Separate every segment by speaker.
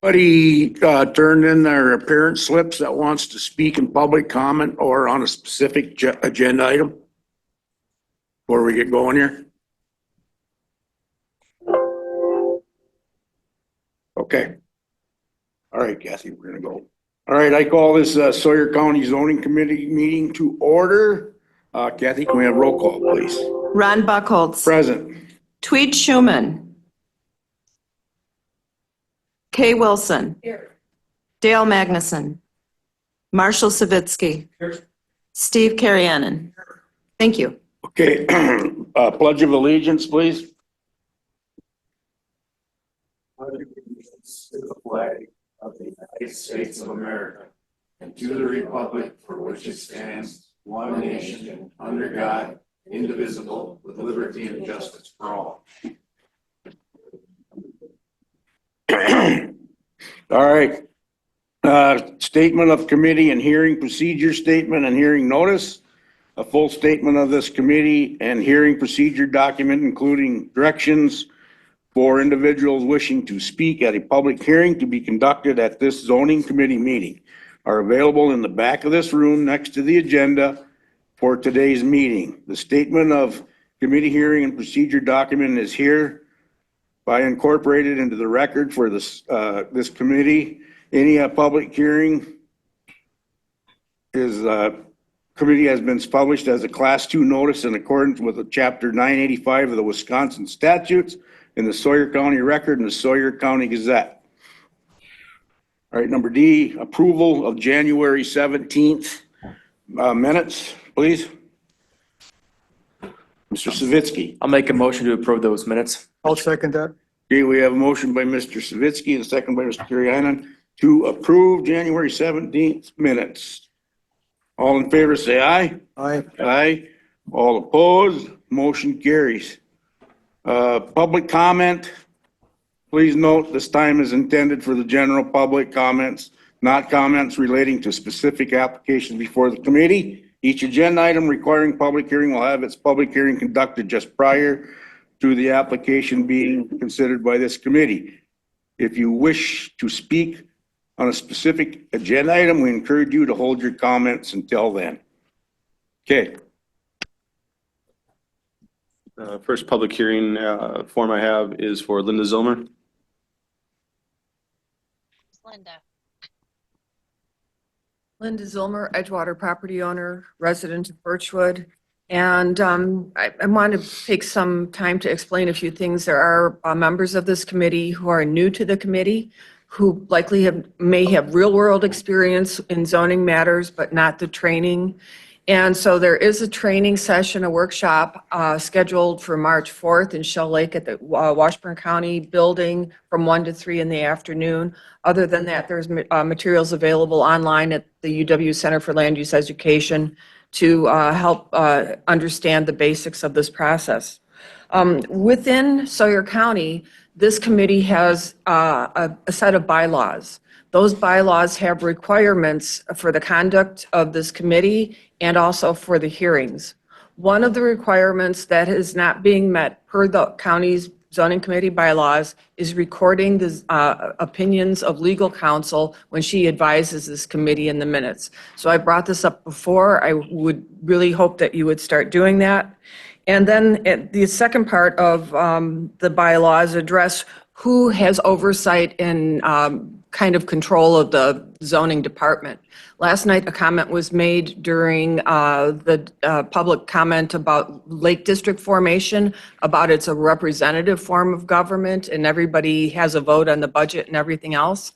Speaker 1: Anybody turned in their appearance slips that wants to speak in public comment or on a specific agenda item? Before we get going here? Okay. All right, Kathy, we're gonna go. All right, I call this Sawyer County Zoning Committee meeting to order. Kathy, can we have roll call, please?
Speaker 2: Ron Buckholz.
Speaker 1: Present.
Speaker 2: Tweed Schuman. Kay Wilson.
Speaker 3: Here.
Speaker 2: Dale Magnuson. Marshall Savitsky.
Speaker 1: Here.
Speaker 2: Steve Carrianen. Thank you.
Speaker 1: Okay, Pledge of Allegiance, please.
Speaker 4: Pledge allegiance to the flag of the United States of America and to the republic for which it stands, one nation, under God, indivisible, with liberty and justice for all.
Speaker 1: All right. Statement of committee and hearing procedure statement and hearing notice. A full statement of this committee and hearing procedure document, including directions for individuals wishing to speak at a public hearing to be conducted at this zoning committee meeting, are available in the back of this room next to the agenda for today's meeting. The statement of committee hearing and procedure document is hereby incorporated into the record for this committee. Any public hearing committee has been published as a Class 2 notice in accordance with Chapter 985 of the Wisconsin statutes in the Sawyer County Record and the Sawyer County Gazette. All right, number D, approval of January 17th minutes, please. Mr. Savitsky.
Speaker 5: I'll make a motion to approve those minutes.
Speaker 3: I'll second that.
Speaker 1: Okay, we have a motion by Mr. Savitsky and a second by Mr. Carrianen to approve January 17th minutes. All in favor, say aye.
Speaker 3: Aye.
Speaker 1: Aye. All opposed, motion carries. Public comment. Please note this time is intended for the general public comments, not comments relating to specific applications before the committee. Each agenda item requiring public hearing will have its public hearing conducted just prior to the application being considered by this committee. If you wish to speak on a specific agenda item, we encourage you to hold your comments until then. Okay.
Speaker 6: First public hearing form I have is for Linda Zilmer.
Speaker 7: Linda Zilmer, Edgewater property owner, resident of Birchwood. And I want to take some time to explain a few things. There are members of this committee who are new to the committee, who likely may have real world experience in zoning matters, but not the training. And so there is a training session, a workshop scheduled for March 4th in Shell Lake at the Washburn County building from 1 to 3 in the afternoon. Other than that, there's materials available online at the UW Center for Land Use Education to help understand the basics of this process. Within Sawyer County, this committee has a set of bylaws. Those bylaws have requirements for the conduct of this committee and also for the hearings. One of the requirements that is not being met per the county's zoning committee bylaws is recording the opinions of legal counsel when she advises this committee in the minutes. So I brought this up before. I would really hope that you would start doing that. And then the second part of the bylaws address who has oversight and kind of control of the zoning department. Last night, a comment was made during the public comment about Lake District formation, about it's a representative form of government and everybody has a vote on the budget and everything else.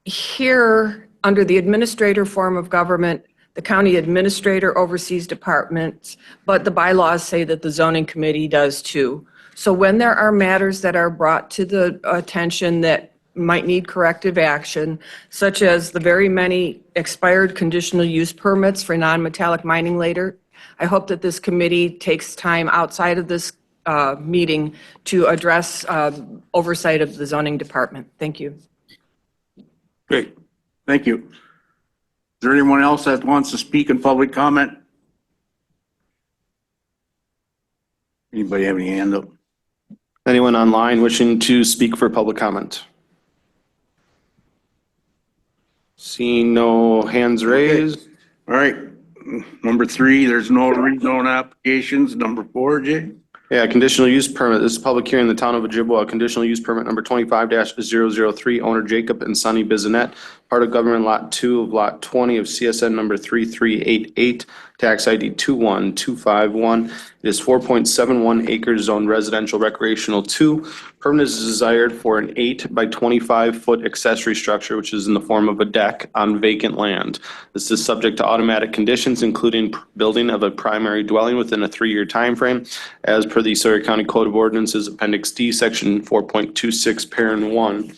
Speaker 7: Here, under the administrator form of government, the county administrator oversees departments, but the bylaws say that the zoning committee does too. So when there are matters that are brought to the attention that might need corrective action, such as the very many expired conditional use permits for non-metallic mining later, I hope that this committee takes time outside of this meeting to address oversight of the zoning department. Thank you.
Speaker 1: Great. Thank you. Is there anyone else that wants to speak in public comment? Anybody have any hand up?
Speaker 6: Anyone online wishing to speak for public comment? Seeing no hands raised.
Speaker 1: All right. Number 3, there's no rezone applications. Number 4, Jay?
Speaker 6: Yeah, conditional use permit. This is a public hearing in the town of Ojibwa. Conditional use permit number 25-003, owner Jacob and Sonny Bizanet, part of government lot 2 of lot 20 of CSN number 3388, tax ID 21251. It is 4.71 acres zoned residential recreational 2. Permit is desired for an 8 by 25 foot accessory structure, which is in the form of a deck on vacant land. This is subject to automatic conditions, including building of a primary dwelling within a 3-year time frame, as per the Sawyer County Code of Ordinances, Appendix D, Section 4.26, Parent 1.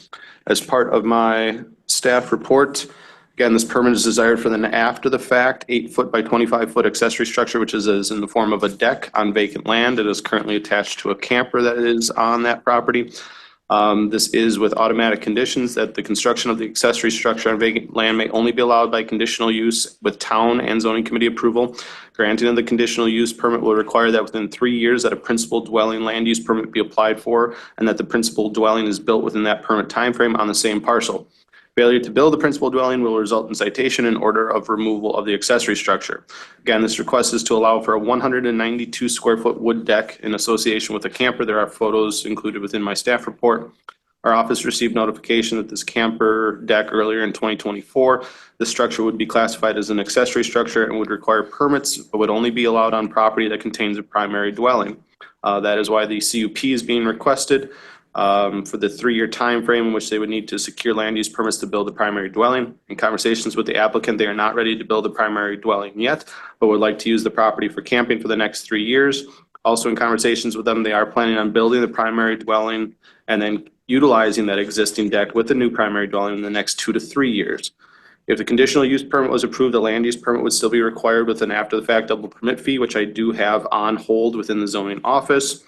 Speaker 6: As part of my staff report, again, this permit is desired for the after the fact 8 foot by 25 foot accessory structure, which is in the form of a deck on vacant land. It is currently attached to a camper that is on that property. This is with automatic conditions that the construction of the accessory structure on vacant land may only be allowed by conditional use with town and zoning committee approval. Granting of the conditional use permit will require that within 3 years that a principal dwelling land use permit be applied for and that the principal dwelling is built within that permit timeframe on the same parcel. Failure to build the principal dwelling will result in citation and order of removal of the accessory structure. Again, this request is to allow for a 192 square foot wood deck in association with a camper. There are photos included within my staff report. Our office received notification that this camper deck earlier in 2024. This structure would be classified as an accessory structure and would require permits, but would only be allowed on property that contains a primary dwelling. That is why the CUP is being requested. For the 3-year time frame in which they would need to secure land use permits to build a primary dwelling. In conversations with the applicant, they are not ready to build a primary dwelling yet, but would like to use the property for camping for the next 3 years. Also in conversations with them, they are planning on building the primary dwelling and then utilizing that existing deck with the new primary dwelling in the next 2 to 3 years. If the conditional use permit was approved, the land use permit would still be required with an after the fact double permit fee, which I do have on hold within the zoning office.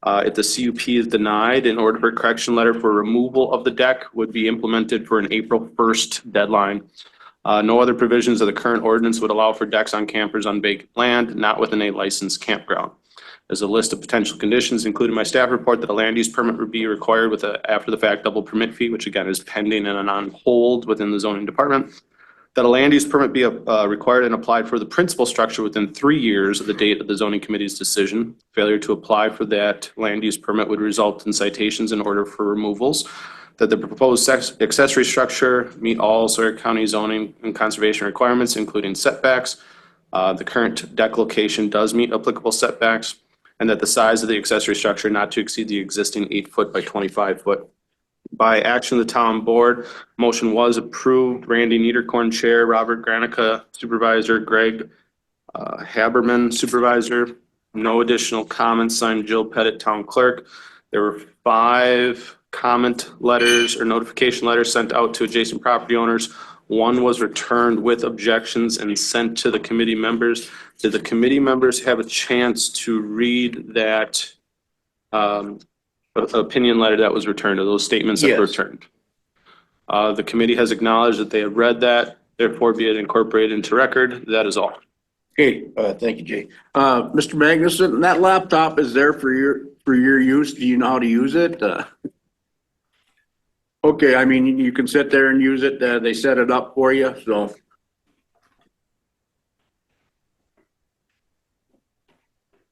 Speaker 6: If the CUP is denied, an order for correction letter for removal of the deck would be implemented for an April 1st deadline. No other provisions of the current ordinance would allow for decks on campers on vacant land, not within a licensed campground. There's a list of potential conditions, including my staff report, that a land use permit would be required with a after the fact double permit fee, which again is pending and on hold within the zoning department. That a land use permit be required and applied for the principal structure within 3 years of the date of the zoning committee's decision. Failure to apply for that land use permit would result in citations and order for removals. That the proposed accessory structure meet all Sawyer County zoning and conservation requirements, including setbacks. The current deck location does meet applicable setbacks, and that the size of the accessory structure not to exceed the existing 8 foot by 25 foot. By action of the town board, motion was approved. Randy Niederkorn, chair, Robert Granica, supervisor, Greg Haberman, supervisor. No additional comments, signed Jill Pettit, town clerk. There were 5 comment letters or notification letters sent out to adjacent property owners. 1 was returned with objections and sent to the committee members. Did the committee members have a chance to read that opinion letter that was returned, or those statements that were
Speaker 1: Yes.
Speaker 6: returned? The committee has acknowledged that they have read that, therefore be it incorporated into record. That is all.
Speaker 1: Okay, thank you, Jay. Mr. Magnuson, that laptop is there for your use. Do you know how to use it? Okay, I mean, you can sit there and use it. They set it up for you, so.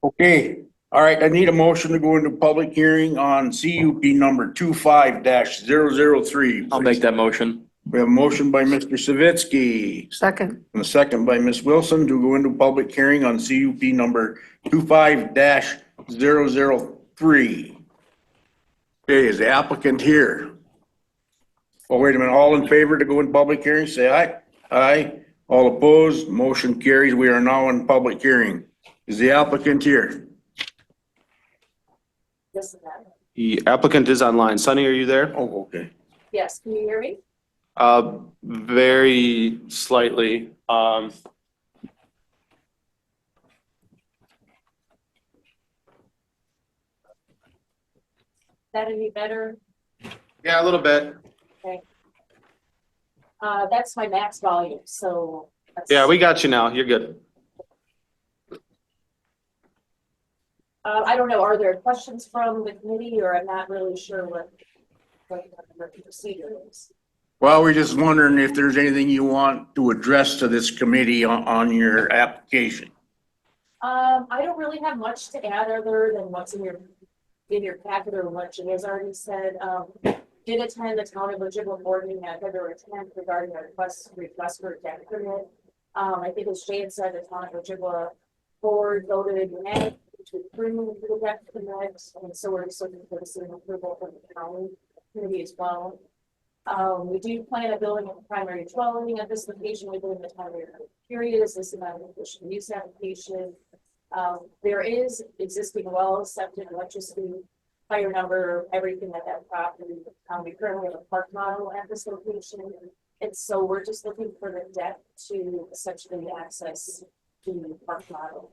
Speaker 1: Okay, all right, I need a motion to go into public hearing on CUP number 25-003.
Speaker 5: I'll make that motion.
Speaker 1: We have a motion by Mr. Savitsky
Speaker 2: Second.
Speaker 1: and a second by Ms. Wilson to go into public hearing on CUP number 25-003. Okay, is the applicant here? Oh, wait a minute, all in favor to go in public hearing, say aye. Aye. All opposed, motion carries. We are now in public hearing. Is the applicant here?
Speaker 3: Yes, ma'am.
Speaker 6: The applicant is online. Sunny, are you there?
Speaker 1: Oh, okay.
Speaker 3: Yes, can you hear me?
Speaker 6: Very slightly.
Speaker 3: That any better?
Speaker 6: Yeah, a little bit.
Speaker 3: That's my max volume, so.
Speaker 6: Yeah, we got you now. You're good.
Speaker 3: I don't know, are there questions from the committee, or I'm not really sure what the procedure is?
Speaker 1: Well, we're just wondering if there's anything you want to address to this committee on your application.
Speaker 3: I don't really have much to add other than what's in your packet or what Jay has already said. Did attend the town of Ojibwa board meeting on February 10th regarding a request for a deck permit. I think as Jay had said, the town of Ojibwa board voted unanimously to approve the deck permit, and so we're just looking for the city approval from the county committee as well. We do plan on building a primary dwelling at this location within the time period. Is this an official use application? There is existing well, septic, electricity, fire number, everything at that property. We currently have a park model at this location. And so we're just looking for the deck to essentially access the park model.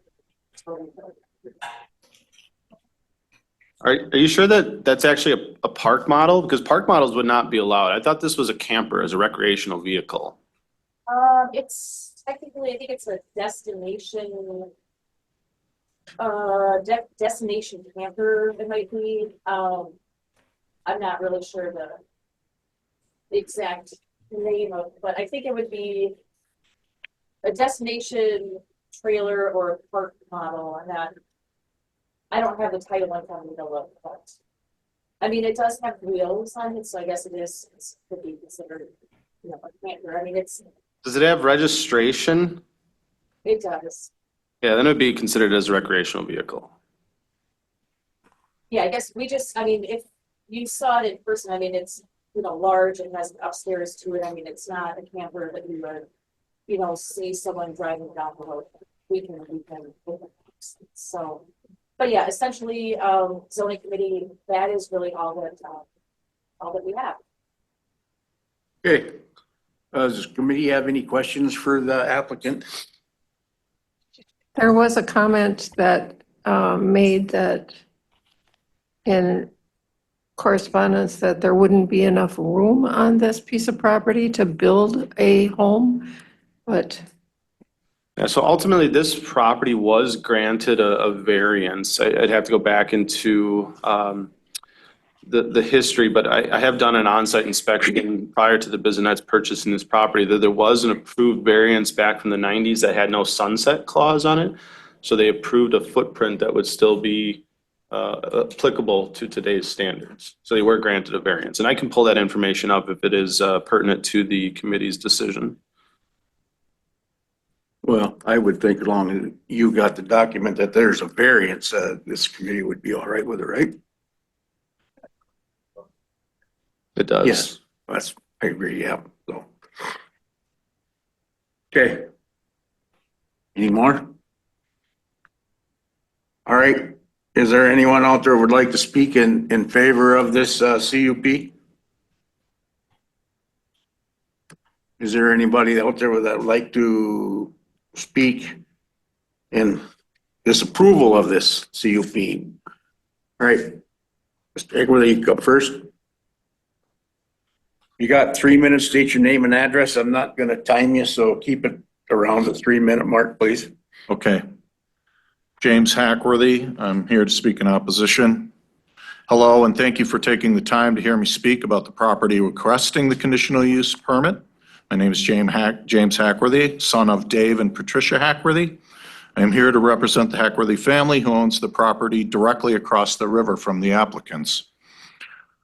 Speaker 6: Are you sure that that's actually a park model? Because park models would not be allowed. I thought this was a camper as a recreational vehicle.
Speaker 3: It's technically, I think it's a destination. Destination camper, it might be. I'm not really sure the exact name of, but I think it would be a destination trailer or a park model. I don't have the title in front of me to look, but I mean, it does have wheels on it, so I guess it could be considered, a camper. I mean,
Speaker 6: Does it have registration?
Speaker 3: it does.
Speaker 6: Yeah, then it would be considered as a recreational vehicle.
Speaker 3: Yeah, I guess if you saw it in person, I mean, it's, large and has upstairs to it. I mean, it's not a camper that you would, see someone driving down the road. We can. So, but yeah, essentially, zoning committee, that is really all that we have.
Speaker 1: Okay. Does the committee have any questions for the applicant?
Speaker 8: There was a comment that made that in correspondence that there wouldn't be enough room on this piece of property to build a home, but
Speaker 6: Yeah, so ultimately, this property was granted a variance. I'd have to go back into the history, but I have done an on-site inspection prior to the Bissonnettes purchasing this property, that there was an approved variance back from the 90s that had no sunset clause on it. So they approved a footprint that would still be applicable to today's standards. So they were granted a variance. And I can pull that information up if it is pertinent to the committee's decision.
Speaker 1: Well, I would think as long as you got the document that there's a variance, this committee would be all right with it, right?
Speaker 6: It does.
Speaker 1: Yes, I agree, yeah, so. Okay. Any more? All right, is there anyone out there who would like to speak in favor of this CUP? Is there anybody out there that would like to speak in disapproval of this CUP? All right, Mr. Egworthy, you go first. You got 3 minutes, state your name and address. I'm not gonna time you, so keep it around the 3-minute mark, please.
Speaker 9: Okay. James Hackworthy, I'm here to speak in opposition. Hello, and thank you for taking the time to hear me speak about the property requesting the conditional use permit. My name is James Hackworthy, son of Dave and Patricia Hackworthy. I am here to represent the Hackworthy family who owns the property directly across the river from the applicants.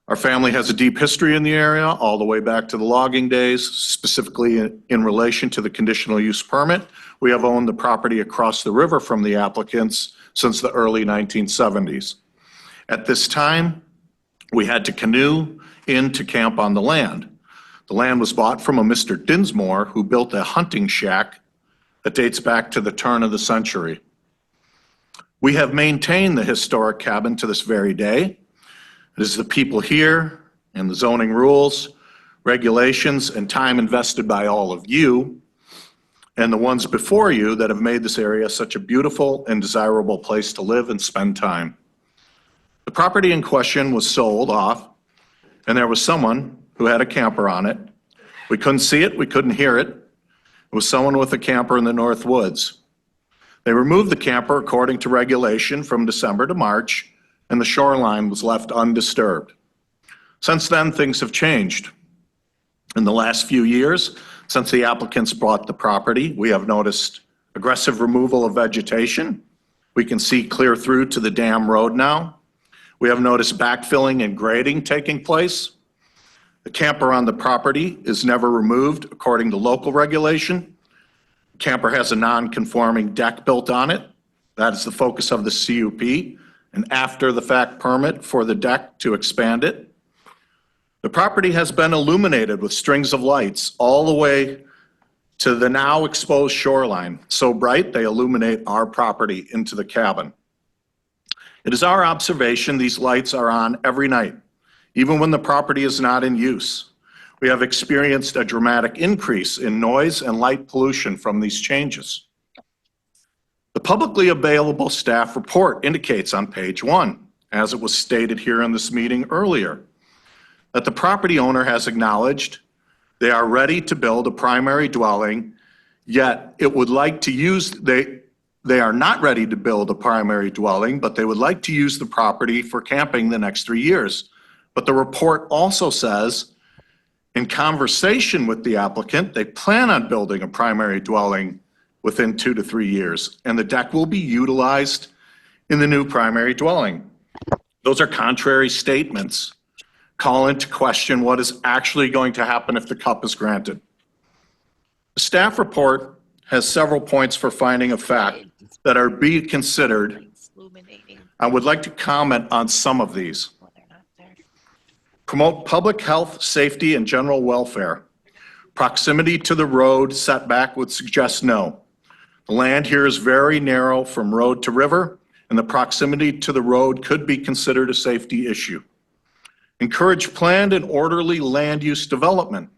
Speaker 9: Our family has a deep history in the area, all the way back to the logging days, specifically in relation to the conditional use permit. We have owned the property across the river from the applicants since the early 1970s. At this time, we had to canoe in to camp on the land. The land was bought from a Mr. Dinsmore who built a hunting shack that dates back to the turn of the century. We have maintained the historic cabin to this very day. It is the people here and the zoning rules, regulations, and time invested by all of you and the ones before you that have made this area such a beautiful and desirable place to live and spend time. The property in question was sold off, and there was someone who had a camper on it. We couldn't see it, we couldn't hear it. It was someone with a camper in the North Woods. They removed the camper according to regulation from December to March, and the shoreline was left undisturbed. Since then, things have changed. In the last few years, since the applicants bought the property, we have noticed aggressive removal of vegetation. We can see clear through to the dam road now. We have noticed backfilling and grading taking place. The camper on the property is never removed according to local regulation. The camper has a non-conforming deck built on it. That is the focus of the CUP, an after-the-fact permit for the deck to expand it. The property has been illuminated with strings of lights all the way to the now exposed shoreline, so bright they illuminate our property into the cabin. It is our observation these lights are on every night, even when the property is not in use. We have experienced a dramatic increase in noise and light pollution from these changes. The publicly available staff report indicates on page 1, as it was stated here in this meeting earlier, that the property owner has acknowledged they are ready to build a primary dwelling, yet it would like to use, they are not ready to build a primary dwelling, but they would like to use the property for camping the next 3 years. But the report also says, in conversation with the applicant, they plan on building a primary dwelling within 2 to 3 years, and the deck will be utilized in the new primary dwelling. Those are contrary statements. Call into question what is actually going to happen if the CUP is granted. The staff report has several points for finding of fact that are being considered. I would like to comment on some of these. Promote public health, safety, and general welfare. Proximity to the road setback would suggest no. The land here is very narrow from road to river, and the proximity to the road could be considered a safety issue. Encourage planned and orderly land use development.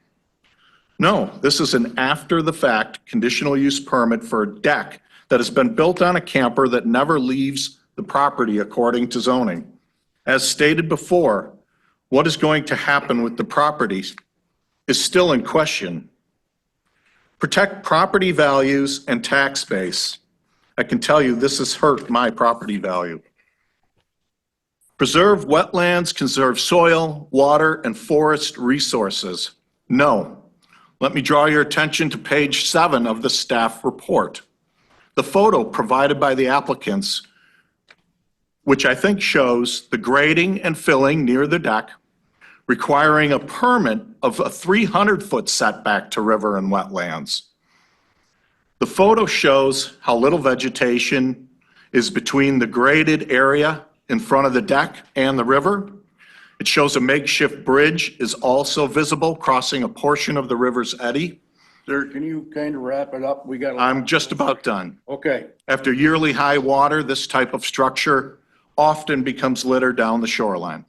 Speaker 9: No, this is an after-the-fact conditional use permit for a deck that has been built on a camper that never leaves the property according to zoning. As stated before, what is going to happen with the properties is still in question. Protect property values and tax base. I can tell you this has hurt my property value. Preserve wetlands, conserve soil, water, and forest resources. No. Let me draw your attention to page 7 of the staff report. The photo provided by the applicants, which I think shows the grading and filling near the deck, requiring a permit of a 300-foot setback to river and wetlands. The photo shows how little vegetation is between the graded area in front of the deck and the river. It shows a makeshift bridge is also visible crossing a portion of the river's eddy.
Speaker 1: Sir, can you kind of wrap it up? We got.
Speaker 9: I'm just about done.
Speaker 1: Okay.
Speaker 9: After yearly high water, this type of structure often becomes litter down the shoreline.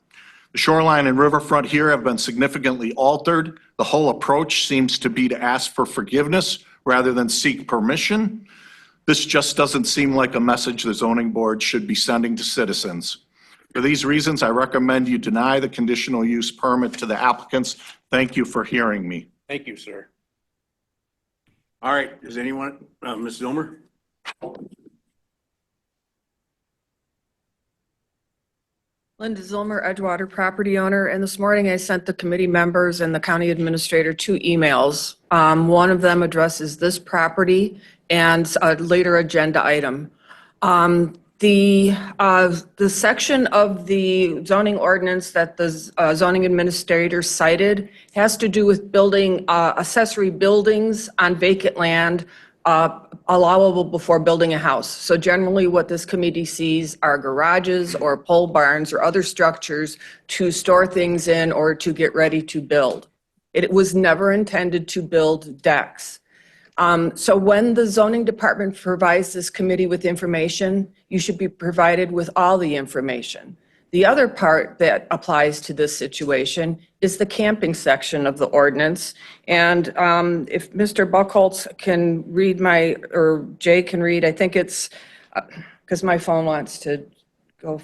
Speaker 9: The shoreline and riverfront here have been significantly altered. The whole approach seems to be to ask for forgiveness rather than seek permission. This just doesn't seem like a message the zoning board should be sending to citizens. For these reasons, I recommend you deny the conditional use permit to the applicants. Thank you for hearing me.
Speaker 1: Thank you, sir. All right, is anyone, Ms. Zilmer?
Speaker 7: Linda Zilmer, Edgewater property owner, and this morning I sent the committee members and the county administrator 2 emails. One of them addresses this property and a later agenda item. The section of the zoning ordinance that the zoning administrator cited has to do with building accessory buildings on vacant land allowable before building a house. So generally what this committee sees are garages or pole barns or other structures to store things in or to get ready to build. It was never intended to build decks. So when the zoning department provides this committee with information, you should be provided with all the information. The other part that applies to this situation is the camping section of the ordinance. And if Mr. Buckholz can read or Jay can read, I think it's, because my phone wants to go.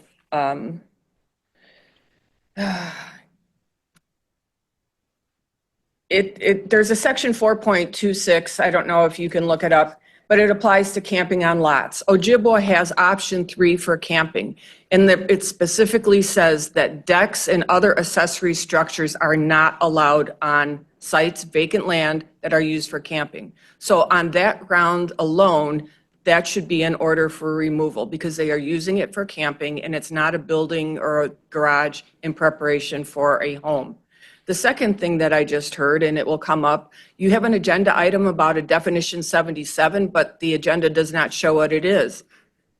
Speaker 7: There's a section 4.26, I don't know if you can look it up, but it applies to camping on lots. Ojibwa has option 3 for camping, and it specifically says that decks and other accessory structures are not allowed on sites, vacant land that are used for camping. So on that ground alone, that should be in order for removal because they are using it for camping and it's not a building or a garage in preparation for a home. The second thing that I just heard, and it will come up, you have an agenda item about a definition 77, but the agenda does not show what it is.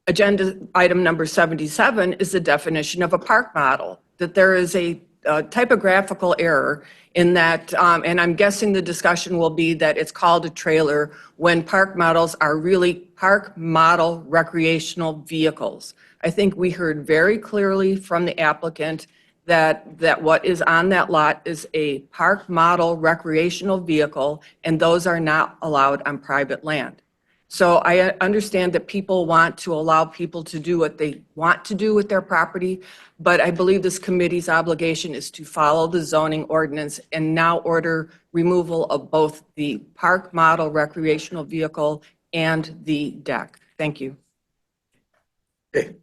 Speaker 7: Agenda item number 77 is the definition of a park model, that there is a typographical error in that, and I'm guessing the discussion will be that it's called a trailer when park models are really park model recreational vehicles. I think we heard very clearly from the applicant that what is on that lot is a park model recreational vehicle, and those are not allowed on private land. So I understand that people want to allow people to do what they want to do with their property, but I believe this committee's obligation is to follow the zoning ordinance and now order removal of both the park model recreational vehicle and the deck. Thank you.
Speaker 1: Okay.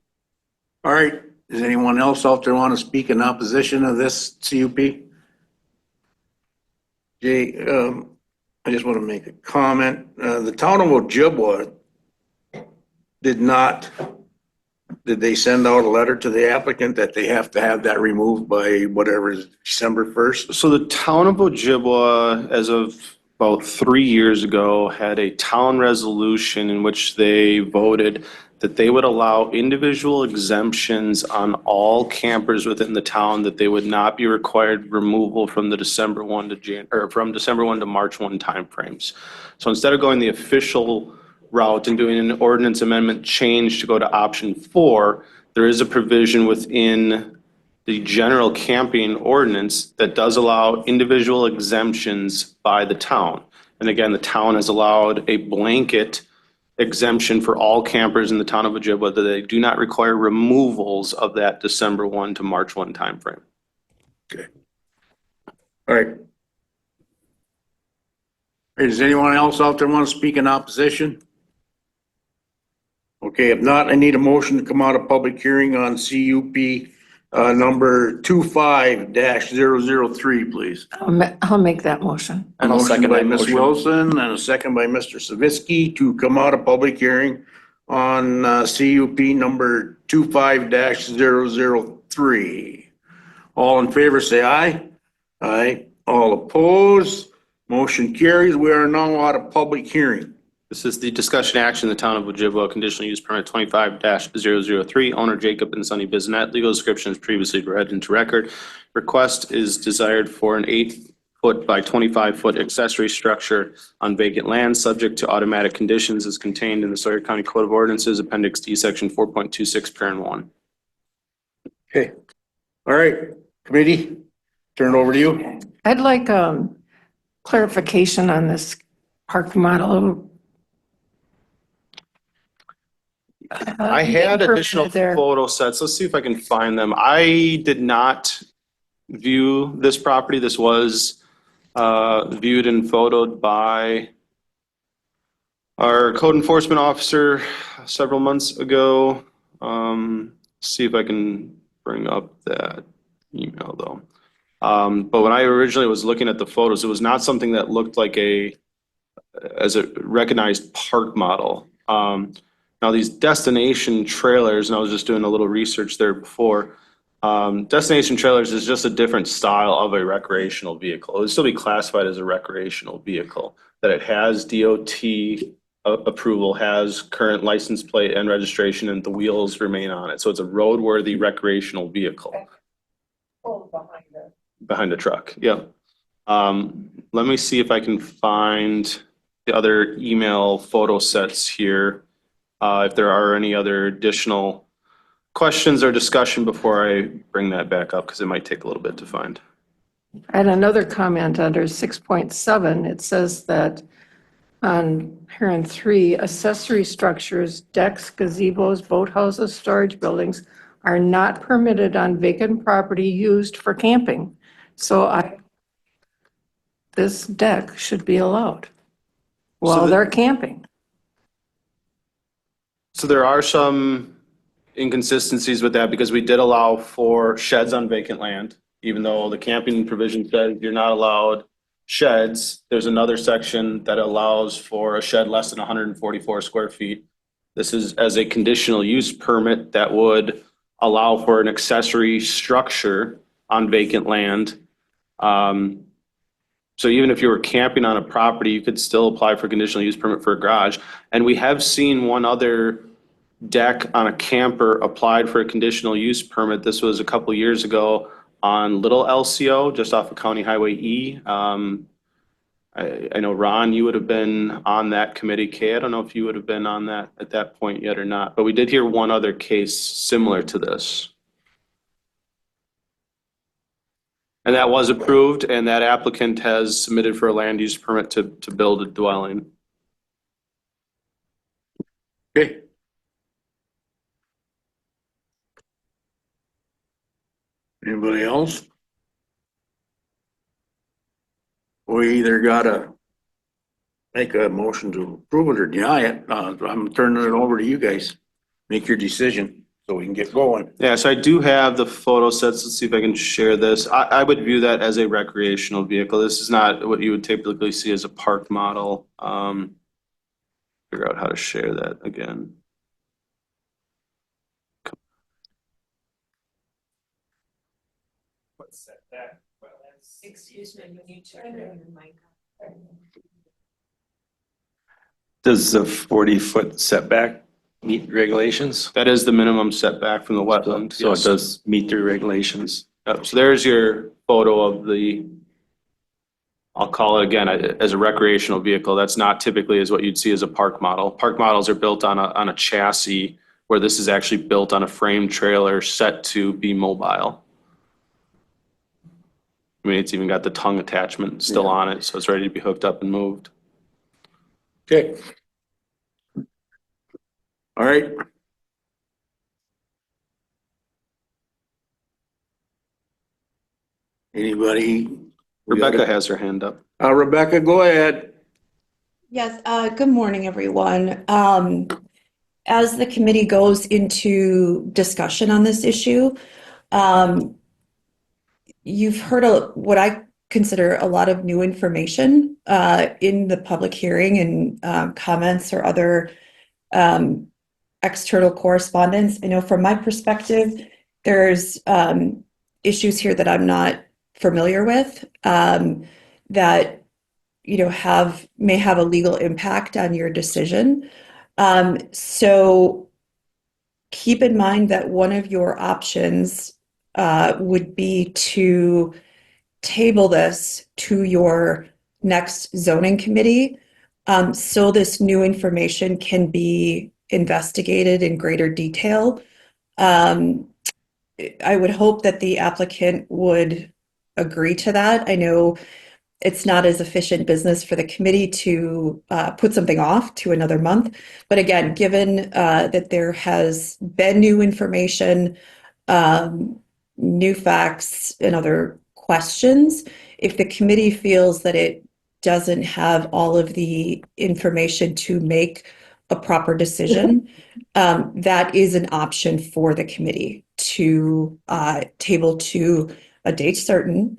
Speaker 1: All right. Does anyone else out there want to speak in opposition of this CUP? Jay, I just want to make a comment. The town of Ojibwa did they send out a letter to the applicant that they have to have that removed by whatever is December 1st?
Speaker 6: So the town of Ojibwa, as of about 3 years ago, had a town resolution in which they voted that they would allow individual exemptions on all campers within the town, that they would not be required removal from the December 1 to March 1 timeframes. So instead of going the official route and doing an ordinance amendment change to go to option 4, there is a provision within the general camping ordinance that does allow individual exemptions by the town. And again, the town has allowed a blanket exemption for all campers in the town of Ojibwa that they do not require removals of that December 1 to March 1 timeframe.
Speaker 1: Okay. All right. Does anyone else out there want to speak in opposition? Okay, if not, I need a motion to come out of public hearing on CUP number 25-003, please.
Speaker 8: I'll make that motion.
Speaker 5: And I'll second that
Speaker 1: Motion by Ms.
Speaker 5: motion.
Speaker 1: Wilson and a second by Mr. Savitsky to come out of public hearing on CUP number 25-003. All in favor, say aye. Aye. All opposed, motion carries. We are now out of public hearing.
Speaker 6: This is the discussion action, the town of Ojibwa, conditional use permit 25-003, owner Jacob and Sonny Bizinet. Legal description is previously read into record. Request is desired for an 8-foot by 25-foot accessory structure on vacant land, subject to automatic conditions as contained in the Sawyer County Code of Ordinances, Appendix D, Section 4.26, Parent 1.
Speaker 1: Okay. All right, committee, turn it over to you.
Speaker 8: I'd like clarification on this park model.
Speaker 6: I had additional
Speaker 8: there.
Speaker 6: photo sets. Let's see if I can find them. I did not view this property. This was viewed and photoed by our code enforcement officer several months ago. See if I can bring up that email though. But when I originally was looking at the photos, it was not something that looked like as a recognized park model. Now these destination trailers, and I was just doing a little research there before, destination trailers is just a different style of a recreational vehicle. It would still be classified as a recreational vehicle, that it has DOT approval, has current license plate and registration, and the wheels remain on it. So it's a roadworthy recreational vehicle. Behind the truck, yeah. Let me see if I can find the other email photo sets here. If there are any other additional questions or discussion before I bring that back up, because it might take a little bit to find.
Speaker 8: I had another comment under 6.7. It says that on parent 3, accessory structures, decks, gazebos, boathouses, storage buildings are not permitted on vacant property used for camping. So this deck should be allowed while they're camping.
Speaker 6: So there are some inconsistencies with that because we did allow for sheds on vacant land. Even though the camping provision says you're not allowed sheds, there's another section that allows for a shed less than 144 square feet. This is as a conditional use permit that would allow for an accessory structure on vacant land. So even if you were camping on a property, you could still apply for conditional use permit for a garage. And we have seen one other deck on a camper applied for a conditional use permit. This was a couple years ago on Little LCO, just off of County Highway E. I know, Ron, you would have been on that committee. Kay, I don't know if you would have been on that at that point yet or not, but we did hear one other case similar to this. And that was approved, and that applicant has submitted for a land use permit to build a dwelling.
Speaker 1: Okay. Anybody else? We either gotta make a motion to approve it or deny it. I'm turning it over to you guys. Make your decision so we can get going.
Speaker 6: Yeah, so I do have the photo sets. Let's see if I can share this. I would view that as a recreational vehicle. This is not what you would typically see as a park model. Figure out how to share that again.
Speaker 3: Excuse me, you need to turn your mic on.
Speaker 5: Does the 40-foot setback meet regulations?
Speaker 6: That is the minimum setback from the wetland.
Speaker 5: So it
Speaker 6: yes.
Speaker 5: does meet the regulations.
Speaker 6: Yep, so there's your photo of the, I'll call it again, as a recreational vehicle. That's not typically as what you'd see as a park model. Park models are built on a chassis, where this is actually built on a frame trailer set to be mobile. I mean, it's even got the tongue attachment still on it, so it's ready to be hooked up and moved.
Speaker 1: Okay. All right. Anybody?
Speaker 6: Rebecca has her hand up.
Speaker 1: Rebecca, go ahead.
Speaker 10: Yes, good morning, everyone. As the committee goes into discussion on this issue, you've heard what I consider a lot of new information in the public hearing and comments or other external correspondence. I know from my perspective, there's issues here that I'm not familiar with that may have a legal impact on your decision. So keep in mind that one of your options would be to table this to your next zoning committee so this new information can be investigated in greater detail. I would hope that the applicant would agree to that. I know it's not as efficient business for the committee to put something off to another month. But again, given that there has been new information, new facts, and other questions, if the committee feels that it doesn't have all of the information to make a proper decision, that is an option for the committee to table to a date certain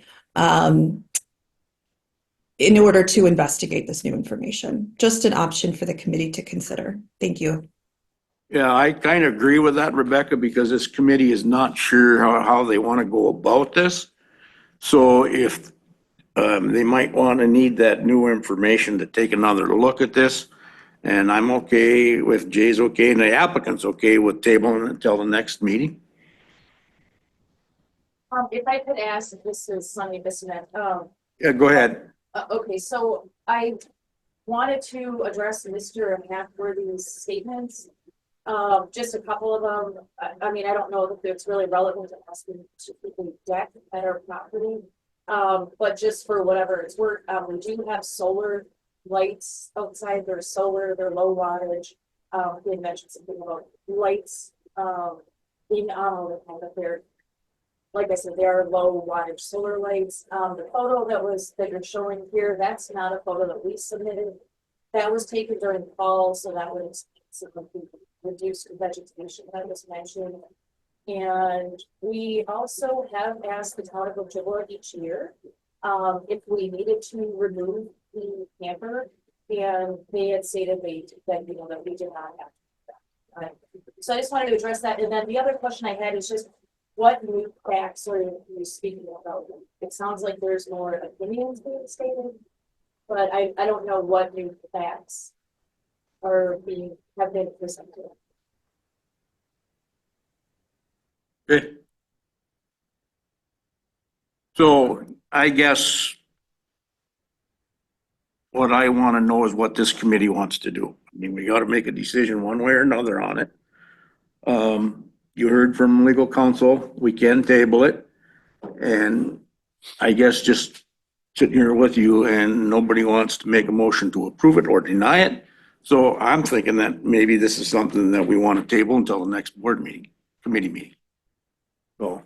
Speaker 10: in order to investigate this new information. Just an option for the committee to consider. Thank you.
Speaker 1: Yeah, I kind of agree with that, Rebecca, because this committee is not sure how they want to go about this. So if they might want to need that new information to take another look at this. And I'm okay with Jay's okay and the applicant's okay with tabling it until the next meeting.
Speaker 3: If I could ask, this is Sunny Bissonnette.
Speaker 1: Yeah, go ahead.
Speaker 3: Okay, so I wanted to address Mr. Hackworthy's statements. Just a couple of them. I mean, I don't know if it's really relevant to asking to people deck at our property. But just for whatever it's worth, we do have solar lights outside. They're solar, they're low wattage. They mentioned something about lights being on all the time, but they're, like I said, they are low wattage solar lights. The photo that you're showing here, that's not a photo that we submitted. That was taken during the fall, so that would significantly reduced vegetation that was mentioned. And we also have asked the town of Ojibwa each year, if we needed to remove the camper, and they had stated that we did not have to do that. So I just wanted to address that, and then the other question I had is just, what new facts are you speaking about? It sounds like there's more opinions being stated, but I don't know what new facts have been presented.
Speaker 1: Good. So I guess what I want to know is what this committee wants to do. I mean, we got to make a decision one way or another on it. You heard from legal counsel, we can table it. And I guess just sitting here with you and nobody wants to make a motion to approve it or deny it. So I'm thinking that maybe this is something that we want to table until the next board meeting, committee meeting. So.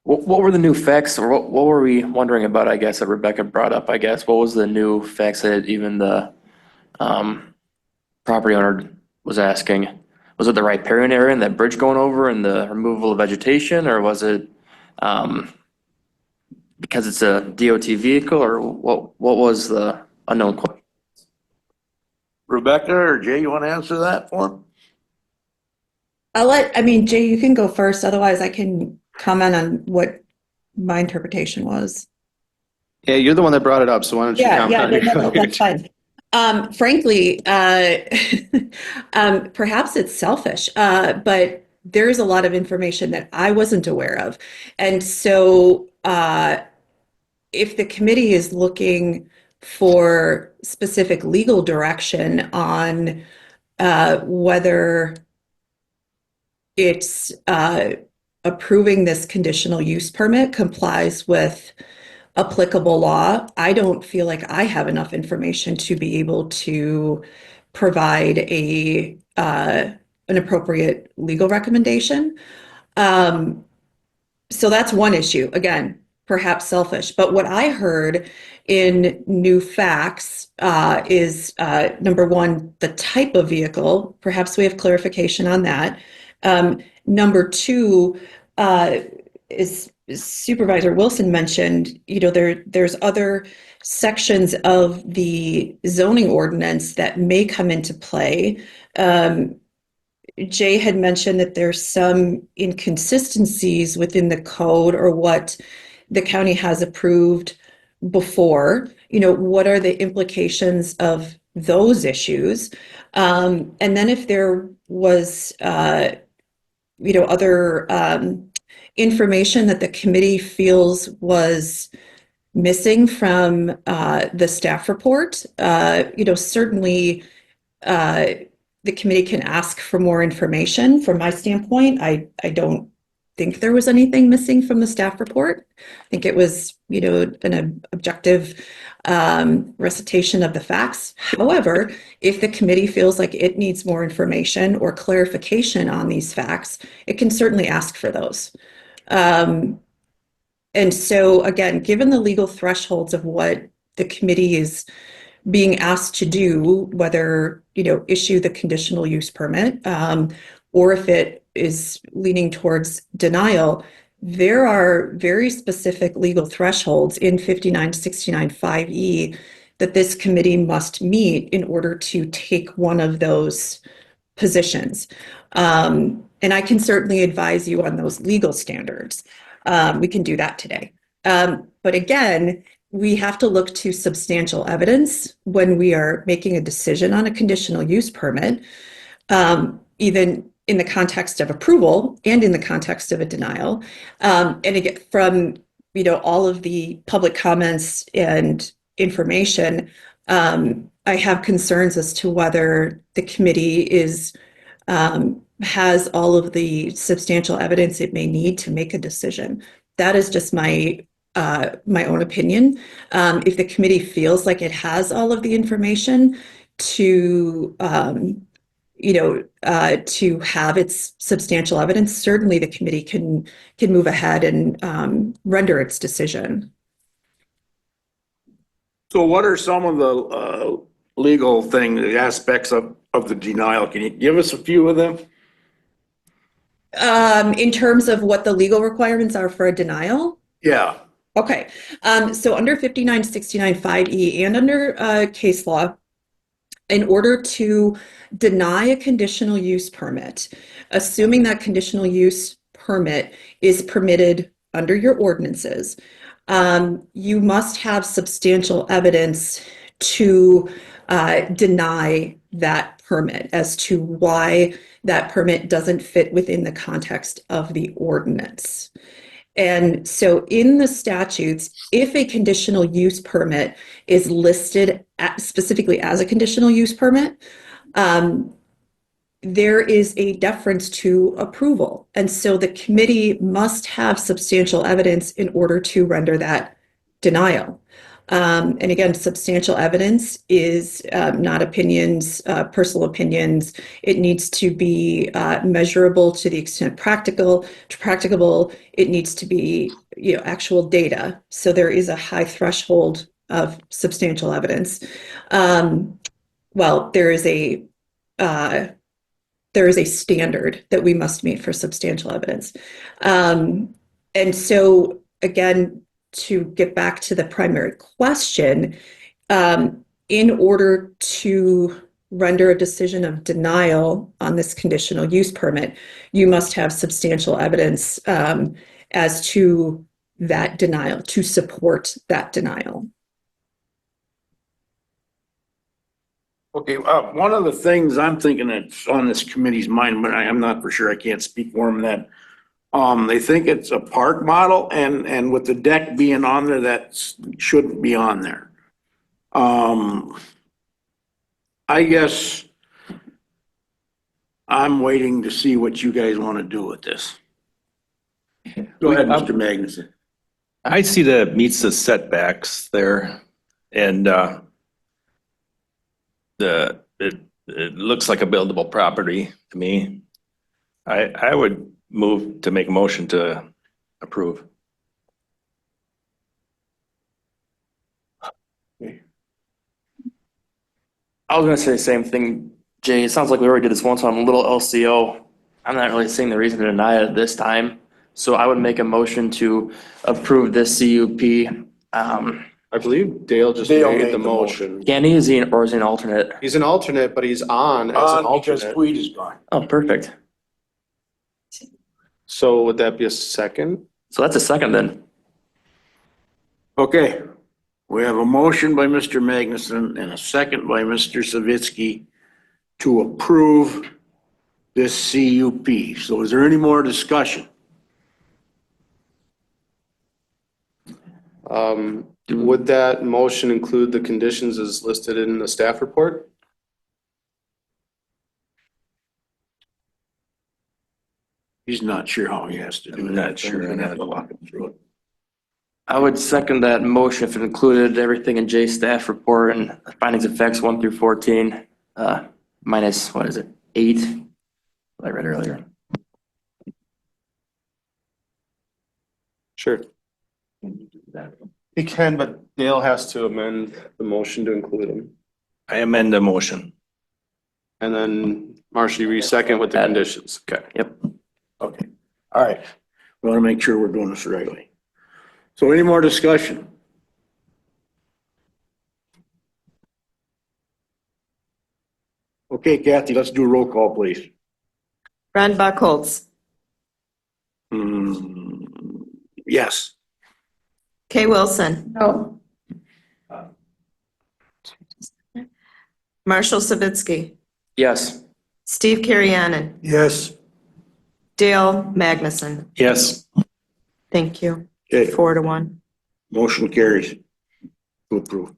Speaker 11: What were the new facts, or what were we wondering about, I guess, that Rebecca brought up, I guess? What was the new facts that even the property owner was asking? Was it the riparian area and that bridge going over and the removal of vegetation, or was it because it's a DOT vehicle, or what was the unknown question?
Speaker 1: Rebecca or Jay, you want to answer that for him?
Speaker 10: Jay, you can go first. Otherwise, I can comment on what my interpretation was.
Speaker 6: Yeah, you're the one that brought it up, so why don't you comment on
Speaker 10: No, that's fine. Frankly, perhaps it's selfish, but there's a lot of information that I wasn't aware of. And so if the committee is looking for specific legal direction on whether it's approving this conditional use permit complies with applicable law, I don't feel like I have enough information to be able to provide an appropriate legal recommendation. So that's one issue. Again, perhaps selfish. But what I heard in new facts is number one, the type of vehicle. Perhaps we have clarification on that. Number two, is Supervisor Wilson mentioned, there's other sections of the zoning ordinance that may come into play. Jay had mentioned that there's some inconsistencies within the code or what the county has approved before. What are the implications of those issues? And then if there was, other information that the committee feels was missing from the staff report, certainly the committee can ask for more information. From my standpoint, I don't think there was anything missing from the staff report. I think it was, an objective recitation of the facts. However, if the committee feels like it needs more information or clarification on these facts, it can certainly ask for those. And so again, given the legal thresholds of what the committee is being asked to do, whether, issue the conditional use permit, or if it is leaning towards denial, there are very specific legal thresholds in 5969(5)(e) that this committee must meet in order to take one of those positions. And I can certainly advise you on those legal standards. We can do that today. But again, we have to look to substantial evidence when we are making a decision on a conditional use permit, even in the context of approval and in the context of a denial. And again, from all of the public comments and information, I have concerns as to whether the committee has all of the substantial evidence it may need to make a decision. That is just my own opinion. If the committee feels like it has all of the information to have its substantial evidence, certainly the committee can move ahead and render its decision.
Speaker 1: So what are some of the legal things, the aspects of the denial? Can you give us a few of them?
Speaker 10: In terms of what the legal requirements are for a denial?
Speaker 1: Yeah.
Speaker 10: Okay, so under 5969(5)(e) and under case law, in order to deny a conditional use permit, assuming that conditional use permit is permitted under your ordinances, you must have substantial evidence to deny that permit as to why that permit doesn't fit within the context of the ordinance. And so in the statutes, if a conditional use permit is listed specifically as a conditional use permit, there is a deference to approval. And so the committee must have substantial evidence in order to render that denial. And again, substantial evidence is not opinions, personal opinions. It needs to be measurable to the extent practicable. It needs to be, actual data. So there is a high threshold of substantial evidence. Well, there is a standard that we must meet for substantial evidence. And so again, to get back to the primary question, in order to render a decision of denial on this conditional use permit, you must have substantial evidence as to that denial, to support that denial.
Speaker 1: Okay, one of the things I'm thinking that's on this committee's mind, but I'm not for sure, I can't speak for them, that they think it's a park model, and with the deck being on there, that shouldn't be on there. I guess I'm waiting to see what you guys want to do with this. Go ahead, Mr. Magnuson.
Speaker 5: I see that it meets the setbacks there, and it looks like a buildable property to me. I would move to make a motion to approve.
Speaker 11: I was gonna say the same thing, Jay. It sounds like we already did this once on a little LCO. I'm not really seeing the reason to deny it this time. So I would make a motion to approve this CUP.
Speaker 6: I believe Dale just
Speaker 1: Dale
Speaker 6: made
Speaker 1: made
Speaker 6: the
Speaker 1: the
Speaker 6: motion.
Speaker 11: Kenny, is he an alternate?
Speaker 6: He's an alternate, but he's on as an
Speaker 1: Because
Speaker 6: alternate.
Speaker 1: Tweed is gone.
Speaker 11: Oh, perfect.
Speaker 6: So would that be a second?
Speaker 11: So that's a second then.
Speaker 1: Okay, we have a motion by Mr. Magnuson and a second by Mr. Savitsky to approve this CUP. So is there any more discussion?
Speaker 6: Would that motion include the conditions as listed in the staff report?
Speaker 1: He's not sure how he has to do that.
Speaker 5: I'm not sure.
Speaker 1: We're gonna have to walk him through it.
Speaker 11: I would second that motion if it included everything in Jay's staff report and findings of facts 1 through 14, minus, 8? What I read earlier.
Speaker 6: Sure. He can, but Dale has to amend the motion to include him.
Speaker 5: I amend the motion.
Speaker 6: And then Marcia, you second with the conditions. Okay.
Speaker 11: Yep.
Speaker 1: Okay, all right. We want to make sure we're doing this rightly. So any more discussion? Okay, Kathy, let's do a roll call, please.
Speaker 2: Ron Buckholz,
Speaker 1: Yes.
Speaker 2: Kay Wilson,
Speaker 8: No.
Speaker 2: Marshall Savitsky,
Speaker 11: Yes.
Speaker 2: Steve Carrianen,
Speaker 1: Yes.
Speaker 2: Dale Magnuson.
Speaker 5: Yes.
Speaker 2: Thank you.
Speaker 1: Okay,
Speaker 2: 4-1.
Speaker 1: motion carries to approve.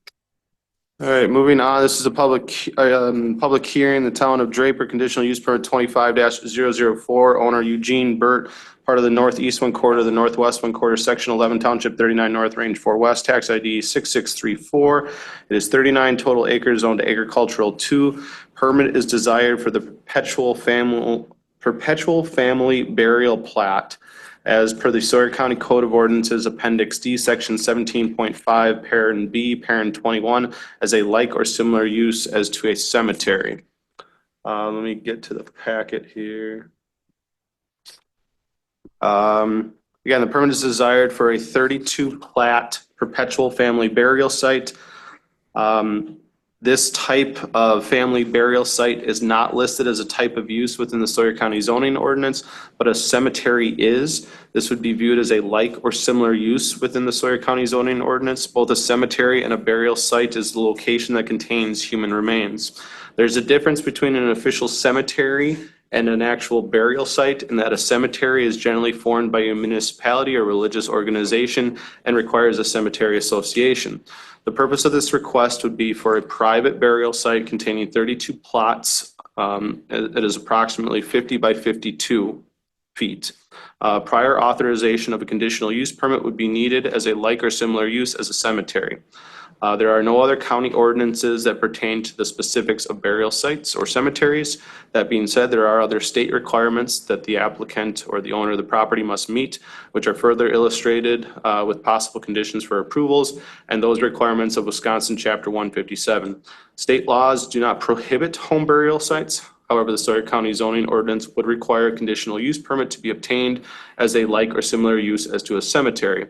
Speaker 6: All right, moving on. This is a public hearing. The town of Draper, conditional use permit 25-004, owner Eugene Burt, part of the northeast one quarter, the northwest one quarter, section 11, township 39 north, range 4 west, tax ID 6634. It is 39 total acres zoned agricultural 2. Permit is desired for the perpetual family burial plat as per the Sawyer County Code of Ordinances, Appendix D, Section 17.5, Parent B, Parent 21, as a like or similar use as to a cemetery. Let me get to the packet here. Again, the permit is desired for a 32 plat perpetual family burial site. This type of family burial site is not listed as a type of use within the Sawyer County zoning ordinance, but a cemetery is. This would be viewed as a like or similar use within the Sawyer County zoning ordinance. Both a cemetery and a burial site is the location that contains human remains. There's a difference between an official cemetery and an actual burial site, in that a cemetery is generally formed by a municipality or religious organization and requires a cemetery association. The purpose of this request would be for a private burial site containing 32 plots. It is approximately 50 by 52 feet. Prior authorization of a conditional use permit would be needed as a like or similar use as a cemetery. There are no other county ordinances that pertain to the specifics of burial sites or cemeteries. That being said, there are other state requirements that the applicant or the owner of the property must meet, which are further illustrated with possible conditions for approvals and those requirements of Wisconsin Chapter 157. State laws do not prohibit home burial sites. However, the Sawyer County zoning ordinance would require a conditional use permit to be obtained as a like or similar use as to a cemetery.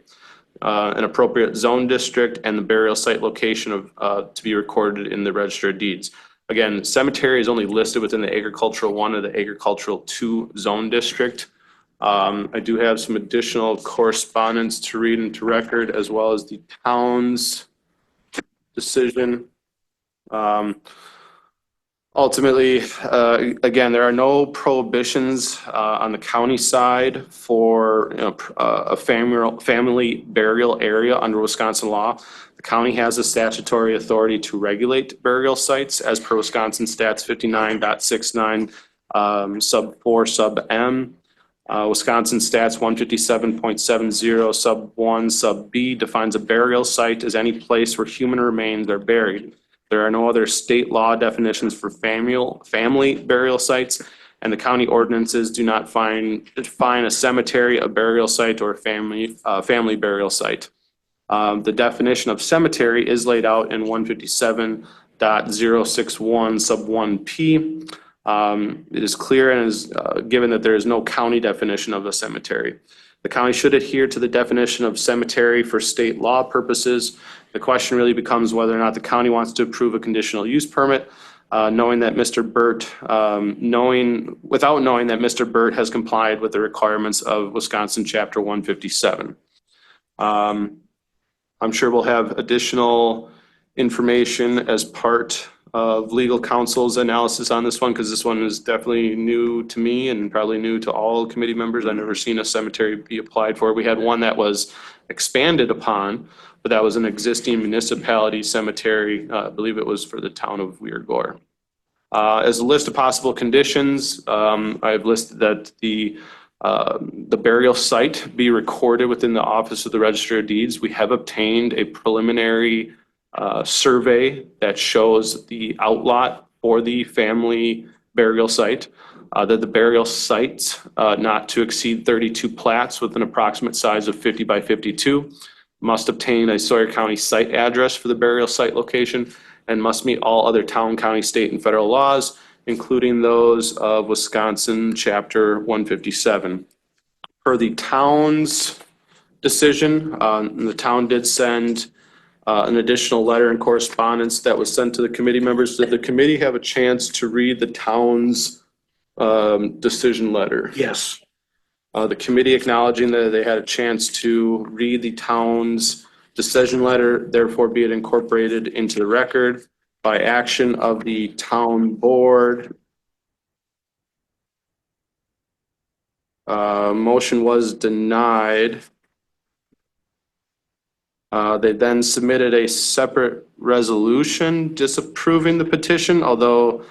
Speaker 6: An appropriate zone district and the burial site location to be recorded in the Register of Deeds. Again, cemetery is only listed within the Agricultural 1 or the Agricultural 2 zone district. I do have some additional correspondence to read into record, as well as the town's decision. Ultimately, again, there are no prohibitions on the county side for a family burial area under Wisconsin law. The county has a statutory authority to regulate burial sites as per Wisconsin Stats 59.69 sub 4 sub M. Wisconsin Stats 157.70 sub 1 sub B defines a burial site as any place where human remains are buried. There are no other state law definitions for family burial sites, and the county ordinances do not define a cemetery, a burial site, or a family burial site. The definition of cemetery is laid out in 157.061 sub 1P. It is clear and is given that there is no county definition of a cemetery. The county should adhere to the definition of cemetery for state law purposes. The question really becomes whether or not the county wants to approve a conditional use permit, knowing that Mr. Burt, without knowing that Mr. Burt has complied with the requirements of Wisconsin Chapter 157. I'm sure we'll have additional information as part of legal counsel's analysis on this one, because this one is definitely new to me and probably new to all committee members. I've never seen a cemetery be applied for. We had one that was expanded upon, but that was an existing municipality cemetery. I believe it was for the town of Weir Gore. As a list of possible conditions, I've listed that the burial site be recorded within the Office of the Register of Deeds. We have obtained a preliminary survey that shows the outlot for the family burial site, that the burial site not to exceed 32 plats with an approximate size of 50 by 52, must obtain a Sawyer County site address for the burial site location, and must meet all other town, county, state, and federal laws, including those of Wisconsin Chapter 157. Per the town's decision, the town did send an additional letter and correspondence that was sent to the committee members. Did the committee have a chance to read the town's decision letter?
Speaker 1: Yes.
Speaker 6: The committee acknowledging that they had a chance to read the town's decision letter, therefore be it incorporated into the record by action of the town board. Motion was denied. They then submitted a separate resolution disapproving the petition, although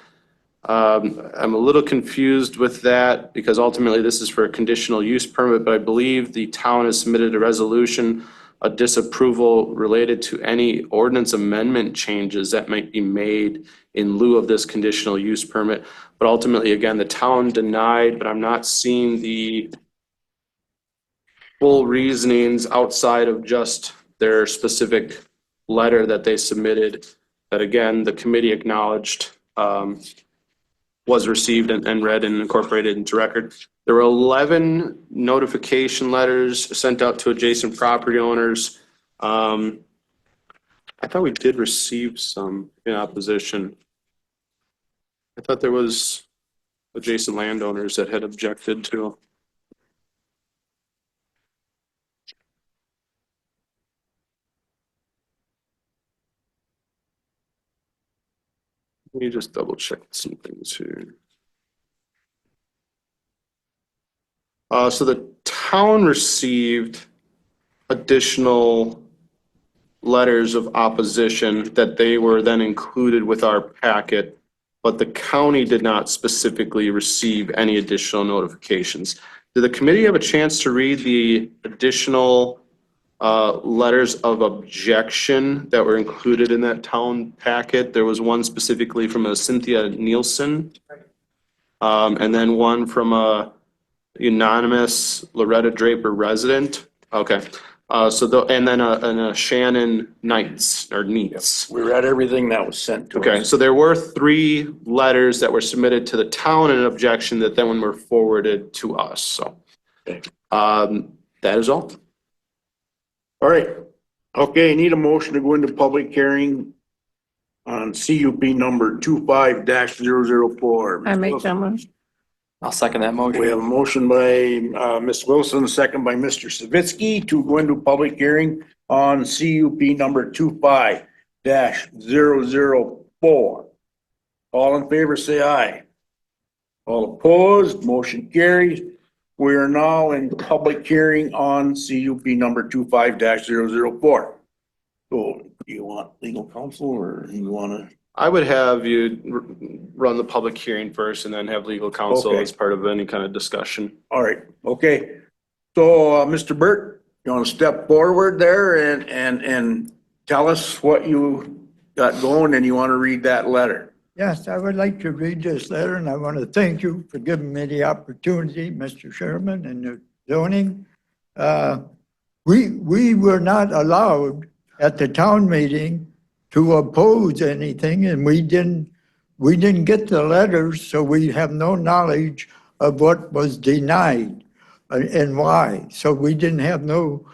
Speaker 6: I'm a little confused with that because ultimately this is for a conditional use permit, but I believe the town has submitted a resolution, a disapproval related to any ordinance amendment changes that might be made in lieu of this conditional use permit. But ultimately, again, the town denied, but I'm not seeing the full reasonings outside of just their specific letter that they submitted, that again, the committee acknowledged was received and read and incorporated into record. There were 11 notification letters sent out to adjacent property owners. I thought we did receive some in opposition. I thought there was adjacent landowners that had objected to. Let me just double check some things here. So the town received additional letters of opposition that they were then included with our packet, but the county did not specifically receive any additional notifications. Did the committee have a chance to read the additional letters of objection that were included in that town packet? There was one specifically from a Cynthia Nielsen, and then one from a anonymous Loretta Draper resident. Okay. And then a Shannon Knights or Neats.
Speaker 1: We read everything that was sent to us.
Speaker 6: Okay, so there were 3 letters that were submitted to the town in an objection that then were forwarded to us, so.
Speaker 1: Okay.
Speaker 6: That is all.
Speaker 1: All right. Okay, need a motion to go into public hearing on CUP number 25-004.
Speaker 8: I make that motion.
Speaker 11: I'll second that motion.
Speaker 1: We have a motion by Ms. Wilson, a second by Mr. Savitsky to go into public hearing on CUP number 25-004. All in favor, say aye. All opposed, motion carries. We are now in public hearing on CUP number 25-004. So do you want legal counsel or you want to?
Speaker 6: I would have you run the public hearing first and then have legal counsel
Speaker 1: Okay.
Speaker 6: as part of any kind of discussion.
Speaker 1: All right, okay. So, Mr. Burt, you want to step forward there and tell us what you got going and you want to read that letter?
Speaker 12: Yes, I would like to read this letter, and I want to thank you for giving me the opportunity, Mr. Sherman, and the zoning. We were not allowed at the town meeting to oppose anything, and we didn't get the letters, so we have no knowledge of what was denied and why. So we didn't have no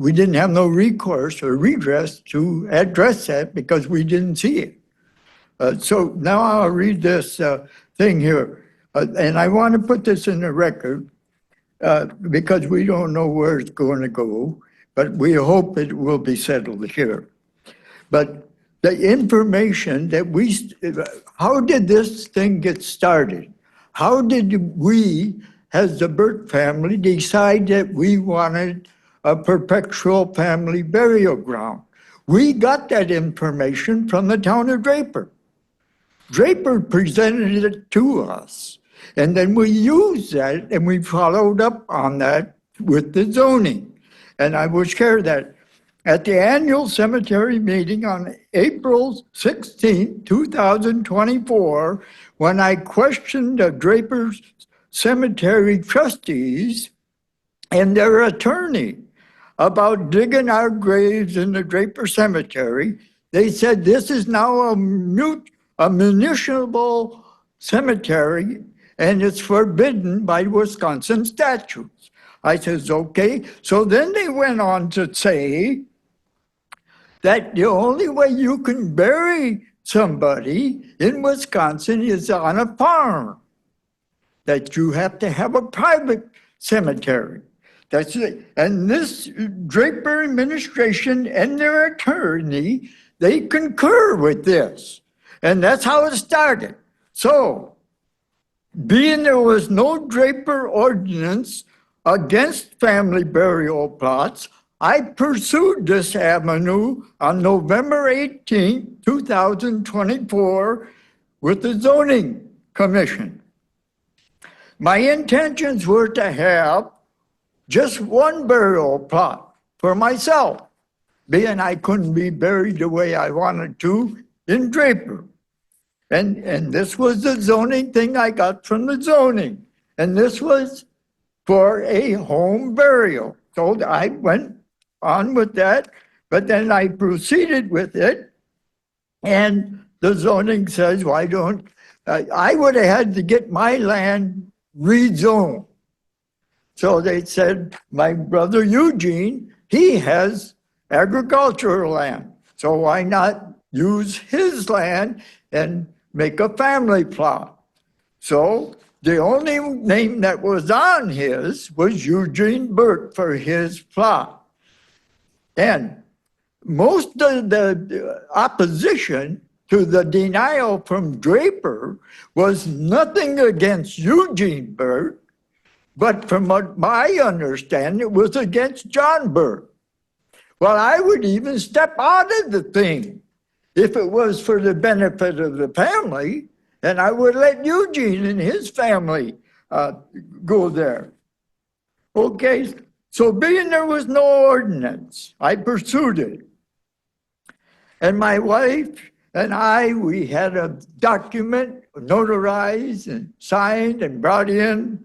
Speaker 12: recourse or redress to address that because we didn't see it. So now I'll read this thing here, and I want to put this in the record because we don't know where it's going to go, but we hope it will be settled here. But the information that how did this thing get started? How did we, as the Burt family, decide that we wanted a perpetual family burial ground? We got that information from the town of Draper. Draper presented it to us, and then we used that and we followed up on that with the zoning. And I will share that. At the annual cemetery meeting on April 16, 2024, when I questioned the Draper Cemetery trustees and their attorney about digging our graves in the Draper Cemetery, they said this is now a municipal cemetery and it's forbidden by Wisconsin statutes. I says, okay. So then they went on to say that the only way you can bury somebody in Wisconsin is on a farm, that you have to have a private cemetery. That's it. And this Draper administration and their attorney, they concur with this. And that's how it started. So, being there was no Draper ordinance against family burial plots, I pursued this avenue on November 18, 2024 with the zoning commission. My intentions were to have just one burial plot for myself, being I couldn't be buried the way I wanted to in Draper. And this was the zoning thing I got from the zoning. And this was for a home burial. So I went on with that, but then I proceeded with it. And the zoning says, why don't, I would have had to get my land rezoned. So they said, my brother Eugene, he has agricultural land. So why not use his land and make a family plot? So the only name that was on his was Eugene Burt for his plot. And most of the opposition to the denial from Draper was nothing against Eugene Burt, but from what I understand, it was against John Burt. Well, I would even step out of the thing if it was for the benefit of the family, and I would let Eugene and his family go there. Okay, so being there was no ordinance, I pursued it. And my wife and I, we had a document notarized and signed and brought in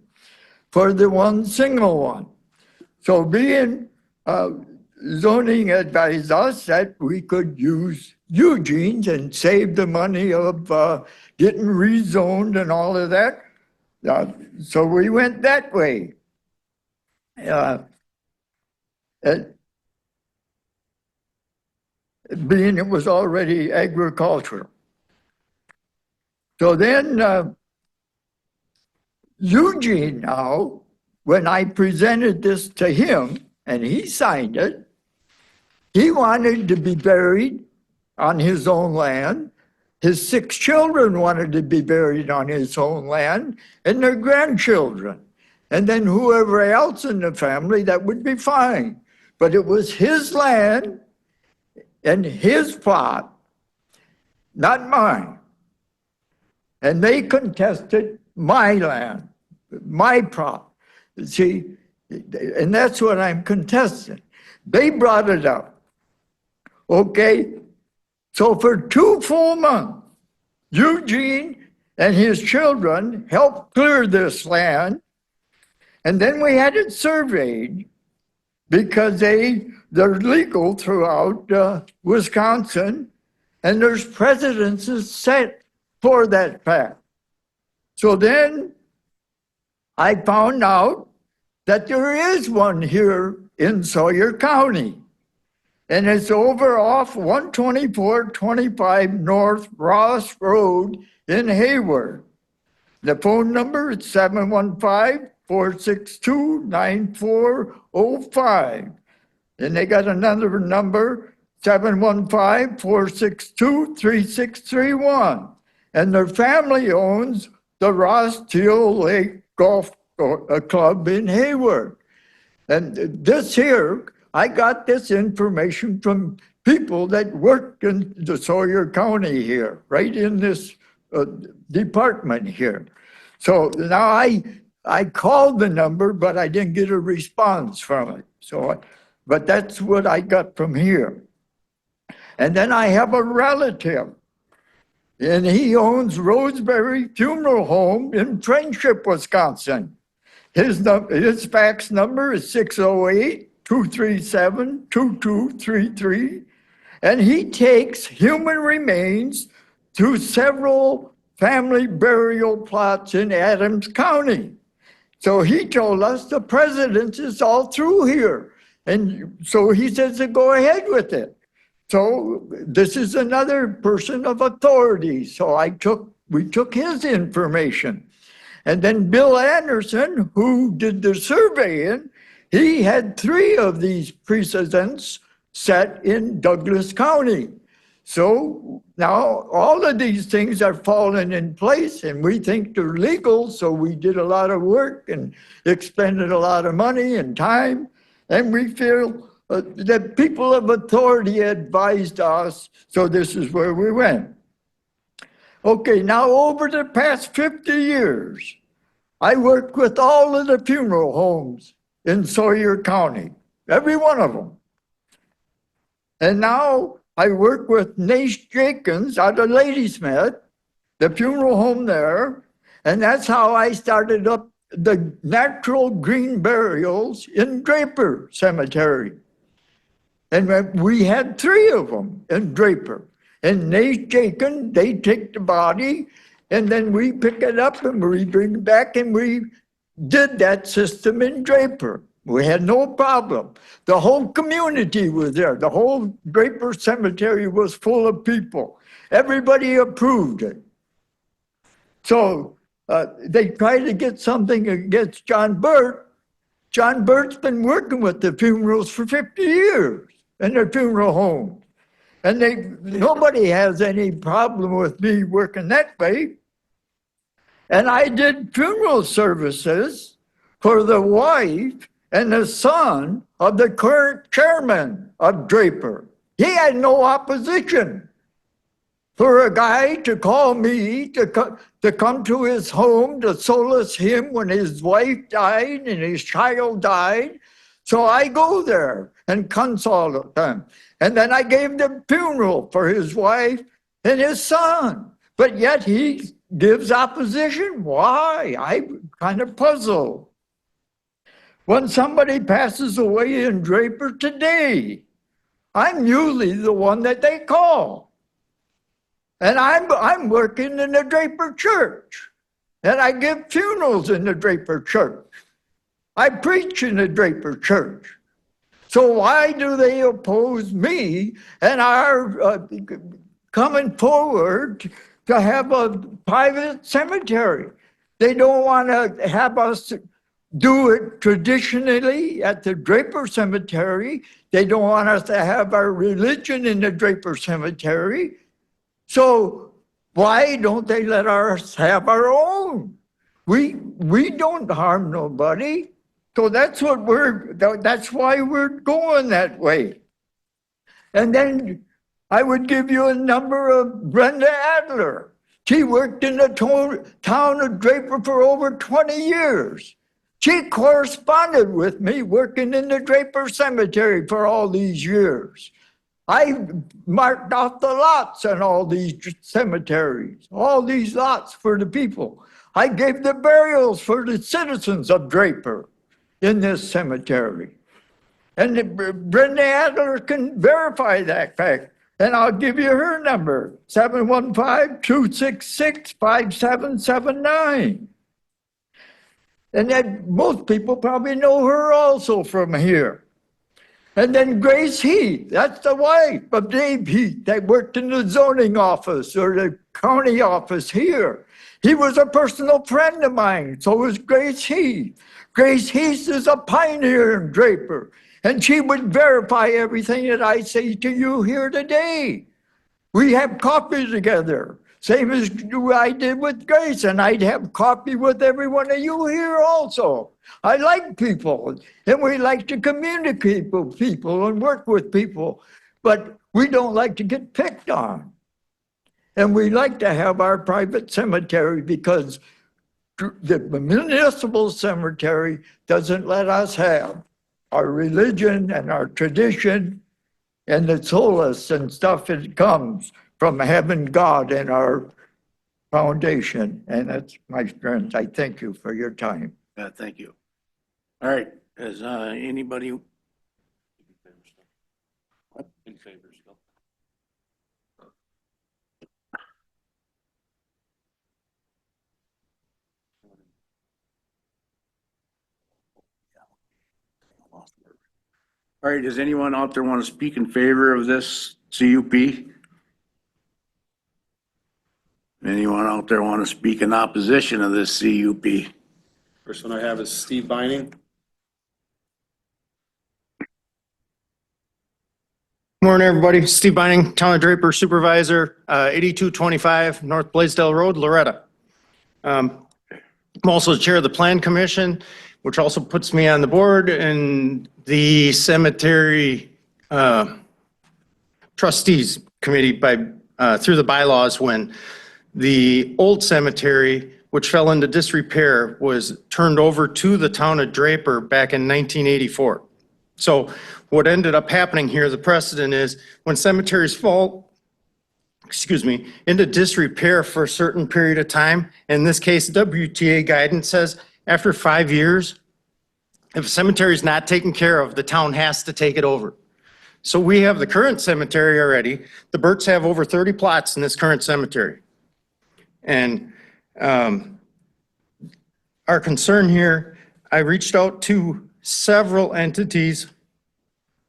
Speaker 12: for the one single one. So being zoning advised us that we could use Eugene's and save the money of getting rezoned and all of that. So we went that way. Being it was already agricultural. So then Eugene now, when I presented this to him and he signed it, he wanted to be buried on his own land. His 6 children wanted to be buried on his own land and their grandchildren. And then whoever else in the family, that would be fine. But it was his land and his plot, not mine. And they contested my land, my plot. See, and that's what I'm contesting. They brought it up. Okay, so for 2 full months, Eugene and his children helped clear this land. And then we had it surveyed because they're legal throughout Wisconsin, and there's precedences set for that fact. So then I found out that there is one here in Sawyer County, and it's over off 12425 North Ross Road in Hayward. The phone number is 715-462-9405. And they got another number, 715-462-3631. And their family owns the Ross Teal Lake Golf Club in Hayward. And this here, I got this information from people that work in the Sawyer County here, right in this department here. So now I called the number, but I didn't get a response from it. So, but that's what I got from here. And then I have a relative, and he owns Roseberry Funeral Home in Friendship, Wisconsin. His fax number is 608-237-2233, and he takes human remains to several family burial plots in Adams County. So he told us the precedence is all through here. And so he says to go ahead with it. So this is another person of authority. So we took his information. And then Bill Anderson, who did the surveying, he had 3 of these precedents set in Douglas County. So now all of these things are falling in place, and we think they're legal. So we did a lot of work and expended a lot of money and time. And we feel that people of authority advised us. So this is where we went. Okay, now over the past 50 years, I worked with all of the funeral homes in Sawyer County, every one of them. And now I work with Nash Jenkins out of Ladysmith, the funeral home there, and that's how I started up the natural green burials in Draper Cemetery. And we had 3 of them in Draper. And they take the body, and then we pick it up and we bring it back, and we did that system in Draper. We had no problem. The whole community was there. The whole Draper Cemetery was full of people. Everybody approved it. So they tried to get something against John Burt. John Burt's been working with the funerals for 50 years in their funeral home. And nobody has any problem with me working that way. And I did funeral services for the wife and the son of the current chairman of Draper. He had no opposition for a guy to call me to come to his home to solace him when his wife died and his child died. So I go there and consult them. And then I gave the funeral for his wife and his son. But yet he gives opposition. Why? I'm kind of puzzled. When somebody passes away in Draper today, I'm usually the one that they call. And I'm working in the Draper Church. And I give funerals in the Draper Church. I preach in the Draper Church. So why do they oppose me and are coming forward to have a private cemetery? They don't want to have us do it traditionally at the Draper Cemetery. They don't want us to have our religion in the Draper Cemetery. So why don't they let us have our own? We don't harm nobody. So that's why we're going that way. And then I would give you a number of Brenda Adler. She worked in the town of Draper for over 20 years. She corresponded with me working in the Draper Cemetery for all these years. I marked off the lots on all these cemeteries, all these lots for the people. I gave the burials for the citizens of Draper in this cemetery. And Brenda Adler can verify that fact. And I'll give you her number, 715-266-5779. And then most people probably know her also from here. And then Grace Heath, that's the wife of Dave Heath that worked in the zoning office or the county office here. He was a personal friend of mine, so was Grace Heath. Grace Heath is a pioneer in Draper, and she would verify everything that I say to you here today. We have coffee together, same as I did with Grace, and I'd have coffee with every one of you here also. I like people, and we like to communicate with people and work with people, but we don't like to get picked on. And we like to have our private cemetery because the municipal cemetery doesn't let us have our religion and our tradition and the solace and stuff that comes from having God in our foundation. And that's my strength. I thank you for your time.
Speaker 1: Thank you. All right, is anybody?
Speaker 6: In favor still.
Speaker 1: All right, does anyone out there want to speak in favor of this CUP? Anyone out there want to speak in opposition of this CUP?
Speaker 6: First one I have is Steve Beining.
Speaker 13: Morning, everybody. Steve Beining, Town of Draper Supervisor, 8225 North Blaisdell Road, Loretta. I'm also the Chair of the Plan Commission, which also puts me on the board and the Cemetery Trustees Committee through the bylaws when the old cemetery, which fell into disrepair, was turned over to the Town of Draper back in 1984. So what ended up happening here, the precedent is when cemeteries fall, into disrepair for a certain period of time, in this case, WTA guidance says After 5 years, if a cemetery is not taken care of, the town has to take it over. So we have the current cemetery already. The Burts have over 30 plots in this current cemetery. And our concern here, I reached out to several entities,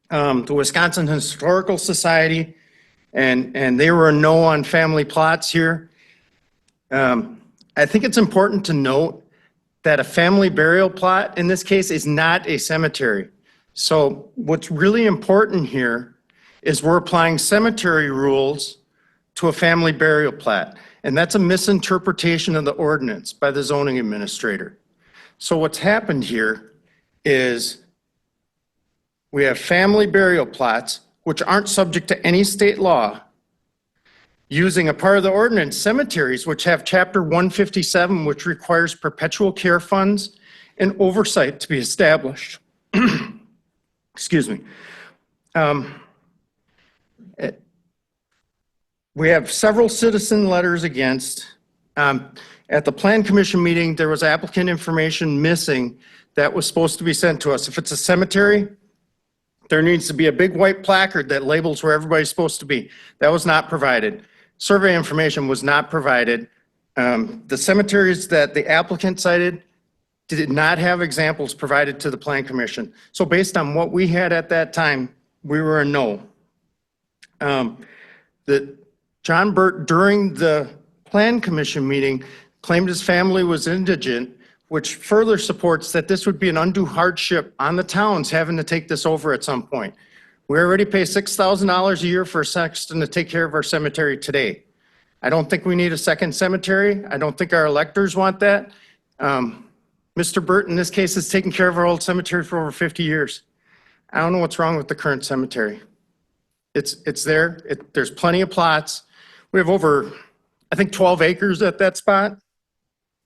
Speaker 13: the Wisconsin Historical Society, and they were a no on family plots here. I think it's important to note that a family burial plot in this case is not a cemetery. So what's really important here is we're applying cemetery rules to a family burial plot. And that's a misinterpretation of the ordinance by the zoning administrator. So what's happened here is we have family burial plots, which aren't subject to any state law, using a part of the ordinance, cemeteries, which have chapter 157, which requires perpetual care funds and oversight to be established. Excuse me. We have several citizen letters against. At the Plan Commission meeting, there was applicant information missing that was supposed to be sent to us. If it's a cemetery, there needs to be a big white placard that labels where everybody's supposed to be. That was not provided. Survey information was not provided. The cemeteries that the applicant cited did not have examples provided to the Plan Commission. So based on what we had at that time, we were a no. John Burt, during the Plan Commission meeting, claimed his family was indigent, which further supports that this would be an undue hardship on the towns having to take this over at some point. We already pay $6,000 a year for a sexton to take care of our cemetery today. I don't think we need a second cemetery. I don't think our electors want that. Mr. Burt, in this case, has taken care of our old cemetery for over 50 years. I don't know what's wrong with the current cemetery. It's there. There's plenty of plots. We have over, I think, 12 acres at that spot.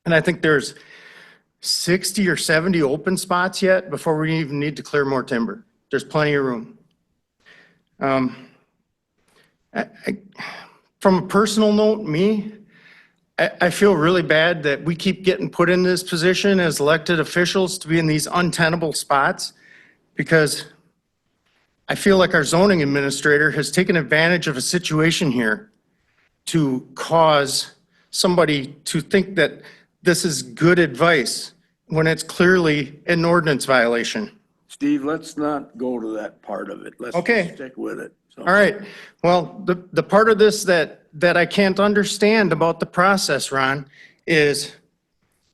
Speaker 13: And I think there's 60 or 70 open spots yet before we even need to clear more timber. There's plenty of room. From a personal note, I feel really bad that we keep getting put in this position as elected officials to be in these untenable spots, because I feel like our zoning administrator has taken advantage of a situation here to cause somebody to think that this is good advice when it's clearly an ordinance violation.
Speaker 1: Steve, let's not go to that part of it. Let's
Speaker 13: Okay.
Speaker 1: just stick with it. So-
Speaker 13: All right. Well, the part of this that I can't understand about the process, Ron, is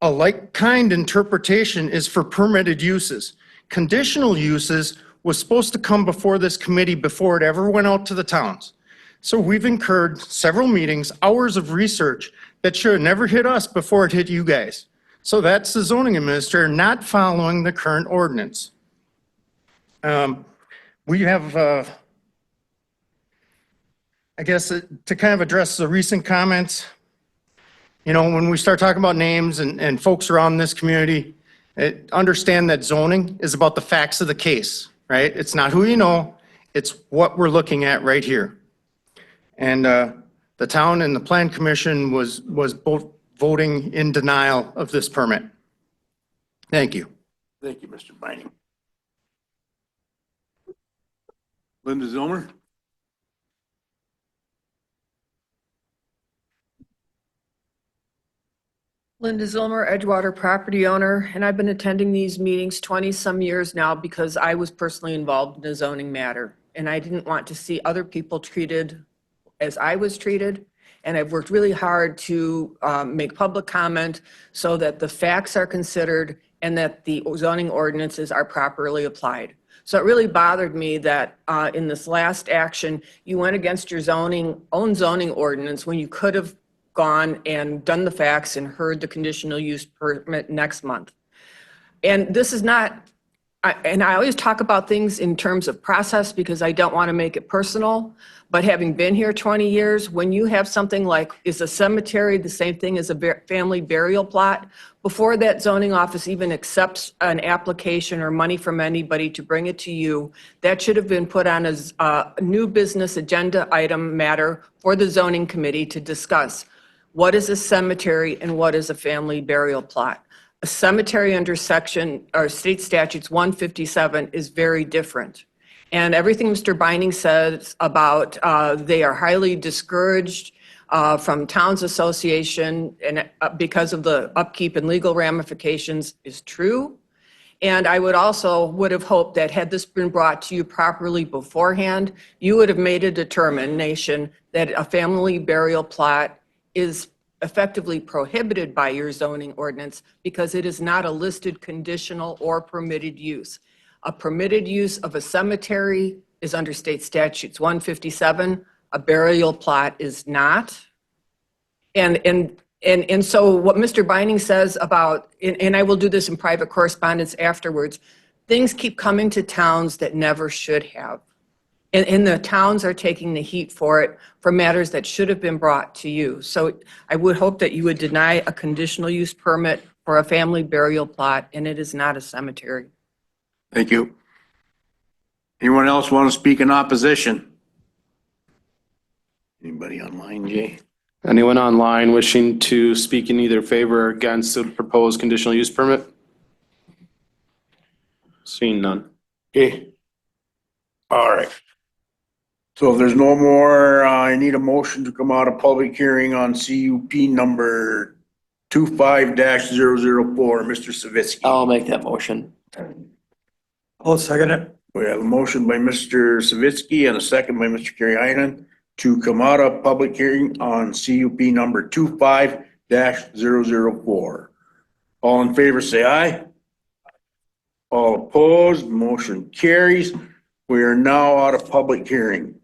Speaker 13: a like-kind interpretation is for permitted uses. Conditional uses was supposed to come before this committee before it ever went out to the towns. So we've incurred several meetings, hours of research that should have never hit us before it hit you guys. So that's the zoning administrator not following the current ordinance. We have, I guess, to kind of address the recent comments, you know, when we start talking about names and folks around this community, understand that zoning is about the facts of the case, right? It's not who you know, it's what we're looking at right here. And the town and the Plan Commission was both voting in denial of this permit. Thank you.
Speaker 1: Thank you, Mr. Bynum. Linda Zilmer?
Speaker 7: Linda Zilmer, Edgewater property owner, and I've been attending these meetings 20-some years now because I was personally involved in a zoning matter, and I didn't want to see other people treated as I was treated. And I've worked really hard to make public comment so that the facts are considered and that the zoning ordinances are properly applied. So it really bothered me that in this last action, you went against your own zoning ordinance when you could have gone and done the facts and heard the conditional use permit next month. And this is not, and I always talk about things in terms of process because I don't want to make it personal, but having been here 20 years, when you have something like, is a cemetery the same thing as a family burial plot? Before that zoning office even accepts an application or money from anybody to bring it to you, that should have been put on as a new business agenda item matter for the zoning committee to discuss. What is a cemetery and what is a family burial plot? A cemetery under section, or state statutes 157 is very different. And everything Mr. Binding says about they are highly discouraged from towns association and because of the upkeep and legal ramifications is true. And I would have hoped that had this been brought to you properly beforehand, you would have made a determination that a family burial plot is effectively prohibited by your zoning ordinance because it is not a listed conditional or permitted use. A permitted use of a cemetery is under state statutes 157. A burial plot is not. And so what Mr. Binding says about, and I will do this in private correspondence afterwards, things keep coming to towns that never should have. And the towns are taking the heat for it for matters that should have been brought to you. So I would hope that you would deny a conditional use permit for a family burial plot, and it is not a cemetery.
Speaker 1: Thank you. Anyone else want to speak in opposition? Anybody online, Jay?
Speaker 6: Anyone online wishing to speak in either favor or against the proposed conditional use permit? Seeing none.
Speaker 1: Okay. All right. So if there's no more, I need a motion to come out of public hearing on CUP number 25-004, Mr. Savitsky.
Speaker 11: I'll make that motion.
Speaker 12: I'll second it.
Speaker 1: We have a motion by Mr. Savitsky and a second by Mr. Kariainen to come out of public hearing on CUP number 25-004. All in favor, say aye. All opposed, motion carries. We are now out of public hearing.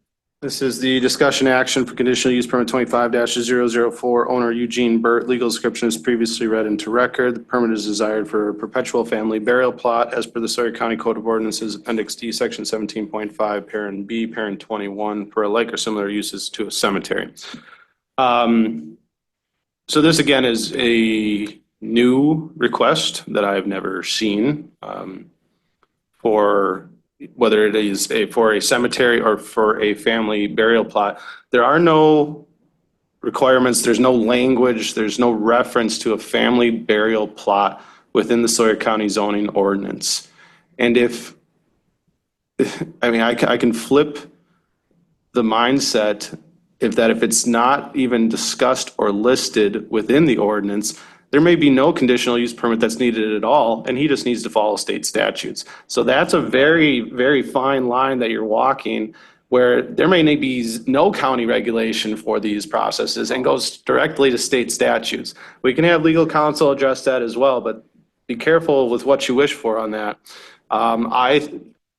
Speaker 6: This is the discussion action for conditional use permit 25-004. Owner Eugene Burt. Legal description is previously read into record. The permit is desired for a perpetual family burial plot as per the Sawyer County Code of Ordinances, Appendix D, Section 17.5, Parent B, Parent 21, for a like or similar uses to a cemetery. So this again is a new request that I've never seen for whether it is for a cemetery or for a family burial plot. There are no requirements, there's no language, there's no reference to a family burial plot within the Sawyer County zoning ordinance. And I can flip the mindset if it's not even discussed or listed within the ordinance, there may be no conditional use permit that's needed at all, and he just needs to follow state statutes. So that's a very, very fine line that you're walking, where there may be no county regulation for these processes and goes directly to state statutes. We can have legal counsel address that as well, but be careful with what you wish for on that.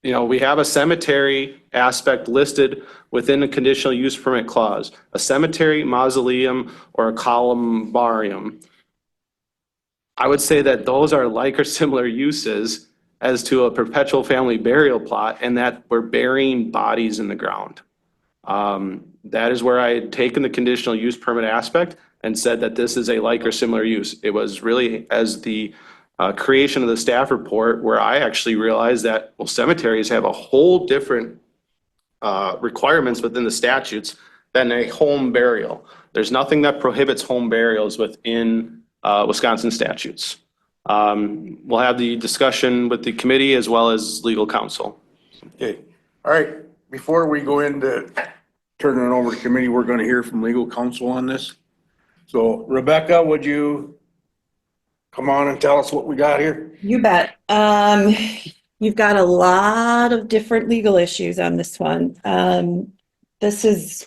Speaker 6: We have a cemetery aspect listed within the conditional use permit clause, a cemetery, mausoleum, or a columbarium. I would say that those are like or similar uses as to a perpetual family burial plot, and that we're burying bodies in the ground. That is where I had taken the conditional use permit aspect and said that this is a like or similar use. It was really as the creation of the staff report where I actually realized that, well, cemeteries have a whole different requirements within the statutes than a home burial. There's nothing that prohibits home burials within Wisconsin statutes. We'll have the discussion with the committee as well as legal counsel.
Speaker 1: Okay. All right. Before we go into turning it over to committee, we're going to hear from legal counsel on this. So Rebecca, would you come on and tell us what we got here?
Speaker 10: You bet. You've got a lot of different legal issues on this one. This is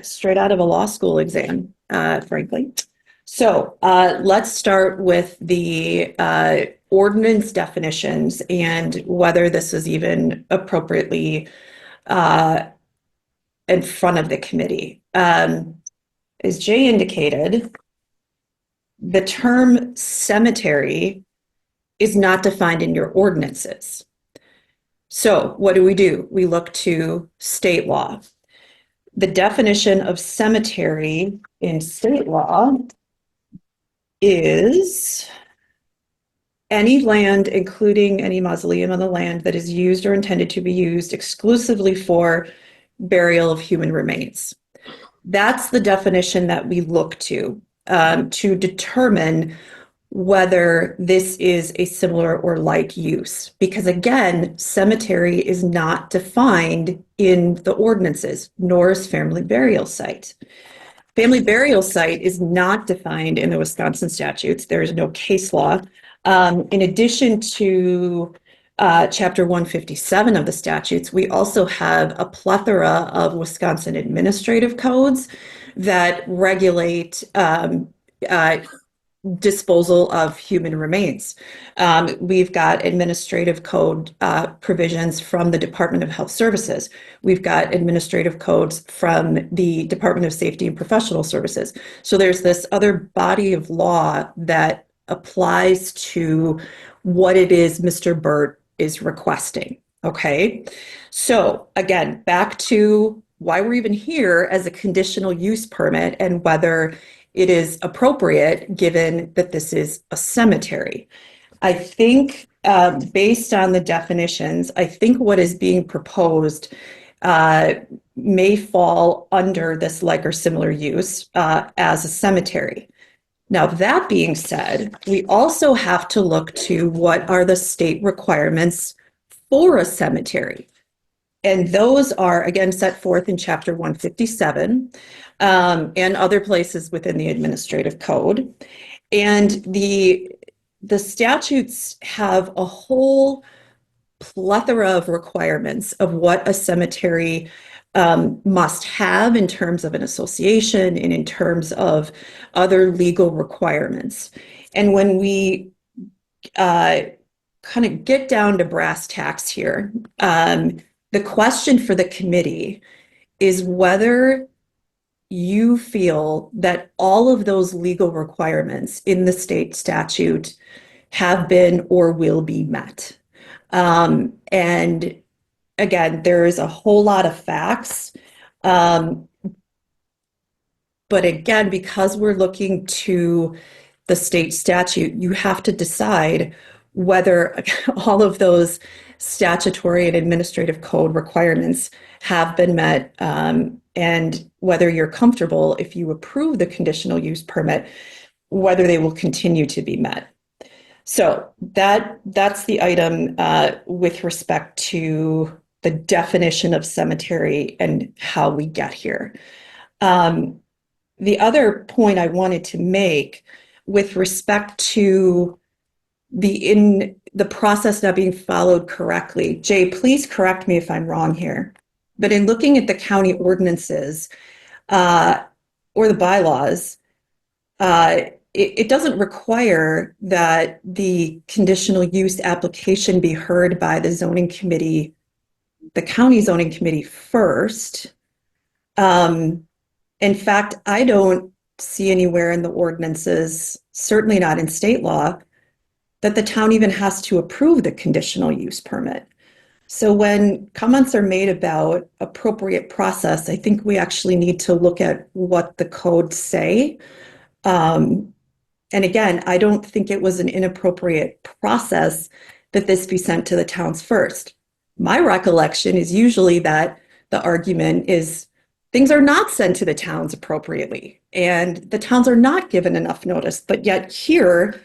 Speaker 10: straight out of a law school exam, frankly. So let's start with the ordinance definitions and whether this is even appropriately in front of the committee. As Jay indicated, the term cemetery is not defined in your ordinances. So what do? We look to state law. The definition of cemetery in state law is any land, including any mausoleum on the land that is used or intended to be used exclusively for burial of human remains. That's the definition that we look to determine whether this is a similar or like use. Because again, cemetery is not defined in the ordinances, nor is family burial site. Family burial site is not defined in the Wisconsin statutes. There is no case law. In addition to Chapter 157 of the statutes, we also have a plethora of Wisconsin administrative codes that regulate disposal of human remains. We've got administrative code provisions from the Department of Health Services. We've got administrative codes from the Department of Safety and Professional Services. So there's this other body of law that applies to what it is Mr. Burt is requesting. Okay. So again, back to why we're even here as a conditional use permit and whether it is appropriate given that this is a cemetery. I think based on the definitions, I think what is being proposed may fall under this like or similar use as a cemetery. Now, that being said, we also have to look to what are the state requirements for a cemetery. And those are, again, set forth in Chapter 157 and other places within the administrative code. And the statutes have a whole plethora of requirements of what a cemetery must have in terms of an association and in terms of other legal requirements. And when we kind of get down to brass tacks here, the question for the committee is whether you feel that all of those legal requirements in the state statute have been or will be met. And again, there is a whole lot of facts. But again, because we're looking to the state statute, you have to decide whether all of those statutory and administrative code requirements have been met, and whether you're comfortable, if you approve the conditional use permit, whether they will continue to be met. So that's the item with respect to the definition of cemetery and how we get here. The other point I wanted to make with respect to the process not being followed correctly. Jay, please correct me if I'm wrong here. But in looking at the county ordinances or the bylaws, it doesn't require that the conditional use application be heard by the zoning committee, the county zoning committee first. In fact, I don't see anywhere in the ordinances, certainly not in state law, that the town even has to approve the conditional use permit. So when comments are made about appropriate process, I think we actually need to look at what the codes say. And again, I don't think it was an inappropriate process that this be sent to the towns first. My recollection is usually that the argument is things are not sent to the towns appropriately and the towns are not given enough notice. But yet here,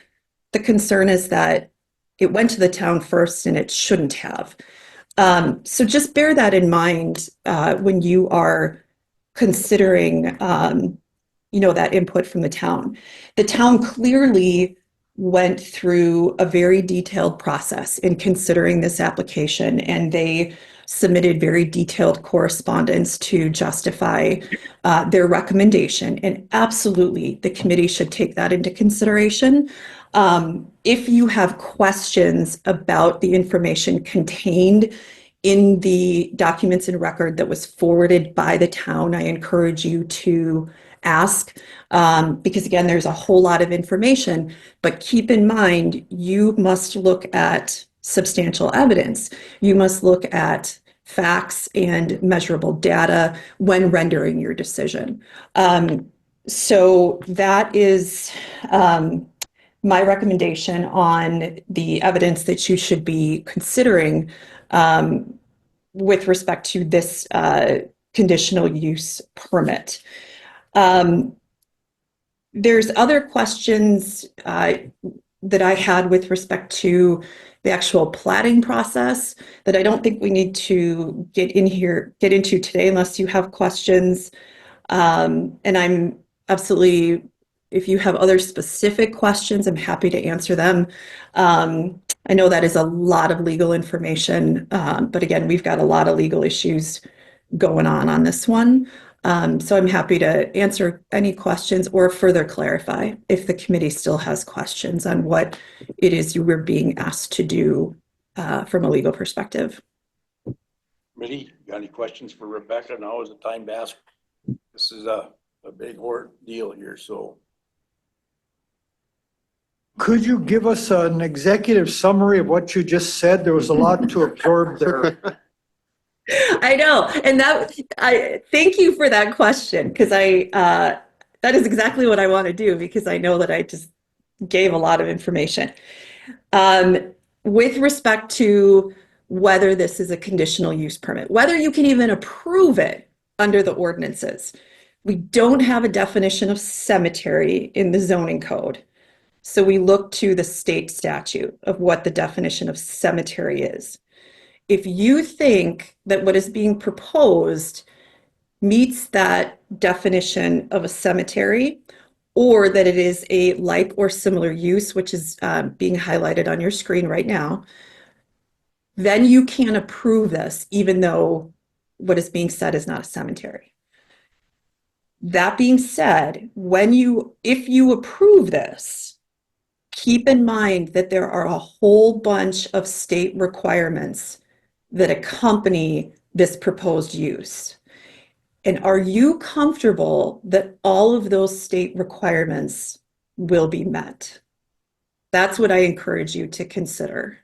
Speaker 10: the concern is that it went to the town first and it shouldn't have. So just bear that in mind when you are considering, that input from the town. The town clearly went through a very detailed process in considering this application, and they submitted very detailed correspondence to justify their recommendation. And absolutely, the committee should take that into consideration. If you have questions about the information contained in the documents and record that was forwarded by the town, I encourage you to ask, because again, there's a whole lot of information, but keep in mind, you must look at substantial evidence. You must look at facts and measurable data when rendering your decision. So that is my recommendation on the evidence that you should be considering with respect to this conditional use permit. There's other questions that I had with respect to the actual plating process that I don't think we need to get into today unless you have questions. And I'm absolutely, if you have other specific questions, I'm happy to answer them. I know that is a lot of legal information, but again, we've got a lot of legal issues going on this one. So I'm happy to answer any questions or further clarify if the committee still has questions on what it is you were being asked to do from a legal perspective.
Speaker 1: Committee, got any questions for Rebecca? Now is the time to ask. This is a big deal here, so.
Speaker 12: Could you give us an executive summary of what you just said? There was a lot to absorb there.
Speaker 10: I know, and I thank you for that question because that is exactly what I want to do because I know that I just gave a lot of information. With respect to whether this is a conditional use permit, whether you can even approve it under the ordinances, we don't have a definition of cemetery in the zoning code. So we look to the state statute of what the definition of cemetery is. If you think that what is being proposed meets that definition of a cemetery, or that it is a like or similar use, which is being highlighted on your screen right now, then you can approve this, even though what is being said is not a cemetery. That being said, if you approve this, keep in mind that there are a whole bunch of state requirements that accompany this proposed use. And are you comfortable that all of those state requirements will be met? That's what I encourage you to consider.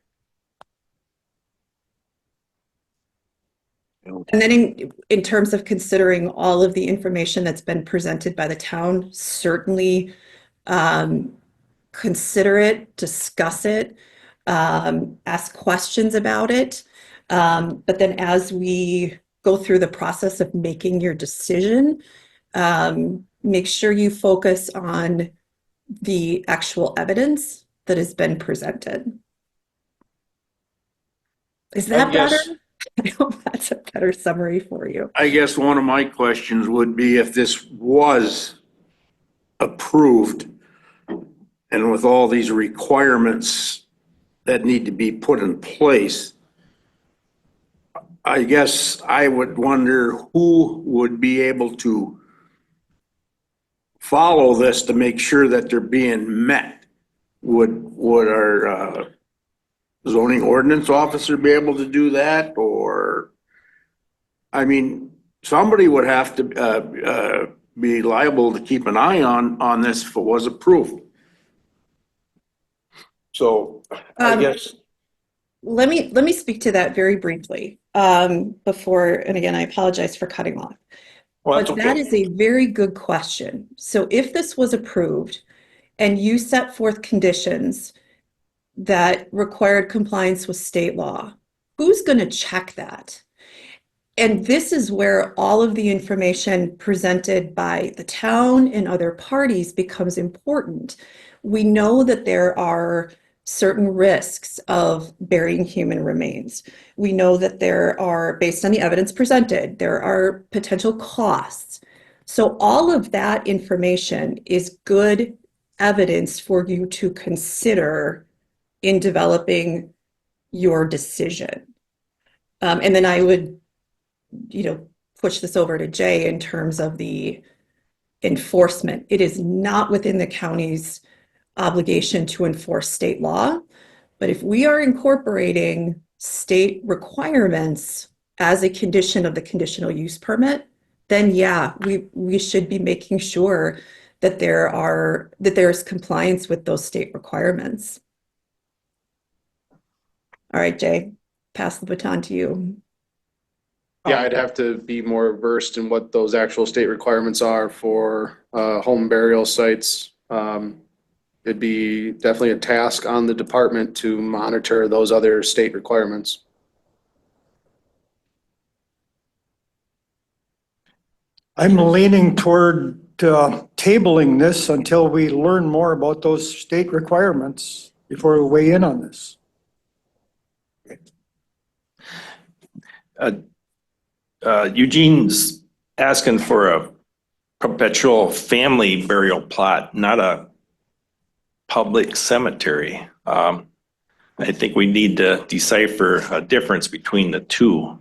Speaker 10: And then in terms of considering all of the information that's been presented by the town, certainly consider it, discuss it, ask questions about it. But then as we go through the process of making your decision, make sure you focus on the actual evidence that has been presented. Is that better? I hope that's a better summary for you.
Speaker 1: I guess one of my questions would be if this was approved and with all these requirements that need to be put in place, I guess I would wonder who would be able to follow this to make sure that they're being met. Would our zoning ordinance officer be able to do that? Or, I mean, somebody would have to be liable to keep an eye on this if it was approved. So I guess.
Speaker 10: Let me speak to that very briefly before, and again, I apologize for cutting off.
Speaker 1: Well, that's
Speaker 10: But that
Speaker 1: okay.
Speaker 10: is a very good question. So if this was approved and you set forth conditions that required compliance with state law, who's going to check that? And this is where all of the information presented by the town and other parties becomes important. We know that there are certain risks of burying human remains. We know that there are, based on the evidence presented, there are potential costs. So all of that information is good evidence for you to consider in developing your decision. And then I would, push this over to Jay in terms of the enforcement. It is not within the county's obligation to enforce state law, but if we are incorporating state requirements as a condition of the conditional use permit, then yeah, we should be making sure that there's compliance with those state requirements. All right, Jay, pass the baton to you.
Speaker 6: Yeah, I'd have to be more versed in what those actual state requirements are for home burial sites. It'd be definitely a task on the department to monitor those other state requirements.
Speaker 12: I'm leaning toward
Speaker 14: tabling this until we learn more about those state requirements before we weigh in on this.
Speaker 5: Eugene's asking for a perpetual family burial plot, not a public cemetery. I think we need to decipher a difference between the two.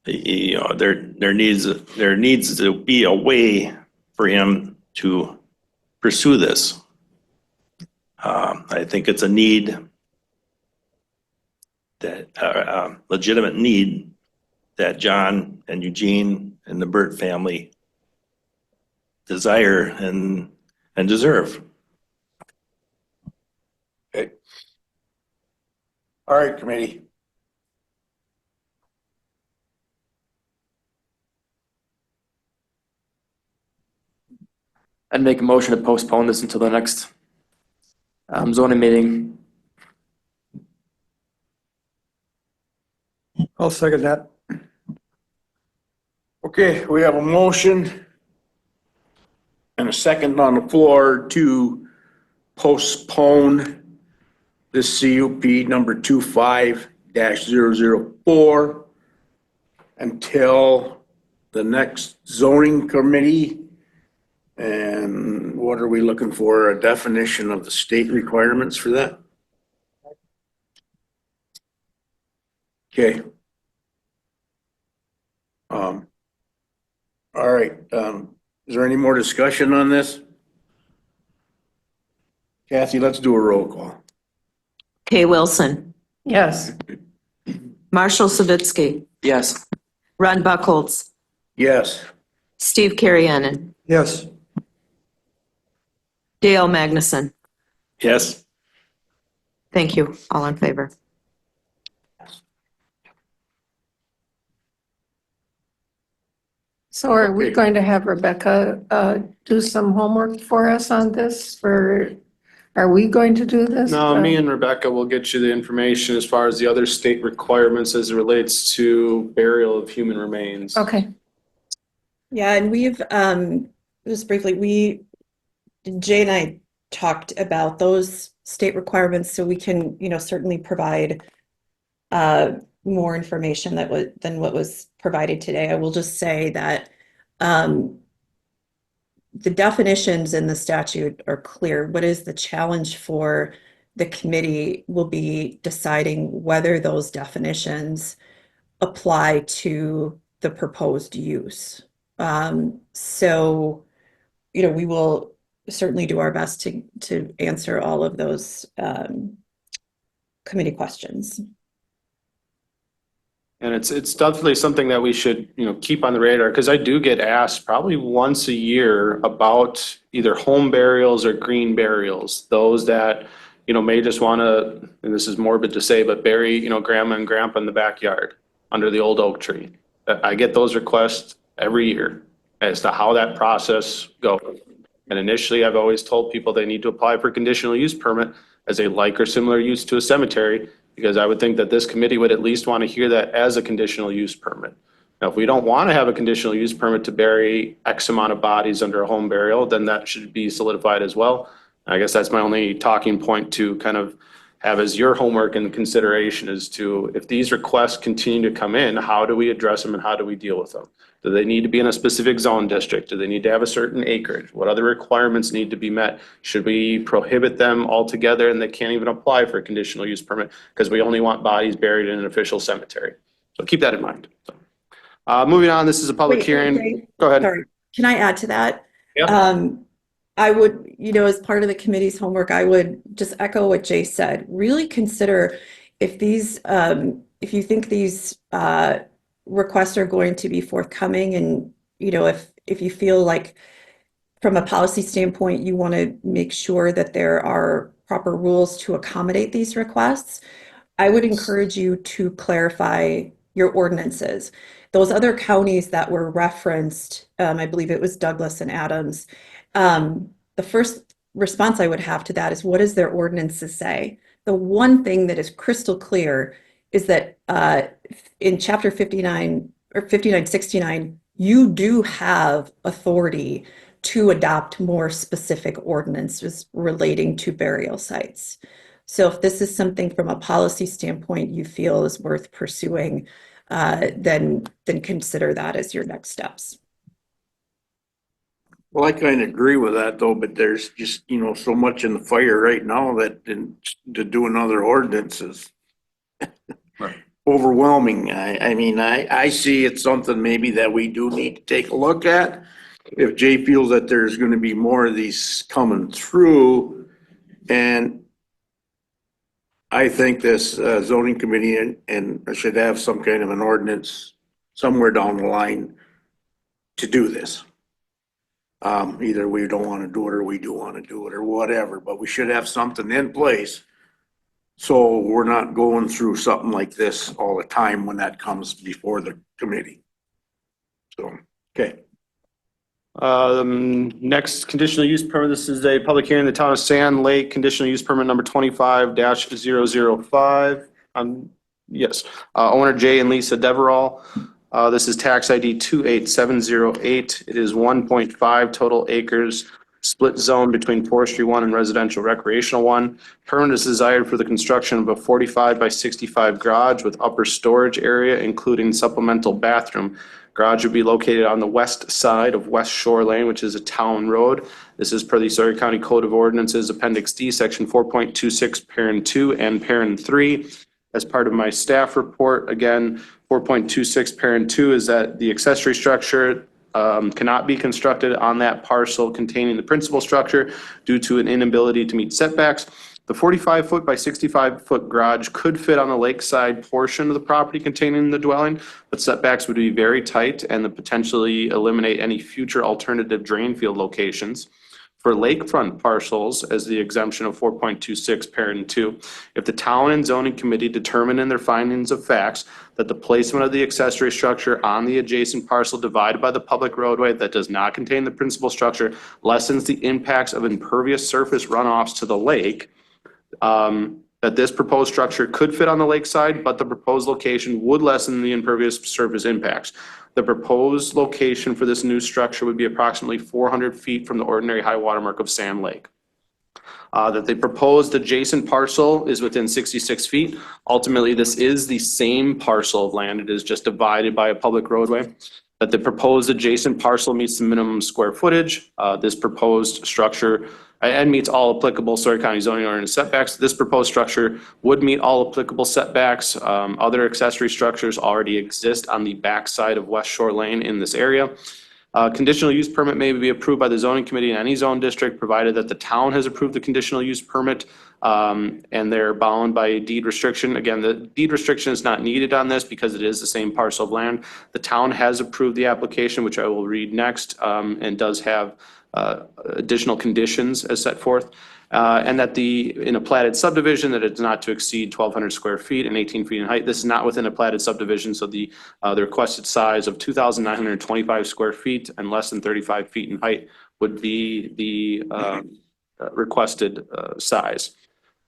Speaker 5: There needs to be a way for him to pursue this. I think it's a need that legitimate need that John and Eugene and the Burt family desire and deserve.
Speaker 1: Okay. All right, committee.
Speaker 11: I'd make a motion to postpone this until the next zoning meeting.
Speaker 14: I'll second that.
Speaker 1: Okay, we have a motion and a second on the floor to postpone this CUP number 25-004 until the next zoning committee. And what are we looking for? A definition of the state requirements for that? Okay. All right, is there any more discussion on this? Kathy, let's do a roll call.
Speaker 2: Kay Wilson,
Speaker 8: Yes.
Speaker 2: Marshall Savitsky,
Speaker 11: Yes.
Speaker 2: Ron Buckholz,
Speaker 1: Yes.
Speaker 2: Steve Carriennen,
Speaker 14: Yes.
Speaker 2: Dale Magnuson.
Speaker 5: Yes?
Speaker 2: Thank you. All in favor.
Speaker 8: So are we
Speaker 1: Okay.
Speaker 8: going to have Rebecca do some homework for us on this? Are we going to do this?
Speaker 6: No, me and Rebecca will get you the information as far as the other state requirements as it relates to burial of human remains.
Speaker 8: Okay.
Speaker 10: Yeah, and we've, just briefly, Jay and I talked about those state requirements, so we can, certainly provide more information than what was provided today. I will just say that the definitions in the statute are clear. What is the challenge for the committee will be deciding whether those definitions apply to the proposed use. So, we will certainly do our best to answer all of those committee questions.
Speaker 6: And it's definitely something that we should, keep on the radar, because I do get asked probably once a year about either home burials or green burials. Those that, may just want to, and this is morbid to say, but bury, grandma and grandpa in the backyard under the old oak tree. I get those requests every year as to how that process goes. And initially, I've always told people they need to apply for conditional use permit as a like or similar use to a cemetery, because I would think that this committee would at least want to hear that as a conditional use permit. Now, if we don't want to have a conditional use permit to bury X amount of bodies under a home burial, then that should be solidified as well. I guess that's my only talking point to kind of have as your homework and consideration as to if these requests continue to come in, how do we address them and how do we deal with them? Do they need to be in a specific zone district? Do they need to have a certain acreage? What other requirements need to be met? Should we prohibit them altogether and they can't even apply for a conditional use permit because we only want bodies buried in an official cemetery? So keep that in mind. Moving on, this is a public
Speaker 10: Wait,
Speaker 6: hearing.
Speaker 10: Jay,
Speaker 6: Go ahead.
Speaker 10: Sorry, can I add to that?
Speaker 6: Yeah.
Speaker 10: I would, as part of the committee's homework, I would just echo what Jay said. Really consider if if you think these requests are going to be forthcoming, and if you feel like from a policy standpoint you want to make sure that there are proper rules to accommodate these requests, I would encourage you to clarify your ordinances. Those other counties that were referenced, I believe it was Douglas and Adams, the first response I would have to that is, what does their ordinances say? The one thing that is crystal clear is that in chapter 59 or 5969, you do have authority to adopt more specific ordinances relating to burial sites. So if this is something from a policy standpoint you feel is worth pursuing, then consider that as your next steps.
Speaker 1: Well, I kind of agree with that though, but there's just, so much in the fire right now that to do another ordinance is overwhelming. I see it's something maybe that we do need to take a look at. If Jay feels that there's going to be more of these coming through, and I think this zoning committee and should have some kind of an ordinance somewhere down the line to do this. Either we don't want to do it or we do want to do it or whatever, but we should have something in place. So we're not going through something like this all the time when that comes before the committee. So, okay.
Speaker 6: Next conditional use permit, this is a public hearing in the town of Sand Lake, conditional use permit number 25-005. Yes, owner Jay and Lisa Deverall. This is tax ID 28708. It is 1.5 total acres, split zone between forestry 1 and residential recreational 1. Permit is desired for the construction of a 45 by 65 garage with upper storage area, including supplemental bathroom. Garage would be located on the west side of West Shore Lane, which is a town road. This is per the Sawyer County Code of Ordinances, Appendix D, Section 4.26, Parent 2 and Parent 3. As part of my staff report, again, 4.26 Parent 2 is that the accessory structure cannot be constructed on that parcel containing the principal structure due to an inability to meet setbacks. The 45-foot by 65-foot garage could fit on the lakeside portion of the property containing the dwelling, but setbacks would be very tight and would potentially eliminate any future alternative drain field locations. For lakefront parcels, as the exemption of 4.26 Parent 2, if the town and zoning committee determine in their findings of facts that the placement of the accessory structure on the adjacent parcel divided by the public roadway that does not contain the principal structure lessens the impacts of impervious surface runoffs to the lake, that this proposed structure could fit on the lakeside, but the proposed location would lessen the impervious surface impacts. The proposed location for this new structure would be approximately 400 feet from the ordinary high water mark of Sand Lake. That the proposed adjacent parcel is within 66 feet. Ultimately, this is the same parcel of land. It is just divided by a public roadway. That the proposed adjacent parcel meets the minimum square footage. This proposed structure and meets all applicable Sawyer County zoning ordinance setbacks. This proposed structure would meet all applicable setbacks. Other accessory structures already exist on the backside of West Shore Lane in this area. Conditional use permit may be approved by the zoning committee in any zone district, provided that the town has approved the conditional use permit and they're bound by a deed restriction. Again, the deed restriction is not needed on this because it is the same parcel of land. The town has approved the application, which I will read next, and does have additional conditions as set forth. And that in a platted subdivision, that it's not to exceed 1,200 square feet and 18 feet in height. This is not within a platted subdivision, so the requested size of 2,925 square feet and less than 35 feet in height would be the requested size.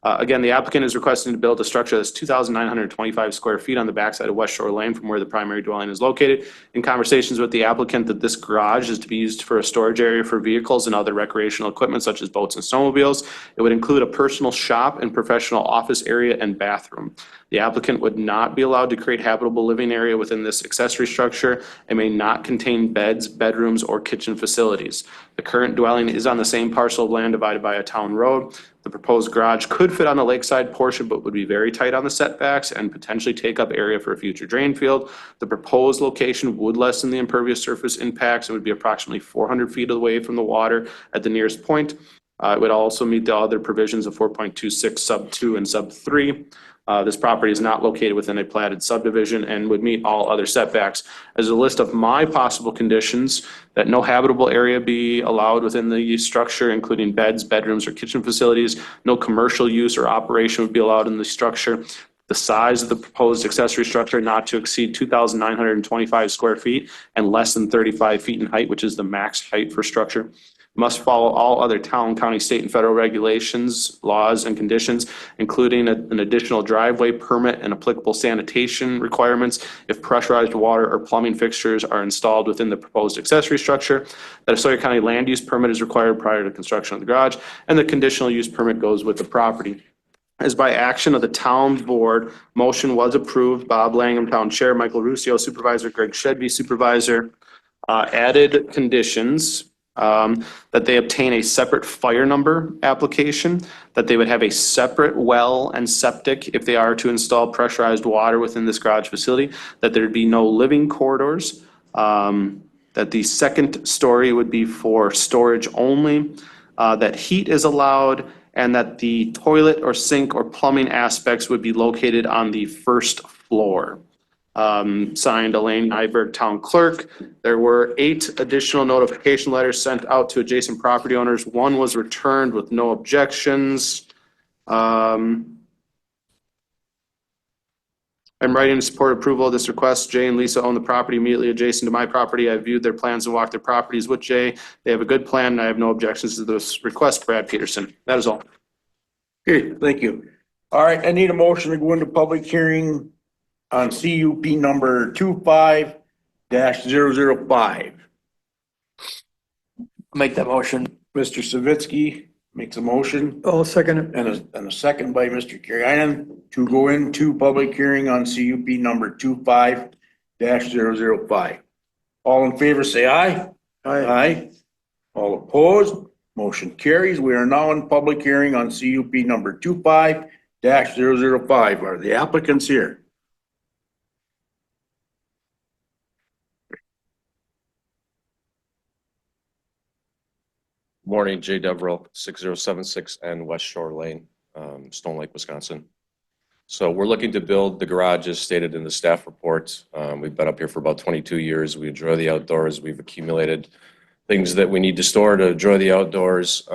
Speaker 6: Again, the applicant is requesting to build a structure that's 2,925 square feet on the backside of West Shore Lane from where the primary dwelling is located. In conversations with the applicant, that this garage is to be used for a storage area for vehicles and other recreational equipment such as boats and snowmobiles. It would include a personal shop and professional office area and bathroom. The applicant would not be allowed to create habitable living area within this accessory structure and may not contain beds, bedrooms, or kitchen facilities. The current dwelling is on the same parcel of land divided by a town road. The proposed garage could fit on the lakeside portion, but would be very tight on the setbacks and potentially take up area for a future drain field. The proposed location would lessen the impervious surface impacts. It would be approximately 400 feet away from the water at the nearest point. It would also meet the other provisions of 4.26 sub 2 and sub 3. This property is not located within a platted subdivision and would meet all other setbacks. As a list of my possible conditions, that no habitable area be allowed within the structure, including beds, bedrooms, or kitchen facilities. No commercial use or operation would be allowed in the structure. The size of the proposed accessory structure not to exceed 2,925 square feet and less than 35 feet in height, which is the max height for structure. must follow all other town, county, state, and federal regulations, laws, and conditions, including an additional driveway permit and applicable sanitation requirements if pressurized water or plumbing fixtures are installed within the proposed accessory structure, that a Sawyer County land use permit is required prior to construction of the garage, and the conditional use permit goes with the property. As by action of the town board, motion was approved. Bob Langham, Town Chair, Michael Ruscio, Supervisor, Greg Shedby, Supervisor, added conditions that they obtain a separate fire number application, that they would have a separate well and septic if they are to install pressurized water within this garage facility, that there'd be no living corridors, that the second story would be for storage only, that heat is allowed, and that the toilet or sink or plumbing aspects would be located on the first floor. Signed Elaine Nyberg, Town Clerk. There were 8 additional notification letters sent out to adjacent property owners. 1 was returned with no objections. I'm writing to support approval of this request. Jay and Lisa own the property immediately adjacent to my property. I viewed their plans and walked their properties with Jay. They have a good plan, and I have no objections to this request. Brad Peterson. That is all.
Speaker 1: Okay, thank you. All right, I need a motion to go into public hearing on CUP number 25-005.
Speaker 11: Make that motion.
Speaker 1: Mr. Savitsky makes a motion
Speaker 14: I'll second it.
Speaker 1: and a second by Mr. Karianen to go into public hearing on CUP number 25-005. All in favor, say aye. Aye. All opposed, motion carries. We are now in public hearing on CUP number 25-005. Are the applicants here?
Speaker 15: Morning, Jay Deverell, 6076 N West Shore Lane, Stone Lake, Wisconsin. So we're looking to build the garage as stated in the staff report. We've been up here for about 22 years. We enjoy the outdoors. We've accumulated things that we need to store to enjoy the outdoors.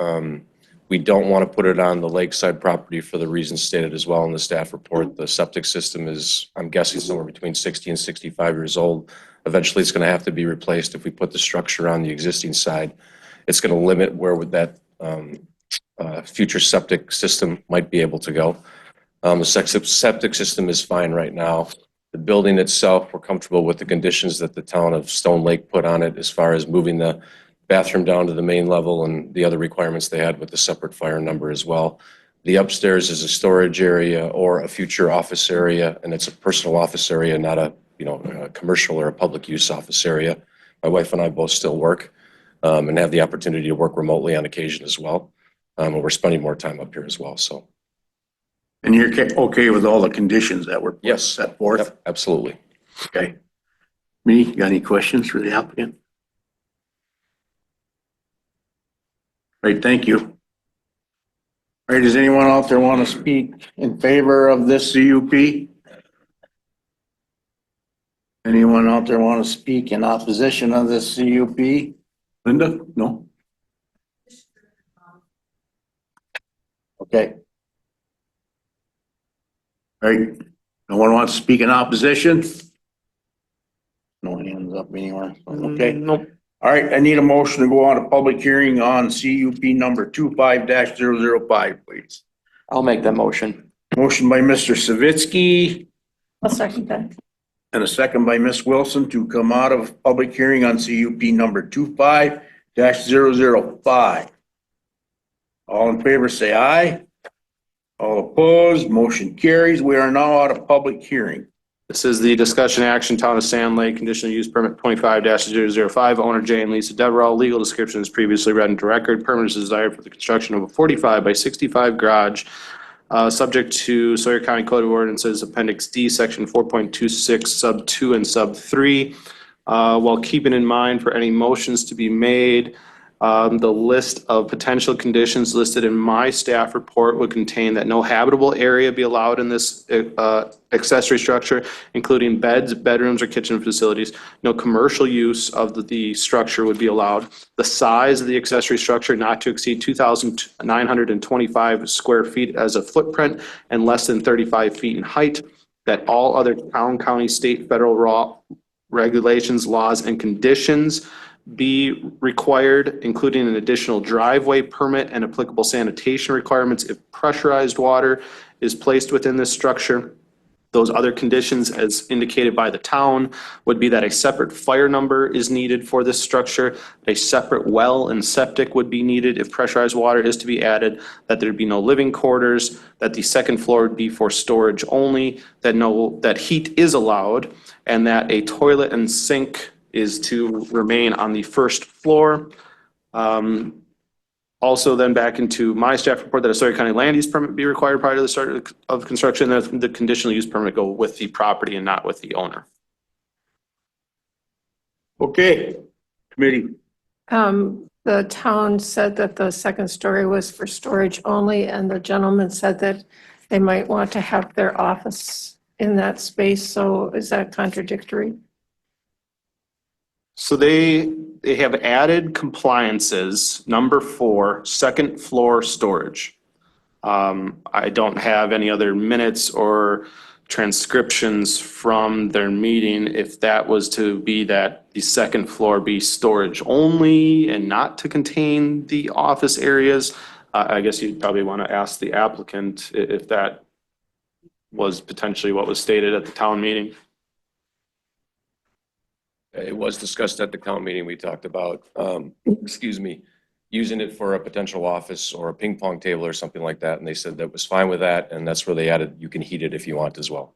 Speaker 15: We don't want to put it on the lakeside property for the reasons stated as well in the staff report. The septic system is, I'm guessing, somewhere between 60 and 65 years old. Eventually, it's going to have to be replaced if we put the structure on the existing side. It's going to limit where would that future septic system might be able to go. The septic system is fine right now. The building itself, we're comfortable with the conditions that the town of Stone Lake put on it as far as moving the bathroom down to the main level and the other requirements they had with the separate fire number as well. The upstairs is a storage area or a future office area, and it's a personal office area, not a commercial or a public use office area. My wife and I both still work. And have the opportunity to work remotely on occasion as well. And we're spending more time up here as well, so.
Speaker 1: And you're okay with all the conditions that were set forth?
Speaker 15: Yep, absolutely.
Speaker 1: Okay. Me, got any questions for the applicant? Great, thank you. All right, does anyone out there want to speak in favor of this CUP? Anyone out there want to speak in opposition of this CUP? Linda? No? Okay. All right. No one wants to speak in opposition? No hands up anywhere. Okay.
Speaker 11: Nope.
Speaker 1: All right. I need a motion to go on a public hearing on CUP number 25-005, please.
Speaker 11: I'll make that motion.
Speaker 1: Motion by Mr. Savitsky
Speaker 8: I'll second that.
Speaker 1: and a second by Ms. Wilson to come out of public hearing on CUP number 25-005. All in favor, say aye. All opposed, motion carries. We are now out of public hearing.
Speaker 6: This is the discussion action, Town of Sand Lake, conditional use permit 25-005, owner Jay and Lisa Deverell. Legal description is previously read into record. Permit is desired for the construction of a 45 by 65 garage, subject to Sawyer County Code of Ordinances, Appendix D, Section 4.26, Sub 2 and Sub 3. While keeping in mind for any motions to be made, the list of potential conditions listed in my staff report would contain that no habitable area be allowed in this accessory structure, including beds, bedrooms, or kitchen facilities. No commercial use of the structure would be allowed. The size of the accessory structure not to exceed 2,925 square feet as a footprint and less than 35 feet in height. That all other town, county, state, federal regulations, laws, and conditions be required, including an additional driveway permit and applicable sanitation requirements if pressurized water is placed within this structure. Those other conditions, as indicated by the town, would be that a separate fire number is needed for this structure, a separate well and septic would be needed if pressurized water is to be added, that there'd be no living quarters, that the second floor would be for storage only, that heat is allowed, and that a toilet and sink is to remain on the first floor. Also then back into my staff report that a Sawyer County land use permit be required prior to the start of construction. That the conditional use permit go with the property and not with the owner.
Speaker 1: Okay, committee.
Speaker 8: The town said that the second story was for storage only, and the gentleman said that they might want to have their office in that space. So is that contradictory?
Speaker 6: So they have added compliances, number 4, second floor storage. I don't have any other minutes or transcriptions from their meeting. If that was to be that the second floor be storage only and not to contain the office areas, I guess you'd probably want to ask the applicant if that was potentially what was stated at the town meeting.
Speaker 15: It was discussed at the town meeting. We talked about, using it for a potential office or a ping pong table or something like that. And they said that was fine with that. And that's where they added, you can heat it if you want as well.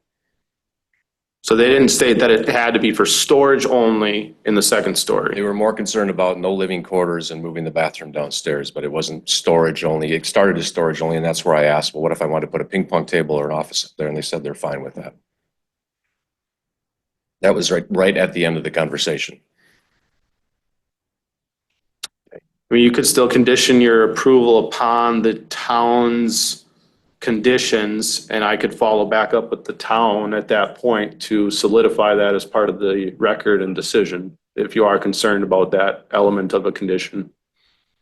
Speaker 6: So they didn't state that it had to be for storage only in the second story.
Speaker 15: They were more concerned about no living quarters and moving the bathroom downstairs, but it wasn't storage only. It started as storage only. And that's where I asked, well, what if I wanted to put a ping pong table or an office up there? And they said they're fine with that. That was right at the end of the conversation.
Speaker 6: I mean, you could still condition your approval upon the town's conditions, and I could follow back up with the town at that point to solidify that as part of the record and decision, if you are concerned about that element of a condition.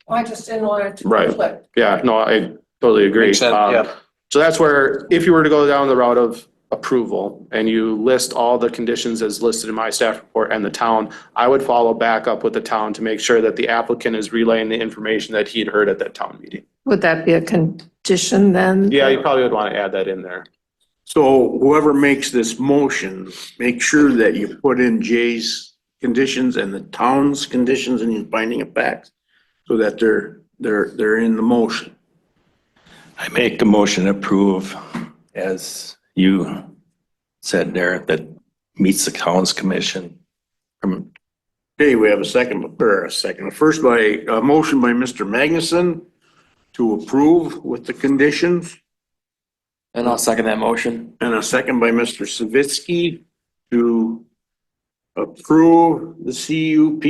Speaker 7: I just didn't want it to
Speaker 6: Right.
Speaker 7: conflict.
Speaker 6: Yeah, no, I totally agree.
Speaker 5: Makes sense, yeah.
Speaker 6: So that's where, if you were to go down the route of approval and you list all the conditions as listed in my staff report and the town, I would follow back up with the town to make sure that the applicant is relaying the information that he'd heard at that town meeting.
Speaker 8: Would that be a condition then?
Speaker 6: Yeah, you probably would want to add that in there.
Speaker 1: So whoever makes this motion, make sure that you put in Jay's conditions and the town's conditions and your finding of facts so that they're in the motion.
Speaker 5: I make a motion to approve, as you said there, that meets the town's commission.
Speaker 1: Okay, we have a first by, a motion by Mr. Magnuson to approve with the conditions,
Speaker 11: And I'll second that motion.
Speaker 1: and a second by Mr. Savitsky to approve the CUP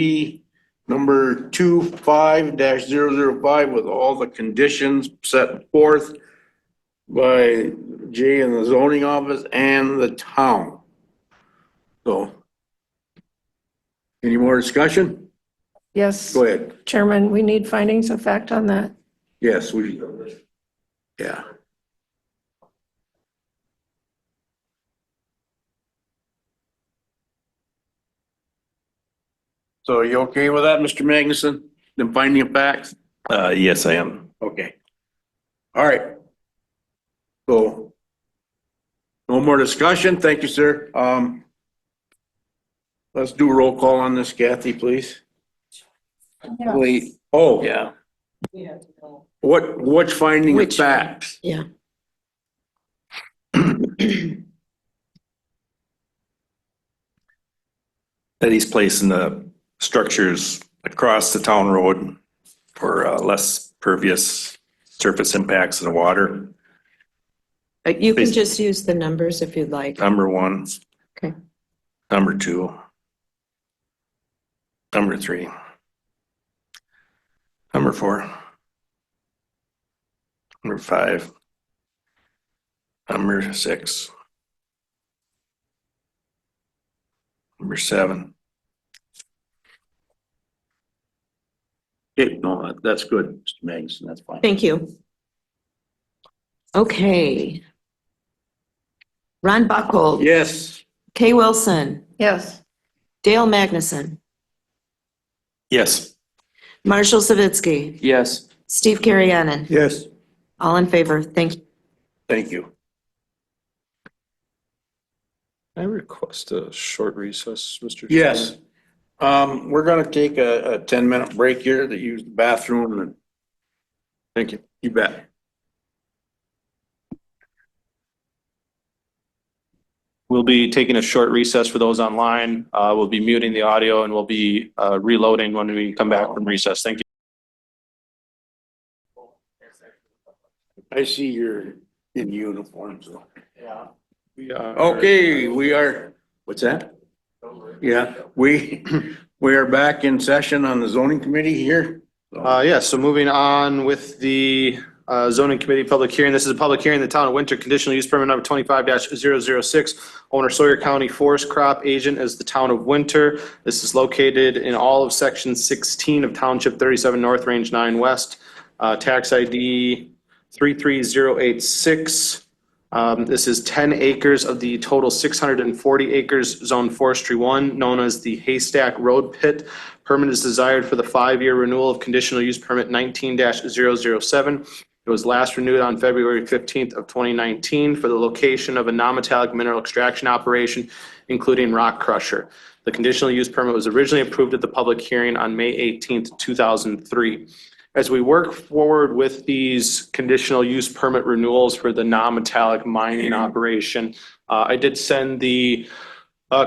Speaker 1: number 25-005 with all the conditions set forth by Jay in the zoning office and the town. So, any more discussion?
Speaker 8: Yes,
Speaker 1: Go ahead.
Speaker 8: Chairman, we need findings of fact on that.
Speaker 1: Yes, yeah. So are you okay with that, Mr. Magnuson? Then finding of facts?
Speaker 5: Yes, I am.
Speaker 1: Okay. All right. So no more discussion. Thank you, sir. Let's do a roll call on this, Kathy, please.
Speaker 5: Wait.
Speaker 1: Oh,
Speaker 5: Yeah.
Speaker 1: what's finding of
Speaker 2: Which-
Speaker 1: facts?
Speaker 2: Yeah.
Speaker 5: That he's placing the structures across the town road for less pervious surface impacts of the water.
Speaker 2: You can just use the numbers if you'd like.
Speaker 5: Number 1.
Speaker 2: Okay.
Speaker 5: Number 2. Number 3. Number 4. Number 5. Number 6. Number 7.
Speaker 1: Okay, no, that's good, Mr. Magnuson, that's fine.
Speaker 2: Thank you. Okay. Ron Buckhold.
Speaker 1: Yes.
Speaker 2: Kay Wilson.
Speaker 8: Yes,
Speaker 2: Dale Magnuson.
Speaker 5: Yes.
Speaker 2: Marshall Savitsky,
Speaker 11: Yes.
Speaker 2: Steve Carrianen.
Speaker 14: Yes.
Speaker 2: All in favor. Thank you.
Speaker 1: Thank you.
Speaker 6: Can I request a short recess, Mr. Chairman?
Speaker 1: Yes. We're gonna take a 10-minute break here to use the bathroom and.
Speaker 6: Thank you.
Speaker 1: You bet.
Speaker 6: We'll be taking a short recess for those online. We'll be muting the audio and we'll be reloading when we come back from recess. Thank you.
Speaker 1: I see you're in uniform, so.
Speaker 6: Yeah. We are.
Speaker 1: Okay, we are, what's that? Yeah, we are back in session on the zoning committee here.
Speaker 6: So moving on with the zoning committee public hearing. This is a public hearing in the town of Winter, conditional use permit number 25-006. Owner Sawyer County Forest Crop, agent is the town of Winter. This is located in all of section 16 of Township 37 North, Range 9 West. Tax ID 33086. This is 10 acres of the total 640 acres zone forestry 1, known as the Haystack Road Pit. Permit is desired for the 5-year renewal of conditional use permit 19-007. It was last renewed on February 15th of 2019 for the location of a non-metallic mineral extraction operation, including rock crusher. The conditional use permit was originally approved at the public hearing on May 18th, 2003. As we work forward with these conditional use permit renewals for the non-metallic mining operation, I did send the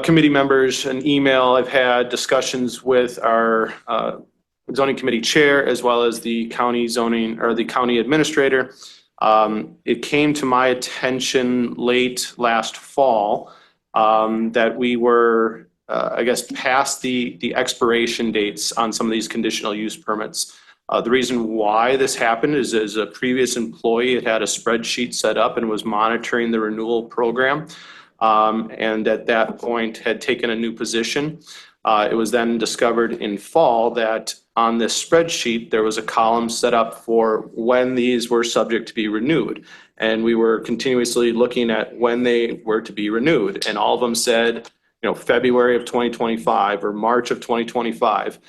Speaker 6: committee members an email. I've had discussions with our zoning committee chair as well as the county zoning or the county administrator. It came to my attention late last fall that we were, past the expiration dates on some of these conditional use permits. The reason why this happened is as a previous employee had a spreadsheet set up and was monitoring the renewal program. And at that point had taken a new position. It was then discovered in fall that on this spreadsheet, there was a column set up for when these were subject to be renewed. And we were continuously looking at when they were to be renewed. And all of them said, February of 2025 or March of 2025.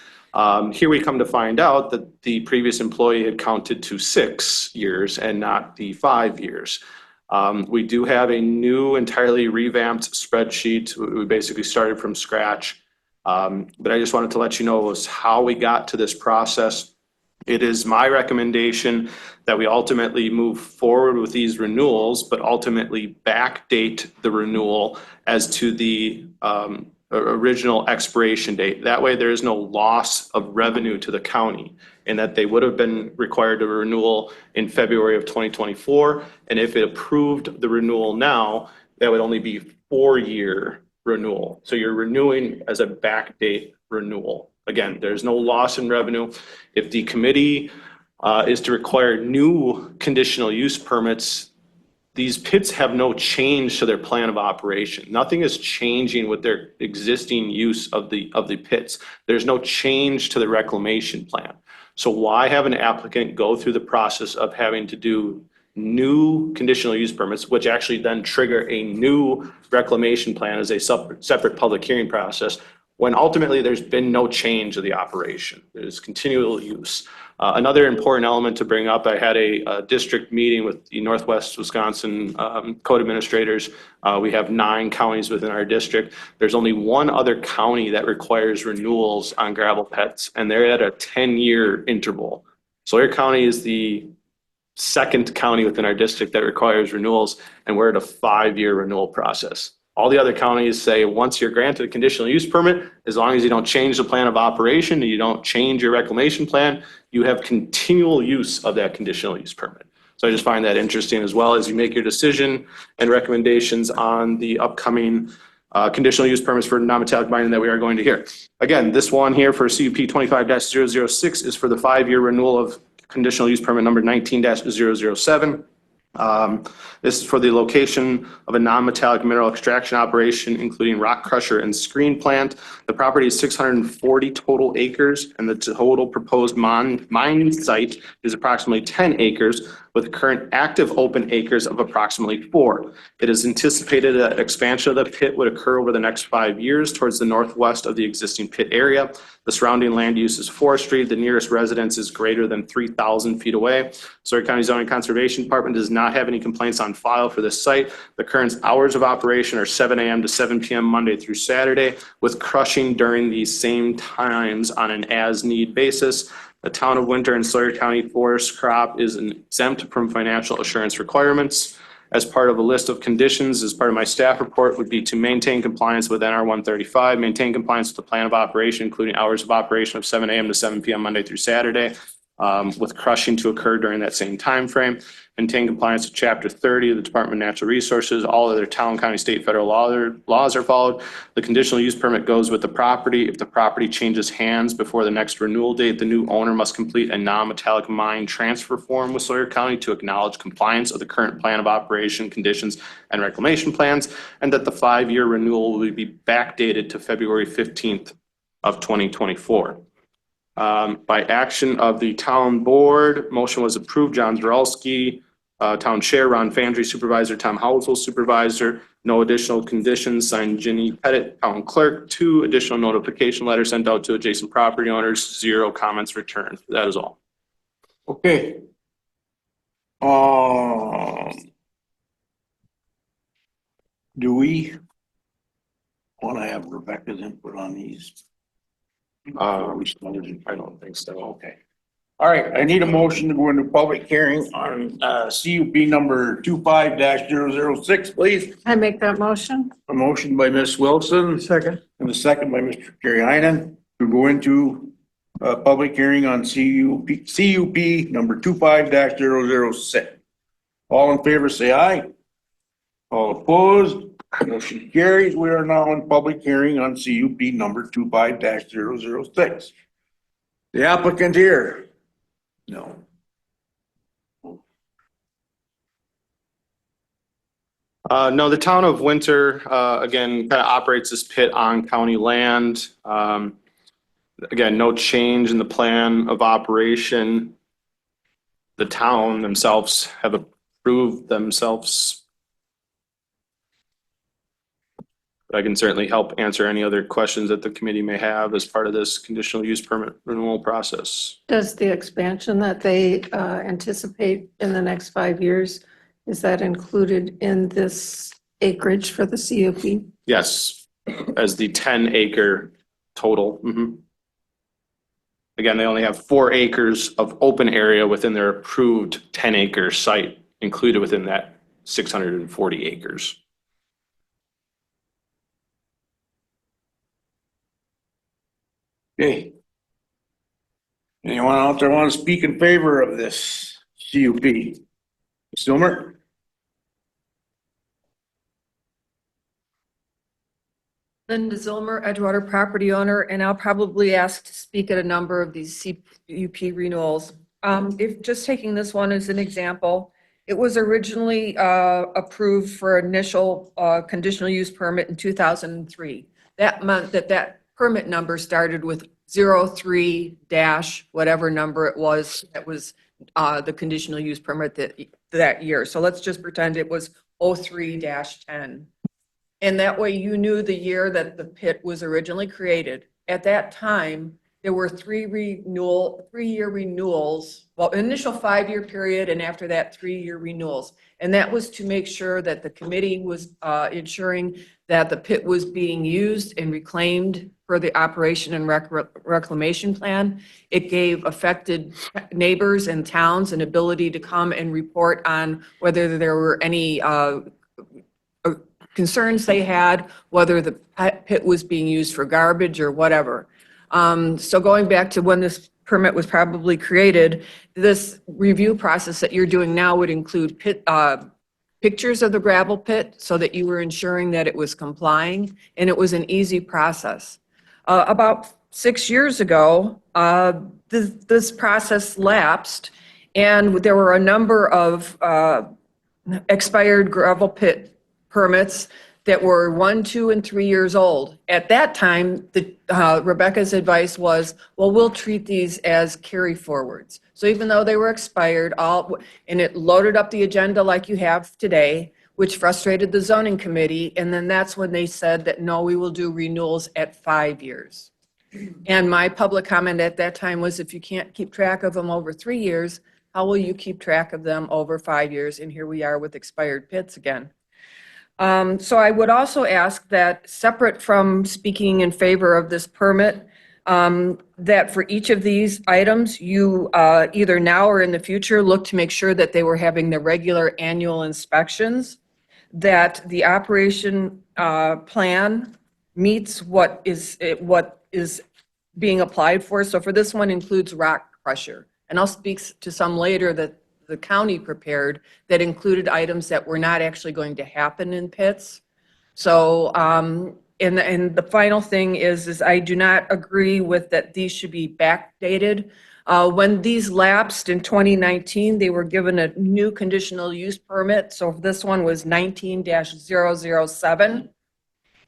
Speaker 6: Here we come to find out that the previous employee had counted to 6 years and not the 5 years. We do have a new entirely revamped spreadsheet. We basically started from scratch. But I just wanted to let you know was how we got to this process. It is my recommendation that we ultimately move forward with these renewals, but ultimately backdate the renewal as to the original expiration date. That way there is no loss of revenue to the county and that they would have been required to renewal in February of 2024. And if it approved the renewal now, that would only be 4-year renewal. So you're renewing as a backdate renewal. Again, there's no loss in revenue. If the committee is to require new conditional use permits, these pits have no change to their plan of operation. Nothing is changing with their existing use of the pits. There's no change to the reclamation plan. So why have an applicant go through the process of having to do new conditional use permits, which actually then trigger a new reclamation plan as a separate public hearing process, when ultimately there's been no change of the operation. There's continual use. Another important element to bring up, I had a district meeting with the Northwest Wisconsin code administrators. We have 9 counties within our district. There's only one other county that requires renewals on gravel pits, and they're at a 10-year interval. Sawyer County is the second county within our district that requires renewals, and we're at a 5-year renewal process. All the other counties say once you're granted a conditional use permit, as long as you don't change the plan of operation and you don't change your reclamation plan, you have continual use of that conditional use permit. So I just find that interesting as well as you make your decision and recommendations on the upcoming conditional use permits for non-metallic mining that we are going to hear. Again, this one here for CUP 25-006 is for the 5-year renewal of conditional use permit number 19-007. This is for the location of a non-metallic mineral extraction operation, including rock crusher and screen plant. The property is 640 total acres, and the total proposed mining site is approximately 10 acres, with current active open acres of approximately 4. It is anticipated that expansion of the pit would occur over the next 5 years towards the northwest of the existing pit area. The surrounding land use is forestry. The nearest residence is greater than 3,000 feet away. Sawyer County Zoning Conservation Department does not have any complaints on file for this site. The current hours of operation are 7 a.m. to 7 p.m. Monday through Saturday, with crushing during these same times on an as-need basis. The town of Winter and Sawyer County forest crop is exempt from financial assurance requirements. As part of a list of conditions, as part of my staff report, would be to maintain compliance with NR 135, maintain compliance with the plan of operation, including hours of operation of 7 a.m. to 7 p.m. Monday through Saturday, with crushing to occur during that same time frame. Maintain compliance with Chapter 30 of the Department of Natural Resources. All other town, county, state, federal laws are followed. The conditional use permit goes with the property. If the property changes hands before the next renewal date, the new owner must complete a non-metallic mine transfer form with Sawyer County to acknowledge compliance of the current plan of operation, conditions, and reclamation plans, and that the 5-year renewal will be backdated to February 15th of 2024. By action of the town board, motion was approved. John Zaralski, town chair, Ron Fandry, supervisor, Tom Housel, supervisor. No additional conditions, signed Ginny Pettit, town clerk. 2 additional notification letters sent out to adjacent property owners. 0 comments returned. That is all.
Speaker 1: Okay. Do we want to have Rebecca's input on these?
Speaker 6: I don't think so.
Speaker 1: Okay. All right, I need a motion to go into public hearing on CUP number 25-006, please.
Speaker 8: I make that motion?
Speaker 1: A motion by Ms. Wilson
Speaker 14: Second.
Speaker 1: and a second by Mr. Jerry Heinen to go into public hearing on CUP number 25-006. All in favor, say aye. All opposed, motion carries. We are now in public hearing on CUP number 25-006. The applicant here? No.
Speaker 6: No, the town of Winter, again, kind of operates this pit on county land. Again, no change in the plan of operation. The town themselves have approved themselves. But I can certainly help answer any other questions that the committee may have as part of this conditional use permit renewal process.
Speaker 8: Does the expansion that they anticipate in the next 5 years, is that included in this acreage for the CUP?
Speaker 6: Yes, as the 10-acre total. Again, they only have 4 acres of open area within their approved 10-acre site included within that 640 acres.
Speaker 1: Okay. Anyone out there want to speak in favor of this CUP? Silmer?
Speaker 7: Linda Zilmer, Edgewater property owner, and I'll probably ask to speak at a number of these CUP renewals. If just taking this one as an example, it was originally approved for initial conditional use permit in 2003. That meant that that permit number started with 03 dash whatever number it was that was the conditional use permit that year. So let's just pretend it was 03-10. And that way you knew the year that the pit was originally created. At that time, there were 3-year renewals, well, initial 5-year period, and after that, 3-year renewals. And that was to make sure that the committee was ensuring that the pit was being used and reclaimed for the operation and reclamation plan. It gave affected neighbors and towns an ability to come and report on whether there were any concerns they had, whether the pit was being used for garbage or whatever. So going back to when this permit was probably created, this review process that you're doing now would include pictures of the gravel pit so that you were ensuring that it was complying, and it was an easy process. About 6 years ago, this process lapsed, and there were a number of expired gravel pit permits that were 1, 2, and 3 years old. At that time, Rebecca's advice was, well, we'll treat these as carry forwards. So even though they were expired, and it loaded up the agenda like you have today, which frustrated the zoning committee, and then that's when they said that, no, we will do renewals at 5 years. And my public comment at that time was, if you can't keep track of them over 3 years, how will you keep track of them over 5 years? And here we are with expired pits again. So I would also ask that, separate from speaking in favor of this permit, that for each of these items, you either now or in the future look to make sure that they were having the regular annual inspections, that the operation plan meets what is being applied for. So for this one includes rock crusher. And I'll speak to some later that the county prepared that included items that were not actually going to happen in pits. So, and the final thing is I do not agree with that these should be backdated. When these lapsed in 2019, they were given a new conditional use permit. So this one was 19-007.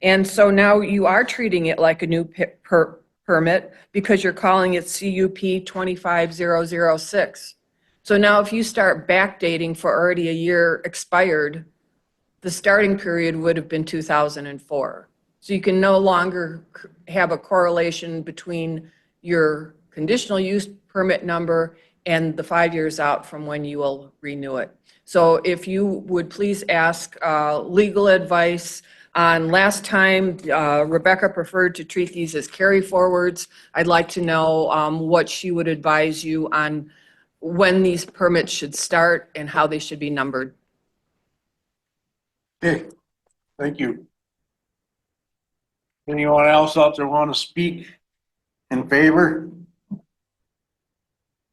Speaker 7: And so now you are treating it like a new permit because you're calling it CUP 25006. So now if you start backdating for already a year expired, the starting period would have been 2004. So you can no longer have a correlation between your conditional use permit number and the 5 years out from when you will renew it. So if you would please ask legal advice on last time, Rebecca preferred to treat these as carry forwards. I'd like to know what she would advise you on when these permits should start and how they should be numbered.
Speaker 1: Okay, thank you. Anyone else out there want to speak in favor?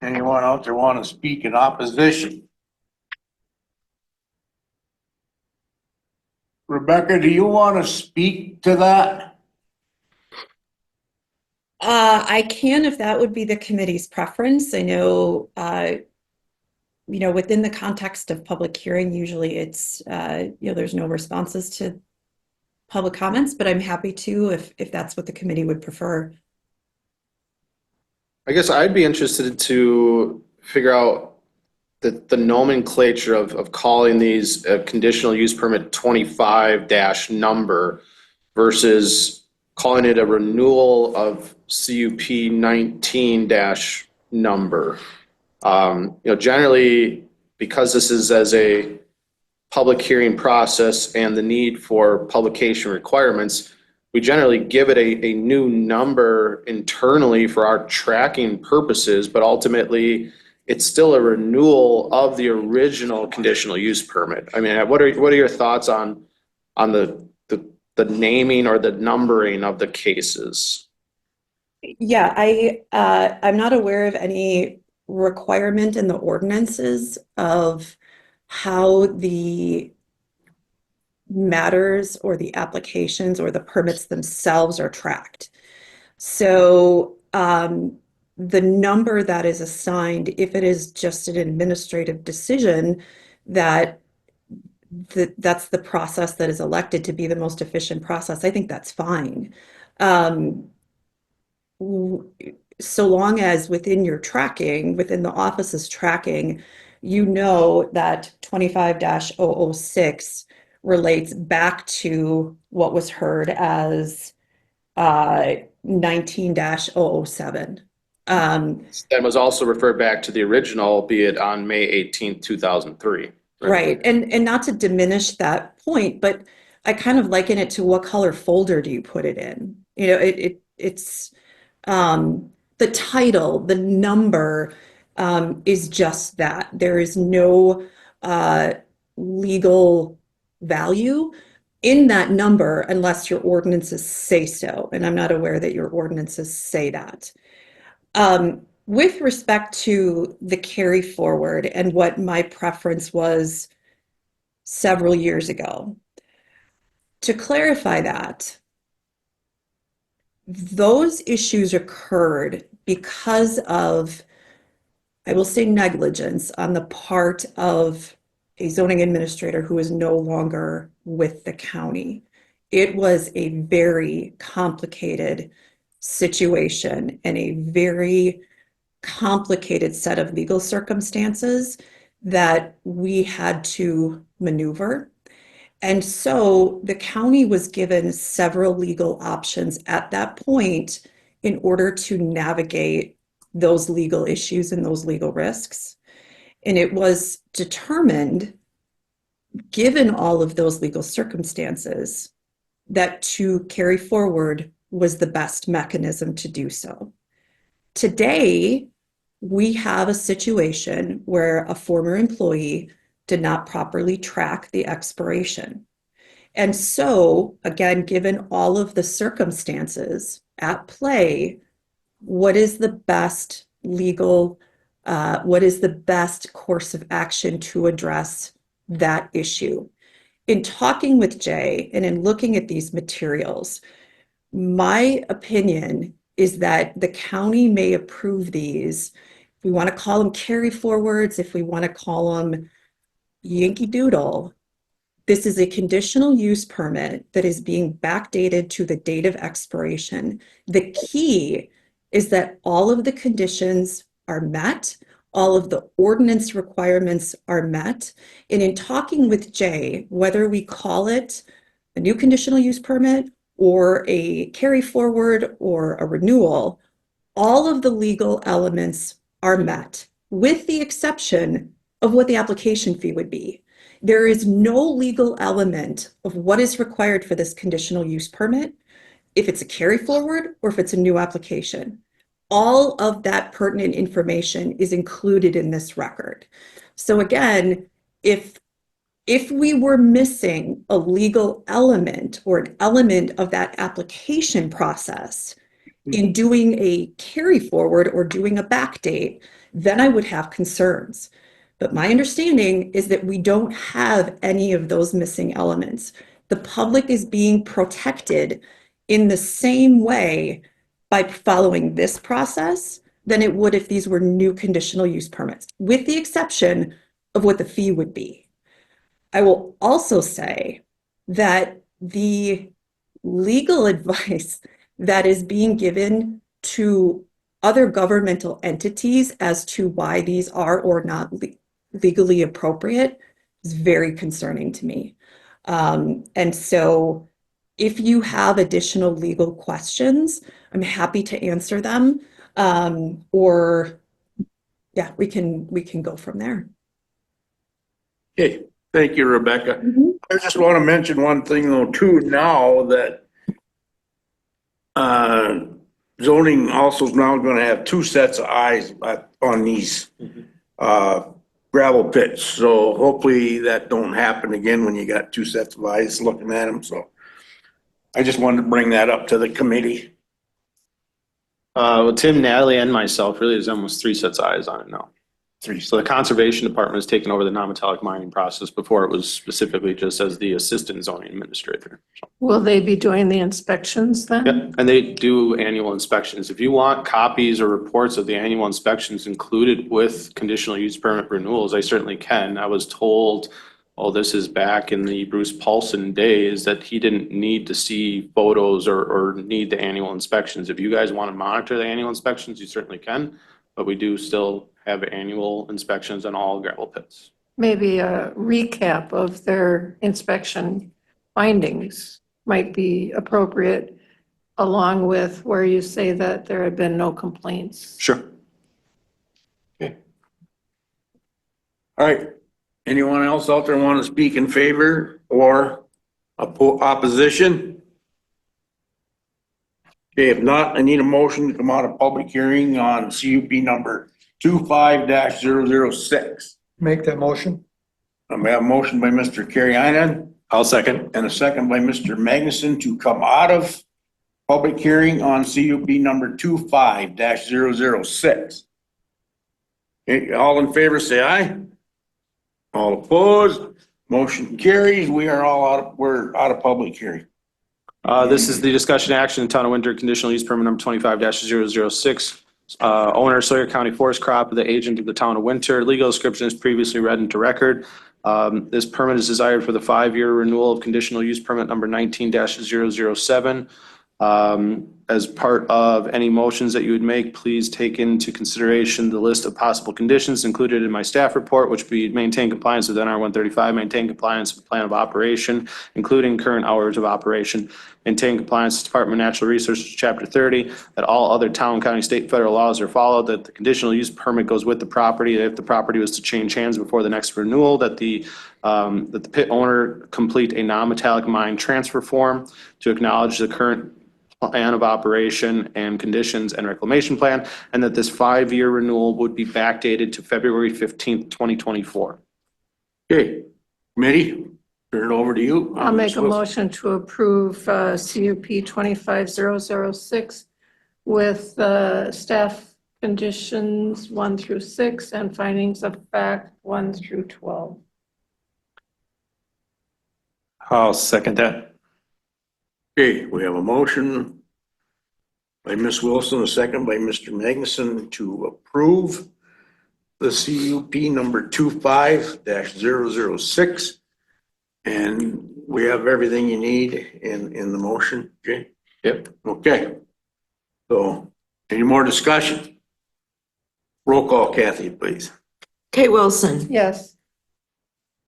Speaker 1: Anyone out there want to speak in opposition? Rebecca, do you want to speak to that?
Speaker 10: I can, if that would be the committee's preference. I know, within the context of public hearing, usually it's, there's no responses to public comments, but I'm happy to if that's what the committee would prefer.
Speaker 6: I guess I'd be interested to figure out the nomenclature of calling these a conditional use permit 25 dash versus calling it a renewal of CUP 19 dash number. Generally, because this is as a public hearing process and the need for publication requirements, we generally give it a new number internally for our tracking purposes, but ultimately it's still a renewal of the original conditional use permit. I mean, what are your thoughts on the naming or the numbering of the cases?
Speaker 10: Yeah, I'm not aware of any requirement in the ordinances of how the matters or the applications or the permits themselves are tracked. So the number that is assigned, if it is just an administrative decision, that's the process that is elected to be the most efficient process, I think that's fine. So long as within your tracking, within the office's tracking, you know that 25-006 relates back to what was heard as 19-007.
Speaker 6: That was also referred back to the original, albeit on May 18th, 2003.
Speaker 10: Right. And not to diminish that point, but I kind of liken it to what color folder do you put it in? It's the title, the number is just that. There is no legal value in that number unless your ordinances say so. And I'm not aware that your ordinances say that. With respect to the carry forward and what my preference was several years ago, to clarify that, those issues occurred because of, I will say, negligence on the part of a zoning administrator who is no longer with the county. It was a very complicated situation and a very complicated set of legal circumstances that we had to maneuver. And so the county was given several legal options at that point in order to navigate those legal issues and those legal risks. And it was determined, given all of those legal circumstances, that to carry forward was the best mechanism to do so. Today, we have a situation where a former employee did not properly track the expiration. And so, again, given all of the circumstances at play, what is the best legal, what is the best course of action to address that issue? In talking with Jay and in looking at these materials, my opinion is that the county may approve these. If we want to call them carry forwards, if we want to call them Yankee Doodle, this is a conditional use permit that is being backdated to the date of expiration. The key is that all of the conditions are met, all of the ordinance requirements are met. And in talking with Jay, whether we call it a new conditional use permit or a carry forward or a renewal, all of the legal elements are met, with the exception of what the application fee would be. There is no legal element of what is required for this conditional use permit, if it's a carry forward or if it's a new application. All of that pertinent information is included in this record. So again, if we were missing a legal element or an element of that application process in doing a carry forward or doing a backdate, then I would have concerns. But my understanding is that we don't have any of those missing elements. The public is being protected in the same way by following this process than it would if these were new conditional use permits, with the exception of what the fee would be. I will also say that the legal advice that is being given to other governmental entities as to why these are or not legally appropriate is very concerning to me. And so if you have additional legal questions, I'm happy to answer them. Or yeah, we can go from there.
Speaker 1: Okay, thank you, Rebecca. I just want to mention one thing though too, now that zoning also is now going to have two sets of eyes on these gravel pits. So hopefully that don't happen again when you got two sets of eyes looking at them. So I just wanted to bring that up to the committee.
Speaker 6: Well, Tim, Natalie, and myself, really, there's almost three sets of eyes on it now. So the conservation department has taken over the non-metallic mining process. Before it was specifically just as the assistant zoning administrator.
Speaker 8: Will they be doing the inspections then?
Speaker 6: Yeah, and they do annual inspections. If you want copies or reports of the annual inspections included with conditional use permit renewals, I certainly can. I was told, oh, this is back in the Bruce Paulson days, that he didn't need to see photos or need the annual inspections. If you guys want to monitor the annual inspections, you certainly can, but we do still have annual inspections on all gravel pits.
Speaker 8: Maybe a recap of their inspection findings might be appropriate, along with where you say that there have been no complaints.
Speaker 6: Sure.
Speaker 1: Okay. All right. Anyone else out there want to speak in favor or opposition? Okay, if not, I need a motion to come out of public hearing on CUP number 25-006.
Speaker 14: Make that motion.
Speaker 1: I have a motion by Mr. Carrianen.
Speaker 5: I'll second.
Speaker 1: And a second by Mr. Magnuson to come out of public hearing on CUP number 25-006. Okay, all in favor, say aye. All opposed, motion carries. We are all we're out of public hearing.
Speaker 6: This is the discussion action, Town of Winter conditional use permit number 25-006. Owner Sawyer County Forest Crop, the agent of the Town of Winter. Legal description is previously read into record. This permit is desired for the 5-year renewal of conditional use permit number 19-007. as part of any motions that you would make, please take into consideration the list of possible conditions included in my staff report, which would be maintain compliance with NR 135, maintain compliance with plan of operation, including current hours of operation, maintain compliance with Department of Natural Resources, Chapter 30, that all other town, county, state, and federal laws are followed, that the conditional use permit goes with the property, that if the property was to change hands before the next renewal, that the pit owner complete a non-metallic mine transfer form to acknowledge the current plan of operation and conditions and reclamation plan, and that this 5-year renewal would be backdated to February 15th, 2024.
Speaker 1: Okay, committee, turn it over to you.
Speaker 8: I'll make
Speaker 1: Ms.
Speaker 8: a
Speaker 1: Wilson.
Speaker 8: motion to approve CUP 25006 with staff conditions 1 through 6 and findings of fact 1 through 12.
Speaker 5: I'll second that.
Speaker 1: Okay, we have a motion by Ms. Wilson, a second by Mr. Magnuson to approve the CUP number 25-006. And we have everything you need in the motion, Jay?
Speaker 6: Yep.
Speaker 1: Okay. So, any more discussion? Roll call, Kathy, please.
Speaker 2: Kate Wilson,
Speaker 8: Yes.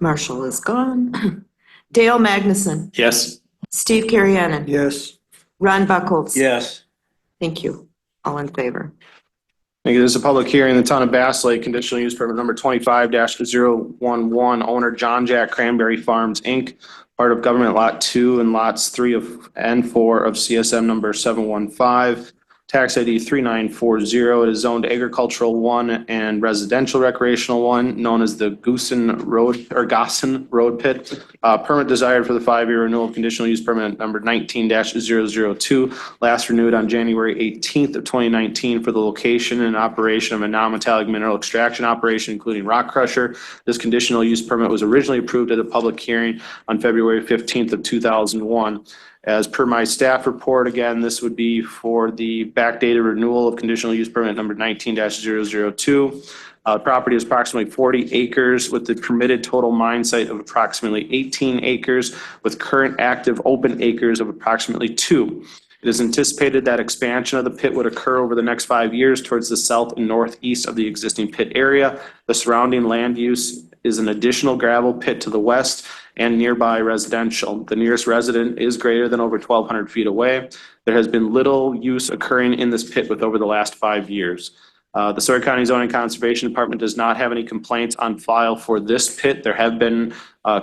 Speaker 2: Marshall is gone. Dale Magnuson,
Speaker 5: Yes.
Speaker 2: Steve Carriennen,
Speaker 14: Yes.
Speaker 2: Ron Buckholz.
Speaker 1: Yes.
Speaker 2: Thank you. All in favor.
Speaker 6: Thank you. This is a public hearing in the town of Bass Lake, conditional use permit number 25-011, owner John Jack Cranberry Farms, Inc., part of government lot 2 and lots 3 and 4 of CSM number 715, tax ID 3940. It is zoned agricultural 1 and residential recreational 1, known as the Gosson Road Pit. Permit desired for the 5-year renewal of conditional use permit number 19-002, last renewed on January 18th of 2019 for the location and operation of a non-metallic mineral extraction operation, including rock crusher. This conditional use permit was originally approved at a public hearing on February 15th of 2001. As per my staff report, again, this would be for the backdated renewal of conditional use permit number 19-002. Property is approximately 40 acres with the permitted total mine site of approximately 18 acres with current active open acres of approximately 2. It is anticipated that expansion of the pit would occur over the next 5 years towards the south and northeast of the existing pit area. The surrounding land use is an additional gravel pit to the west and nearby residential. The nearest resident is greater than over 1,200 feet away. There has been little use occurring in this pit with over the last 5 years. The Sawyer County Zoning Conservation Department does not have any complaints on file for this pit. There have been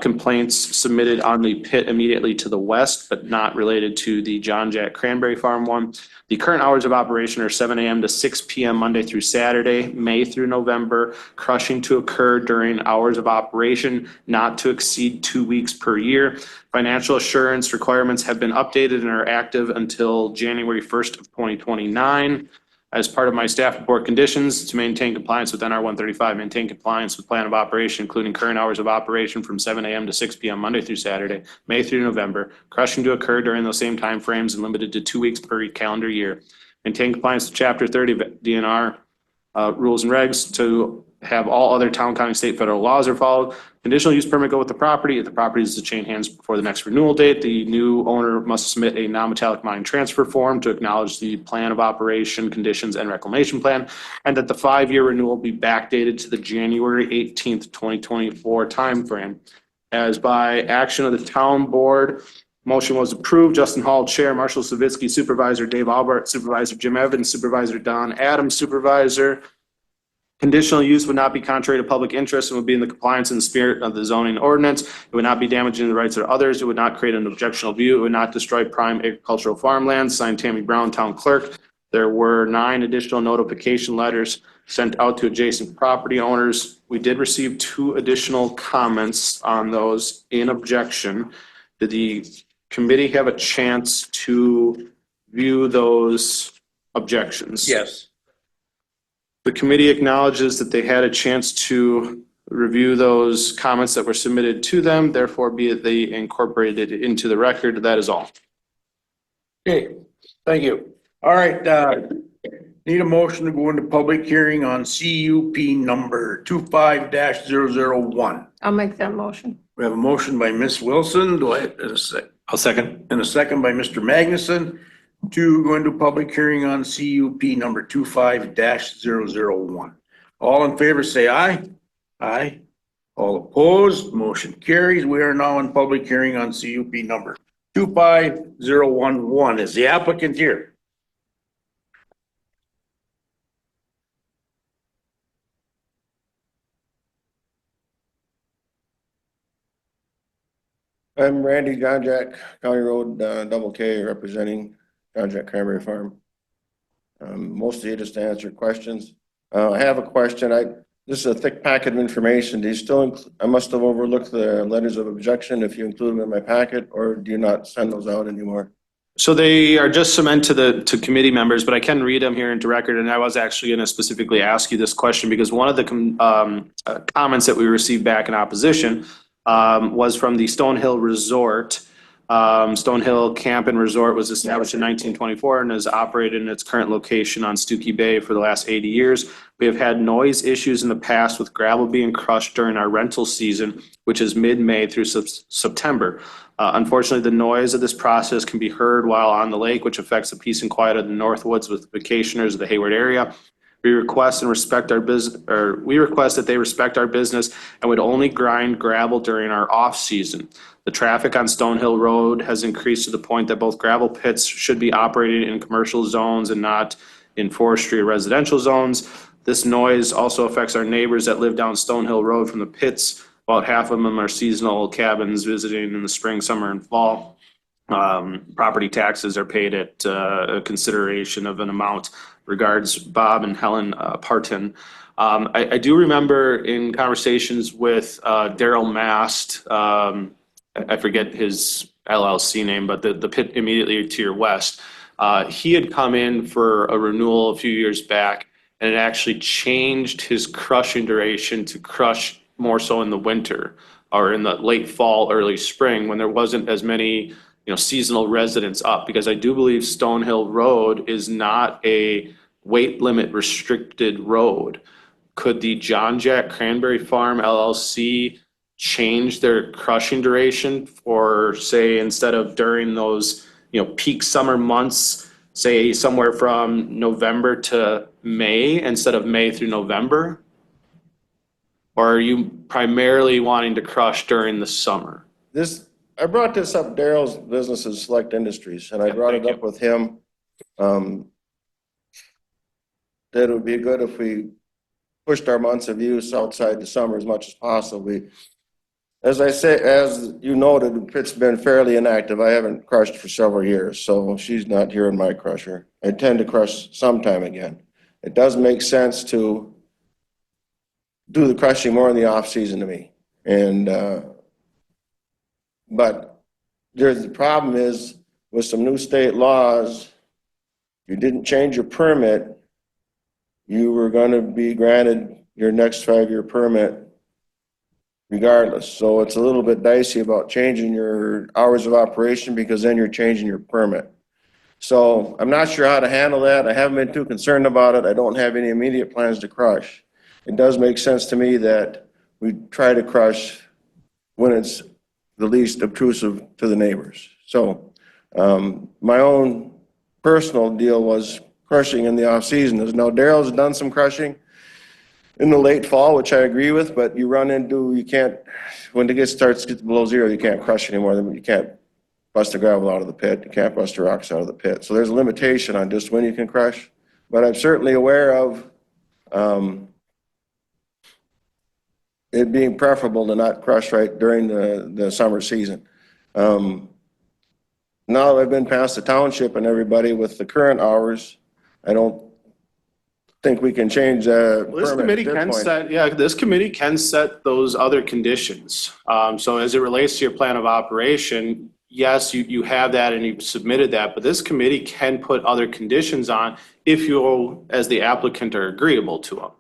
Speaker 6: complaints submitted on the pit immediately to the west, but not related to the John Jack Cranberry Farm one. The current hours of operation are 7 a.m. to 6 p.m. Monday through Saturday, May through November. Crushing to occur during hours of operation not to exceed 2 weeks per year. Financial assurance requirements have been updated and are active until January 1st of 2029. As part of my staff report conditions, to maintain compliance with NR 135, maintain compliance with plan of operation, including current hours of operation from 7 a.m. to 6 p.m. Monday through Saturday, May through November. Crushing to occur during those same timeframes and limited to 2 weeks per calendar year. Maintain compliance with Chapter 30 of DNR rules and regs to have all other town, county, state, federal laws are followed. Conditional use permit go with the property. If the property is to change hands before the next renewal date, the new owner must submit a non-metallic mine transfer form to acknowledge the plan of operation, conditions, and reclamation plan, and that the 5-year renewal be backdated to the January 18th, 2024 timeframe. As by action of the town board, motion was approved. Justin Hall, Chair, Marshall Savitsky, Supervisor, Dave Albert, Supervisor Jim Evans, Supervisor Don Adams, Supervisor. Conditional use would not be contrary to public interest and would be in the compliance and spirit of the zoning ordinance. It would not be damaging the rights of others. It would not create an objectionable view. It would not destroy prime agricultural farmlands. Signed, Tammy Brown, Town Clerk. There were 9 additional notification letters sent out to adjacent property owners. We did receive 2 additional comments on those in objection. Did the committee have a chance to view those objections?
Speaker 1: Yes.
Speaker 6: The committee acknowledges that they had a chance to review those comments that were submitted to them, therefore be it they incorporated it into the record. That is all.
Speaker 1: Okay, thank you. All right, need a motion to go into public hearing on CUP number 25-001.
Speaker 8: I'll make that motion.
Speaker 1: We have a motion by Ms. Wilson. Do I have a second?
Speaker 5: I'll second.
Speaker 1: And a second by Mr. Magnuson. to go into public hearing on CUP number 25-001. All in favor, say aye. Aye. All opposed, motion carries. We are now in public hearing on CUP number 25011. Is the applicant here?
Speaker 16: I'm Randy John Jack, County Road, Double K, representing John Jack Cranberry Farm. Mostly just to answer questions. I have a question. This is a thick packet of information. Do you still, I must have overlooked the letters of objection if you include them in my packet, or do you not send those out anymore?
Speaker 6: So they are just sent to committee members, but I can read them here into record. And I was actually going to specifically ask you this question because one of the comments that we received back in opposition was from the Stonehill Resort. Stonehill Camp and Resort was established in 1924 and has operated in its current location on Stookie Bay for the last 80 years. We have had noise issues in the past with gravel being crushed during our rental season, which is mid-May through September. Unfortunately, the noise of this process can be heard while on the lake, which affects the peace and quiet of the Northwoods with vacationers of the Hayward area. We request that they respect our business and would only grind gravel during our off season. The traffic on Stonehill Road has increased to the point that both gravel pits should be operated in commercial zones and not in forestry or residential zones. This noise also affects our neighbors that live down Stonehill Road from the pits. About half of them are seasonal cabins visiting in the spring, summer, and fall. Property taxes are paid at a consideration of an amount. Regards, Bob and Helen Parton. I do remember in conversations with Daryl Mast, I forget his LLC name, but the pit immediately to your west. He had come in for a renewal a few years back, and it actually changed his crushing duration to crush more so in the winter or in the late fall, early spring, when there wasn't as many seasonal residents up, because I do believe Stonehill Road is not a weight limit restricted road. Could the John Jack Cranberry Farm LLC change their crushing duration for, say, instead of during those peak summer months, say somewhere from November to May instead of May through November? Or are you primarily wanting to crush during the summer?
Speaker 16: I brought this up, Daryl's business is Select Industries, and I brought it up with him. That it would be good if we pushed our months of use outside the summer as much as possible. As I say, as you noted, the pit's been fairly inactive. I haven't crushed for several years, so she's not here in my crusher. I tend to crush sometime again. It does make sense to do the crushing more in the off season to me. And, but the problem is with some new state laws, you didn't change your permit, you were going to be granted your next 5-year permit regardless. So it's a little bit dicey about changing your hours of operation because then you're changing your permit. So I'm not sure how to handle that. I haven't been too concerned about it. I don't have any immediate plans to crush. It does make sense to me that we try to crush when it's the least obtrusive to the neighbors. So my own personal deal was crushing in the off season. Now Daryl's done some crushing in the late fall, which I agree with, but you run into, you can't, when it starts to get below zero, you can't crush anymore. You can't bust the gravel out of the pit. You can't bust the rocks out of the pit. So there's a limitation on just when you can crush, but I'm certainly aware of it being preferable to not crush right during the summer season. Now that I've been past the township and everybody with the current hours, I don't think we can change the
Speaker 6: Well, this committee can set, this committee can set those other conditions. So as it relates to your plan of operation, yes, you have that and you've submitted that, but this committee can put other conditions on if you, as the applicant, are agreeable to them.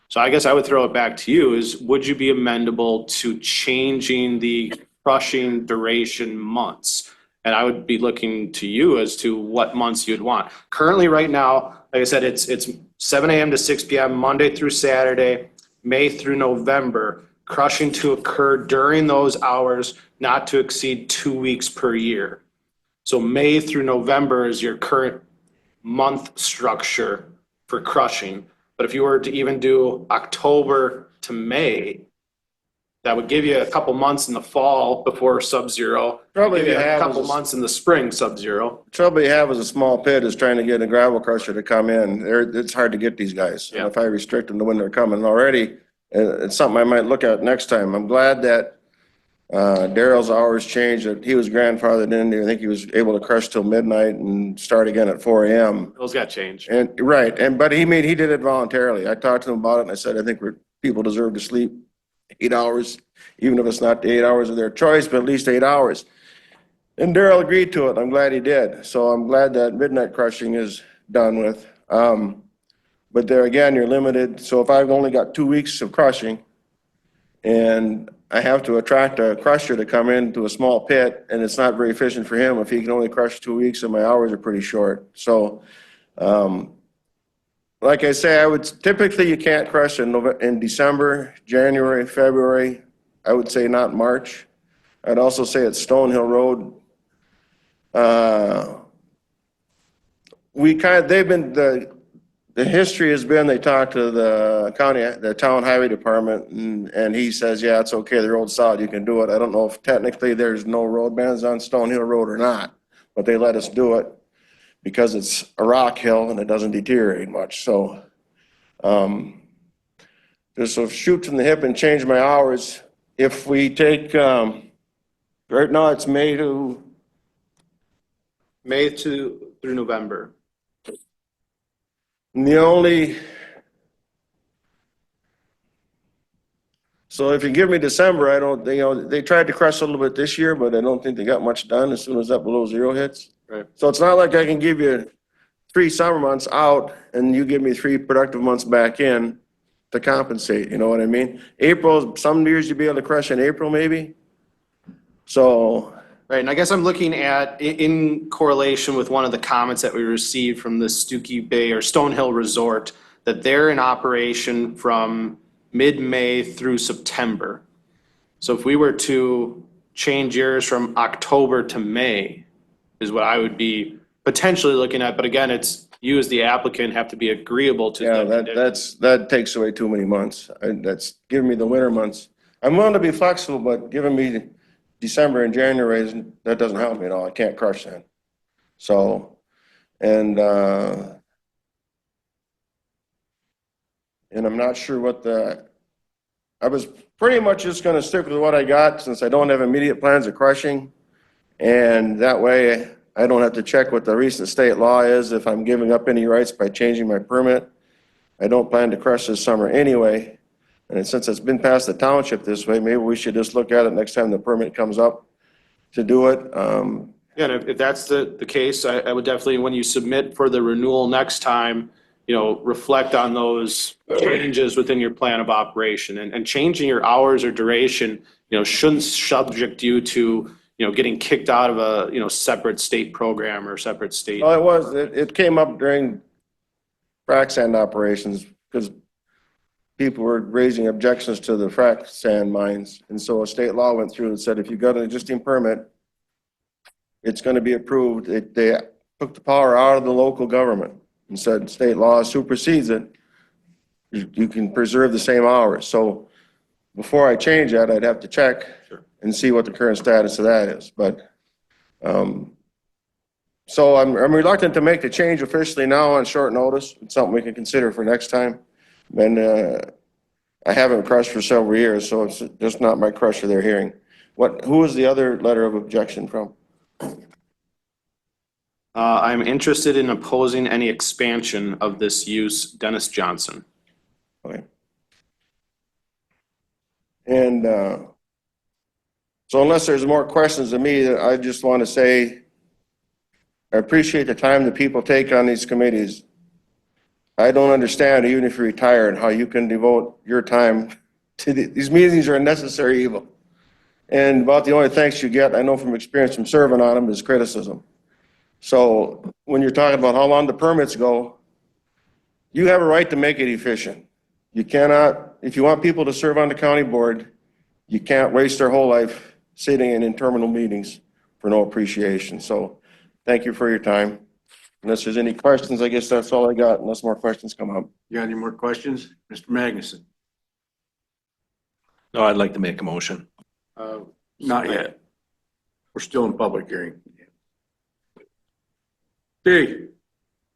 Speaker 6: So I guess I would throw it back to you is, would you be amendable to changing the crushing duration months? And I would be looking to you as to what months you'd want. Currently, right now, like I said, it's 7 a.m. to 6 p.m., Monday through Saturday, May through November, crushing to occur during those hours, not to exceed 2 weeks per year. So May through November is your current month structure for crushing. But if you were to even do October to May, that would give you a couple months in the fall before sub-zero.
Speaker 16: Trouble
Speaker 6: Give
Speaker 16: you
Speaker 6: you a
Speaker 16: have
Speaker 6: couple
Speaker 16: is-
Speaker 6: months in the spring sub-zero.
Speaker 16: Trouble you have is a small pit is trying to get a gravel crusher to come in. It's hard to get these guys. And
Speaker 6: Yeah.
Speaker 16: if I restrict them to when they're coming already, it's something I might look at next time. I'm glad that Daryl's hours changed, that he was grandfathered in. I think he was able to crush till midnight and start again at 4 AM.
Speaker 6: Those got changed.
Speaker 16: And, right, but he did it voluntarily. I talked to him about it and I said, I think people deserve to sleep 8 hours, even if it's not the 8 hours of their choice, but at least 8 hours. And Daryl agreed to it. I'm glad he did. So I'm glad that midnight crushing is done with. But there again, you're limited. So if I've only got 2 weeks of crushing and I have to attract a crusher to come into a small pit, and it's not very efficient for him if he can only crush 2 weeks and my hours are pretty short. So, like I say, typically you can't crush in December, January, February. I would say not March. I'd also say at Stonehill Road. The history has been, they talked to the town highway department, and he says, yeah, it's okay, the road's solid, you can do it. I don't know if technically there's no road bans on Stonehill Road or not, but they let us do it because it's a rock hill and it doesn't deteriorate much. So, just so shoot from the hip and change my hours. If we take, right now it's May to,
Speaker 6: Through November.
Speaker 16: and so if you give me December, they tried to crush a little bit this year, but I don't think they got much done as soon as that below zero hits.
Speaker 6: Right.
Speaker 16: So it's not like I can give you 3 summer months out and you give me 3 productive months back in to compensate, you know what I mean? April, some years you'll be able to crush in April maybe. So,
Speaker 6: Right, and I guess I'm looking at, in correlation with one of the comments that we received from the Stookie Bay or Stonehill Resort, that they're in operation from mid-May through September. So if we were to change yours from October to May, is what I would be potentially looking at, but again, it's you as the applicant have to be agreeable to.
Speaker 16: yeah,
Speaker 6: the
Speaker 16: that takes away too many months. That's giving me the winter months. I'm willing to be flexible, but giving me December and January, that doesn't help me at all. I can't crush that. So, and I'm not sure I was pretty much just gonna stick with what I got since I don't have immediate plans of crushing. And that way I don't have to check what the recent state law is if I'm giving up any rights by changing my permit. I don't plan to crush this summer anyway. And since it's been past the township this way, maybe we should just look at it next time the permit comes up to do it.
Speaker 6: Yeah, and if that's the case, I would definitely, when you submit for the renewal next time, reflect on those changes within your plan of operation and changing your hours or duration, shouldn't subject you to, getting kicked out of a, separate state program or separate state.
Speaker 16: Well, it came up during frac sand operations because people were raising objections to the frac sand mines. And so a state law went through and said, if you've got an existing permit, it's going to be approved. They took the power out of the local government and said state law supersedes it. You can preserve the same hours. So before I change that, I'd have to check and see what the current status of that is. But so I'm reluctant to make the change officially now on short notice. It's something we can consider for next time. And I haven't crushed for several years, so it's just not my crusher they're hearing. Who was the other letter of objection from?
Speaker 6: I'm interested in opposing any expansion of this use, Dennis Johnson.
Speaker 16: Okay. And so unless there's more questions to me, I just want to say I appreciate the time that people take on these committees. I don't understand, even if you're retired, how you can devote your time to these meetings are a necessary evil. And about the only thanks you get, I know from experience from serving on them, is criticism. So when you're talking about how long the permits go, you have a right to make it efficient. You cannot, if you want people to serve on the county board, you can't waste their whole life sitting in interminable meetings for no appreciation. So Thank you for your time. Unless there's any questions, I guess that's all I got, unless more questions come up.
Speaker 1: You got any more questions? Mr. Magnuson?
Speaker 5: No, I'd like to make a motion.
Speaker 1: Not yet. We're still in public hearing. Okay.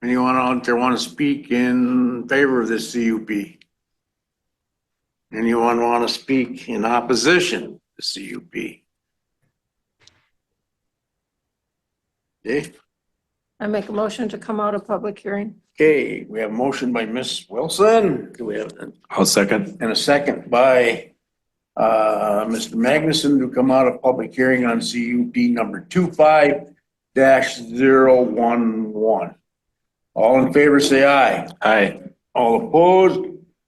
Speaker 1: Anyone out there want to speak in favor of this CUP? Anyone want to speak in opposition to CUP? Okay.
Speaker 8: I make a motion to come out of public hearing.
Speaker 1: Okay, we have a motion by Ms. Wilson. Do we have,
Speaker 5: I'll second.
Speaker 1: and a second by Mr. Magnuson to come out of public hearing on CUP number 25-011. All in favor, say aye.
Speaker 5: Aye.
Speaker 1: All opposed,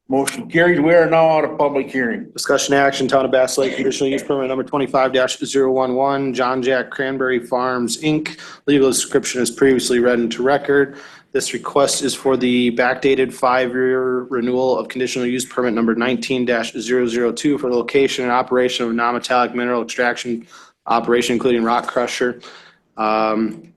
Speaker 1: motion carries. We are now out of public hearing.
Speaker 6: Discussion action, Town of Bass Lake, conditional use permit number 25-011, John Jack Cranberry Farms, Inc. Legal description is previously read into record. This request is for the backdated 5-year renewal of conditional use permit number 19-002 for the location and operation of a non-metallic mineral extraction operation, including rock crusher. Again,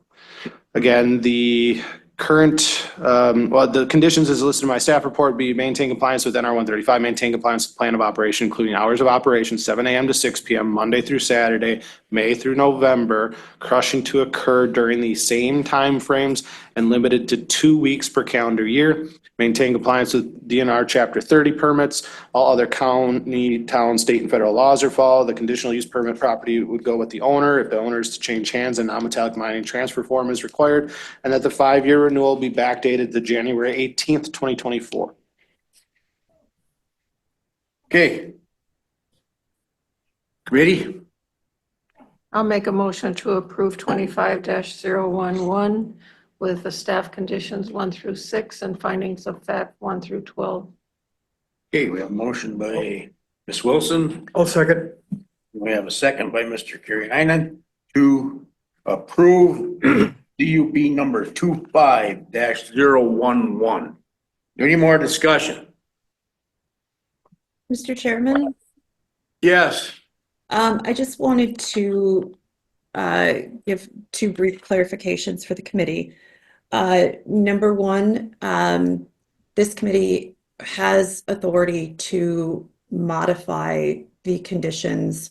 Speaker 6: the current, the conditions as listed in my staff report be maintain compliance with NR 135, maintain compliance with plan of operation, including hours of operation, 7 a.m. to 6 p.m., Monday through Saturday, May through November, crushing to occur during the same timeframes and limited to 2 weeks per calendar year. Maintain compliance with DNR Chapter 30 permits. All other county, town, state, and federal laws are followed. The conditional use permit property would go with the owner. If the owner is to change hands, a non-metallic mining transfer form is required, and that the 5-year renewal be backdated to January 18th, 2024.
Speaker 1: Okay. Committee?
Speaker 8: I'll make a motion to approve 25-011 with the staff conditions 1 through 6 and findings of fact 1 through 12.
Speaker 1: Okay, we have a motion by Ms. Wilson.
Speaker 14: I'll second.
Speaker 1: We have a second by Mr. Kerry-Heinen to approve DUP number 25-011. Any more discussion?
Speaker 10: Mr. Chairman,
Speaker 1: Yes.
Speaker 10: I just wanted to give 2 brief clarifications for the committee. Number 1, this committee has authority to modify the conditions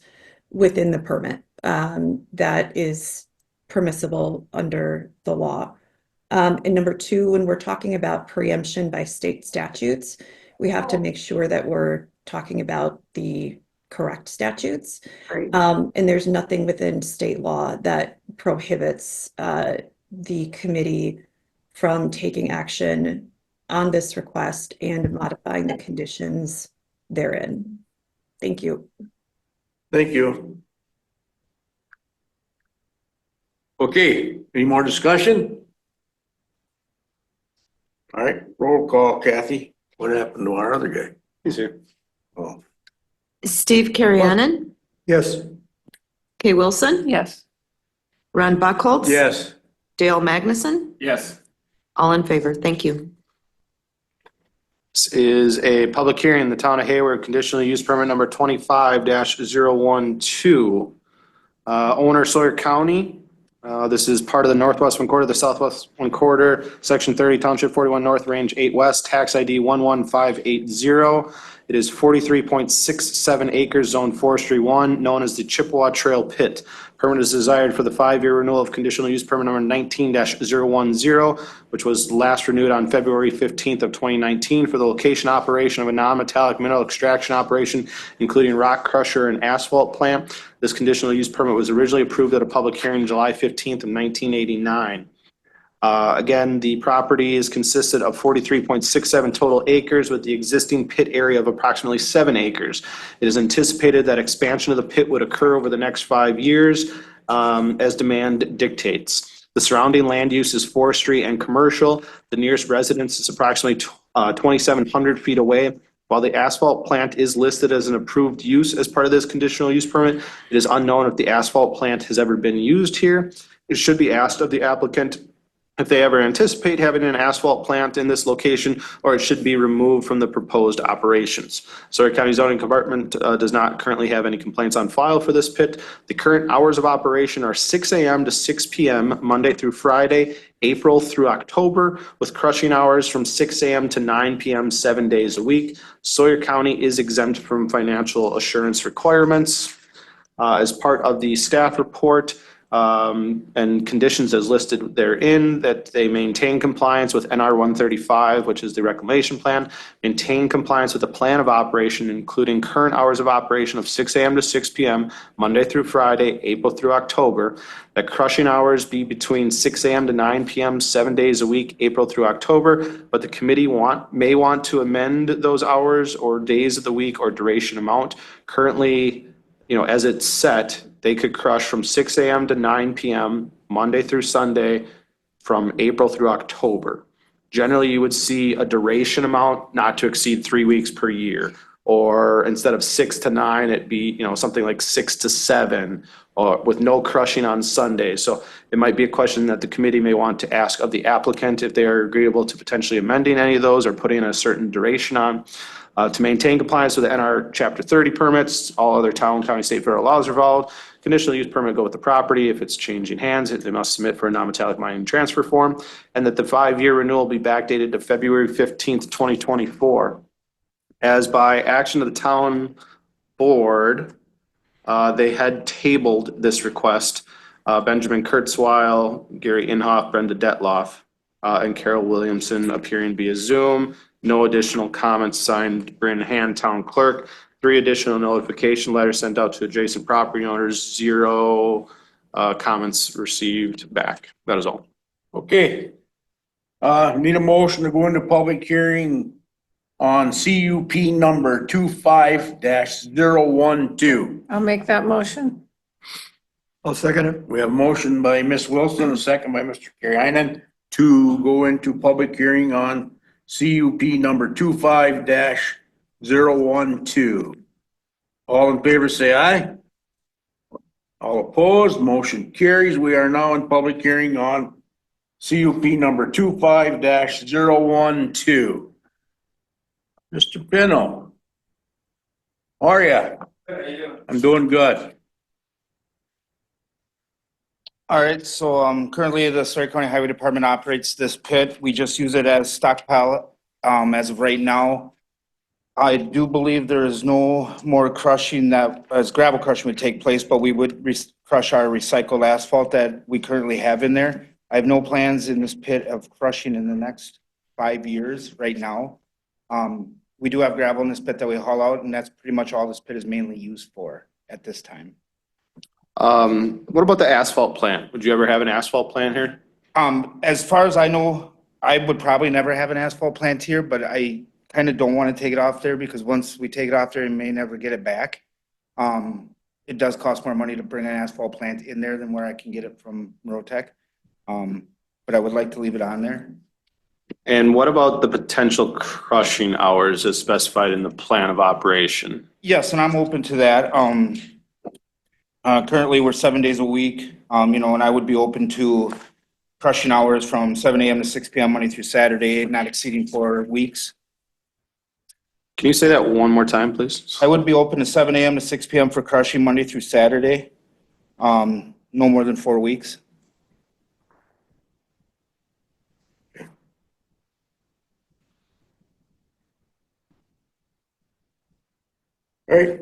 Speaker 10: within the permit that is permissible under the law. And number 2, when we're talking about preemption by state statutes, we have to make sure that we're talking about the correct statutes.
Speaker 8: Right.
Speaker 10: And there's nothing within state law that prohibits the committee from taking action on this request and modifying the conditions therein. Thank you.
Speaker 1: Thank you. Okay, any more discussion? All right, roll call, Kathy. What happened to our other guy?
Speaker 6: He's here.
Speaker 1: Oh,
Speaker 2: Steve Carrianen,
Speaker 14: Yes.
Speaker 2: Kay Wilson,
Speaker 8: Yes.
Speaker 2: Ron Buckholz.
Speaker 1: yes.
Speaker 2: Dale Magnuson,
Speaker 11: Yes.
Speaker 2: all in favor. Thank you.
Speaker 6: This is a public hearing in the town of Hayward, conditional use permit number 25-012. Owner Sawyer County. This is part of the northwest one quarter, the southwest one quarter, section 30, township 41 north, range 8 west, tax ID 11580. It is 43.67 acres, zone forestry 1, known as the Chippewa Trail Pit. Permit is desired for the 5-year renewal of conditional use permit number 19-010, which was last renewed on February 15th of 2019 for the location operation of a non-metallic mineral extraction operation, including rock crusher and asphalt plant. This conditional use permit was originally approved at a public hearing July 15th of 1989. Again, the property is consisted of 43.67 total acres with the existing pit area of approximately 7 acres. It is anticipated that expansion of the pit would occur over the next 5 years as demand dictates. The surrounding land use is forestry and commercial. The nearest residence is approximately 2,700 feet away. While the asphalt plant is listed as an approved use as part of this conditional use permit, it is unknown if the asphalt plant has ever been used here. It should be asked of the applicant if they ever anticipate having an asphalt plant in this location, or it should be removed from the proposed operations. Sawyer County Zoning Department does not currently have any complaints on file for this pit. The current hours of operation are 6 a.m. to 6 p.m., Monday through Friday, April through October, with crushing hours from 6 a.m. to 9 p.m. 7 days a week. Sawyer County is exempt from financial assurance requirements. As part of the staff report, and conditions as listed therein, that they maintain compliance with NR 135, which is the reclamation plan, maintain compliance with the plan of operation, including current hours of operation of 6 a.m. to 6 p.m., Monday through Friday, April through October, that crushing hours be between 6 a.m. to 9 p.m., 7 days a week, April through October, but the committee may want to amend those hours or days of the week or duration amount. Currently, as it's set, they could crush from 6 a.m. to 9 p.m., Monday through Sunday, from April through October. Generally, you would see a duration amount not to exceed 3 weeks per year. Or instead of 6 to 9, it'd be, something like 6 to 7, or with no crushing on Sundays. So it might be a question that the committee may want to ask of the applicant if they are agreeable to potentially amending any of those or putting a certain duration on. To maintain compliance with the NR Chapter 30 permits, all other town, county, state, federal laws are followed. Conditional use permit go with the property. If it's changing hands, they must submit for a non-metallic mining transfer form. And that the 5-year renewal be backdated to February 15th, 2024. As by action of the town board, they had tabled this request. Benjamin Kurzweil, Gary Inhofe, Brenda Detloff, and Carol Williamson appearing via Zoom. No additional comments, signed Brandon Hand, town clerk. 3 additional notification letters sent out to adjacent property owners. 0 comments received back. That is all.
Speaker 1: Okay. Need a motion to go into public hearing on CUP number 25-012.
Speaker 8: I'll make that motion.
Speaker 12: I'll second it.
Speaker 1: We have a motion by Ms. Wilson, a second by Mr. Karianen to go into public hearing on CUP number 25-012. All in favor, say aye. All opposed, motion carries. We are now in public hearing on CUP number 25-012. Mr. Pino. How are ya? I'm doing good.
Speaker 17: All right, so currently the Sawyer County Highway Department operates this pit. We just use it as stockpile as of right now. I do believe there is no more crushing as gravel crushing would take place, but we would crush our recycled asphalt that we currently have in there. I have no plans in this pit of crushing in the next 5 years right now. We do have gravel in this pit that we haul out, and that's pretty much all this pit is mainly used for at this time.
Speaker 6: What about the asphalt plant? Would you ever have an asphalt plant here?
Speaker 17: As far as I know, I would probably never have an asphalt plant here, but I kind of don't want to take it off there because once we take it off there, we may never get it back. It does cost more money to bring an asphalt plant in there than where I can get it from Rotec. But I would like to leave it on there.
Speaker 6: And what about the potential crushing hours as specified in the plan of operation?
Speaker 17: Yes, and I'm open to that. Currently, we're 7 days a week, and I would be open to crushing hours from 7 a.m. to 6 p.m. Monday through Saturday, not exceeding 4 weeks.
Speaker 6: Can you say that one more time, please?
Speaker 17: I would be open to 7 a.m. to 6 p.m. for crushing Monday through Saturday, no more than 4 weeks.
Speaker 1: All right.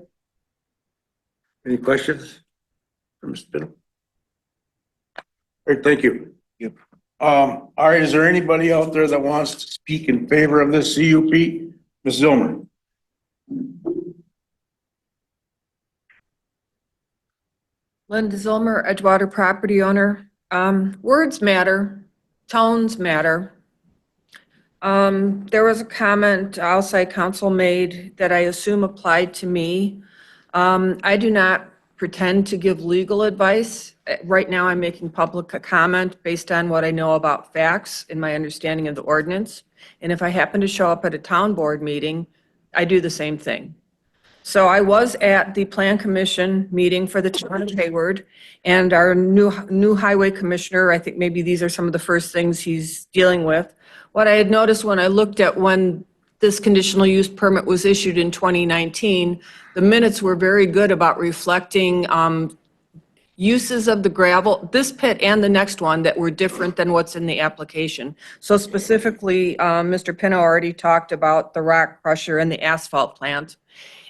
Speaker 1: Any questions for Mr. Biddle? All right, thank you.
Speaker 17: Yep.
Speaker 1: All right, is there anybody out there that wants to speak in favor of this CUP? Ms. Zilmer?
Speaker 7: Linda Zilmer, Edgewater property owner. Words matter, tones matter. There was a comment outside council made that I assume applied to me. I do not pretend to give legal advice. Right now, I'm making public comment based on what I know about facts and my understanding of the ordinance. And if I happen to show up at a town board meeting, I do the same thing. So I was at the Plan Commission meeting for the town of Hayward, and our new highway commissioner, I think maybe these are some of the first things he's dealing with. What I had noticed when I looked at when this conditional use permit was issued in 2019, the minutes were very good about reflecting uses of the gravel, this pit and the next one, that were different than what's in the application. So specifically, Mr. Pino already talked about the rock crusher and the asphalt plant.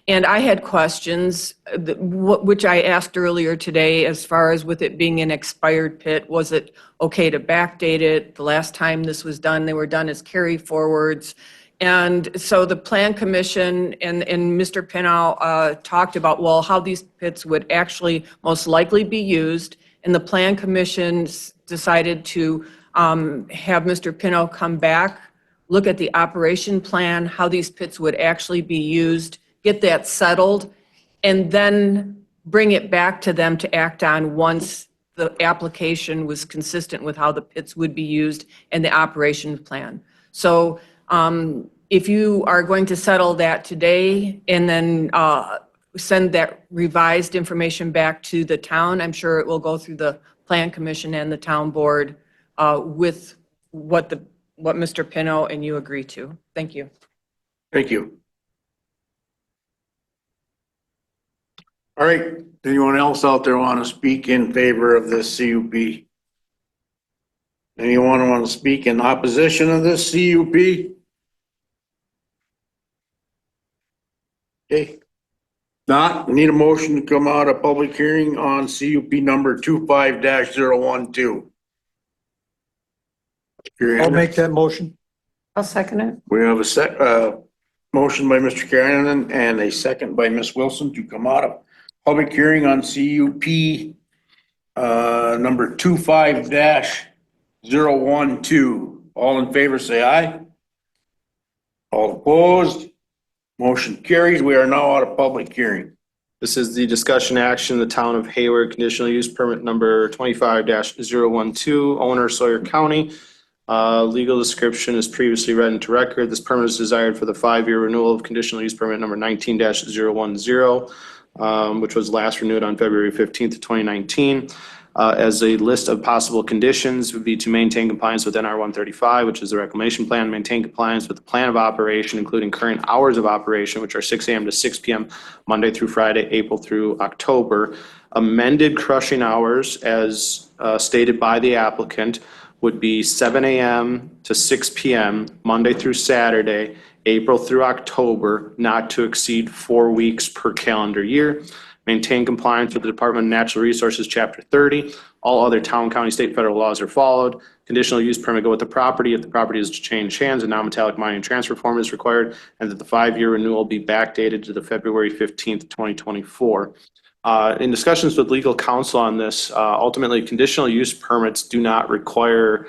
Speaker 7: And I had questions, which I asked earlier today, as far as with it being an expired pit, was it okay to backdate it? The last time this was done, they were done as carry forwards. And so the Plan Commission and Mr. Pino talked about, well, how these pits would actually most likely be used. And the Plan Commission decided to have Mr. Pino come back, look at the operation plan, how these pits would actually be used, get that settled, and then bring it back to them to act on once the application was consistent with how the pits would be used and the operation plan. So if you are going to settle that today and then send that revised information back to the town, I'm sure it will go through the Plan Commission and the town board with what Mr. Pino and you agree to. Thank you.
Speaker 1: Thank you. All right, anyone else out there want to speak in favor of this CUP? Anyone want to speak in opposition of this CUP? Okay. Not, need a motion to come out of public hearing on CUP number 25-012.
Speaker 14: I'll make that motion.
Speaker 8: I'll second it.
Speaker 1: We have a motion by Mr. Kiernan and a second by Ms. Wilson to come out of public hearing on CUP number 25-012. All in favor, say aye. All opposed? Motion carries. We are now out of public hearing.
Speaker 6: This is the discussion action, the town of Hayward conditional use permit number 25-012, owner Sawyer County. Legal description is previously read into record. This permit is desired for the 5-year renewal of conditional use permit number 19-010, which was last renewed on February 15th, 2019. As a list of possible conditions would be to maintain compliance with NR 135, which is the reclamation plan, maintain compliance with the plan of operation, including current hours of operation, which are 6 a.m. to 6 p.m., Monday through Friday, April through October. Amended crushing hours, as stated by the applicant, would be 7 a.m. to 6 p.m., Monday through Saturday, April through October, not to exceed 4 weeks per calendar year. Maintain compliance with the Department of Natural Resources, Chapter 30. All other town, county, state, federal laws are followed. Conditional use permit go with the property if the property is to change hands, a non-metallic mining transfer form is required, and that the 5-year renewal be backdated to the February 15th, 2024. In discussions with legal counsel on this, ultimately conditional use permits do not require,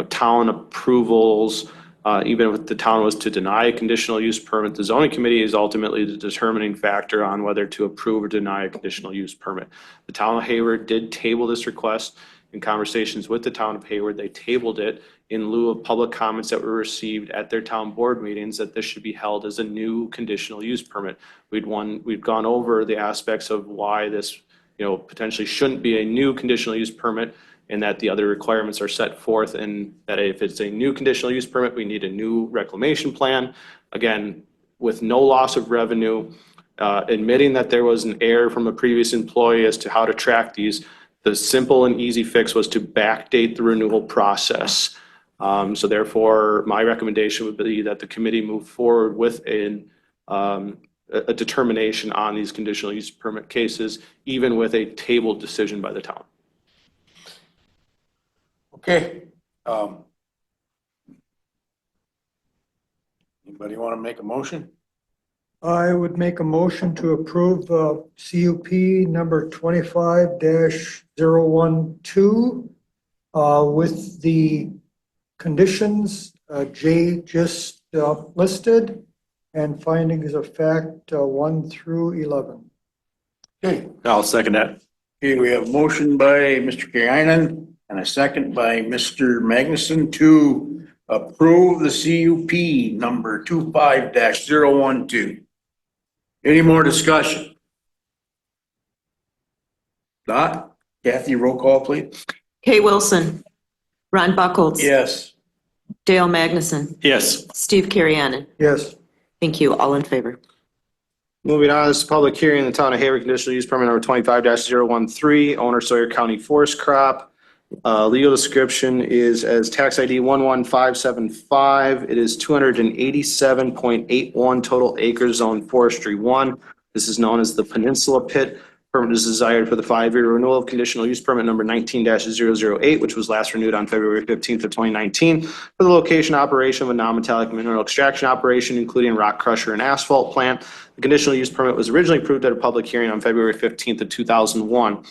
Speaker 6: town approvals. Even if the town was to deny a conditional use permit, the zoning committee is ultimately the determining factor on whether to approve or deny a conditional use permit. The town of Hayward did table this request in conversations with the town of Hayward. They tabled it in lieu of public comments that were received at their town board meetings that this should be held as a new conditional use permit. We've gone over the aspects of why this, potentially shouldn't be a new conditional use permit, and that the other requirements are set forth, and that if it's a new conditional use permit, we need a new reclamation plan. Again, with no loss of revenue, admitting that there was an error from a previous employee as to how to track these, the simple and easy fix was to backdate the renewal process. So therefore, my recommendation would be that the committee move forward with a determination on these conditional use permit cases, even with a tabled decision by the town.
Speaker 1: Okay. Anybody want to make a motion?
Speaker 14: I would make a motion to approve CUP number 25-012 with the conditions Jay just listed and findings of fact 1 through 11.
Speaker 1: Okay.
Speaker 5: I'll second that.
Speaker 1: Okay, we have a motion by Mr. Kiernan and a second by Mr. Magnuson to approve the CUP number 25-012. Any more discussion? Not? Kathy, roll call, please.
Speaker 2: Kay Wilson, Ron Buckles.
Speaker 1: Yes.
Speaker 2: Dale Magnuson,
Speaker 5: Yes.
Speaker 2: Steve Carrianen.
Speaker 14: Yes.
Speaker 2: Thank you. All in favor.
Speaker 6: Moving on, this is a public hearing in the town of Hayward, conditional use permit number 25-013, owner Sawyer County Forest Crop. Legal description is as tax ID 11575. It is 287.81 total acres, zone forestry 1. This is known as the Peninsula Pit. Permit is desired for the 5-year renewal of conditional use permit number 19-008, which was last renewed on February 15th of 2019 for the location operation of a non-metallic mineral extraction operation, including rock crusher and asphalt plant. The conditional use permit was originally approved at a public hearing on February 15th of 2001.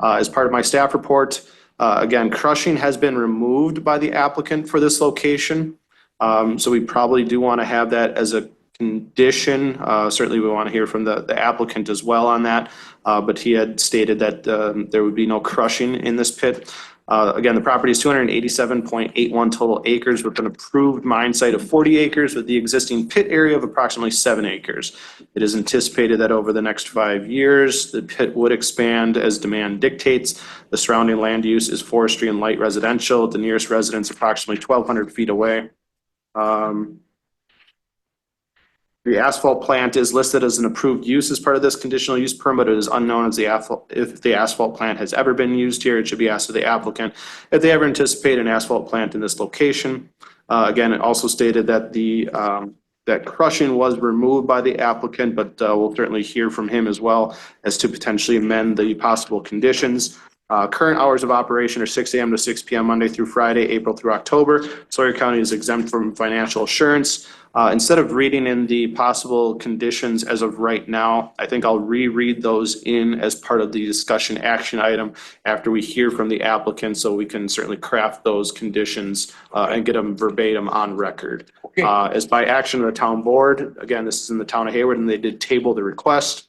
Speaker 6: As part of my staff report, again, crushing has been removed by the applicant for this location. So we probably do want to have that as a condition. Certainly we want to hear from the applicant as well on that. But he had stated that there would be no crushing in this pit. Again, the property is 287.81 total acres with an approved mine site of 40 acres with the existing pit area of approximately 7 acres. It is anticipated that over the next 5 years, the pit would expand as demand dictates. The surrounding land use is forestry and light residential. The nearest residence approximately 1,200 feet away. The asphalt plant is listed as an approved use as part of this conditional use permit. It is unknown as if the asphalt plant has ever been used here. It should be asked of the applicant if they ever anticipate an asphalt plant in this location. Again, it also stated that that crushing was removed by the applicant, but we'll certainly hear from him as well as to potentially amend the possible conditions. Current hours of operation are 6 a.m. to 6 p.m. Monday through Friday, April through October. Sawyer County is exempt from financial assurance. Instead of reading in the possible conditions as of right now, I think I'll reread those in as part of the discussion action item after we hear from the applicant, so we can certainly craft those conditions and get them verbatim on record. As by action of the town board, again, this is in the town of Hayward, and they did table the request.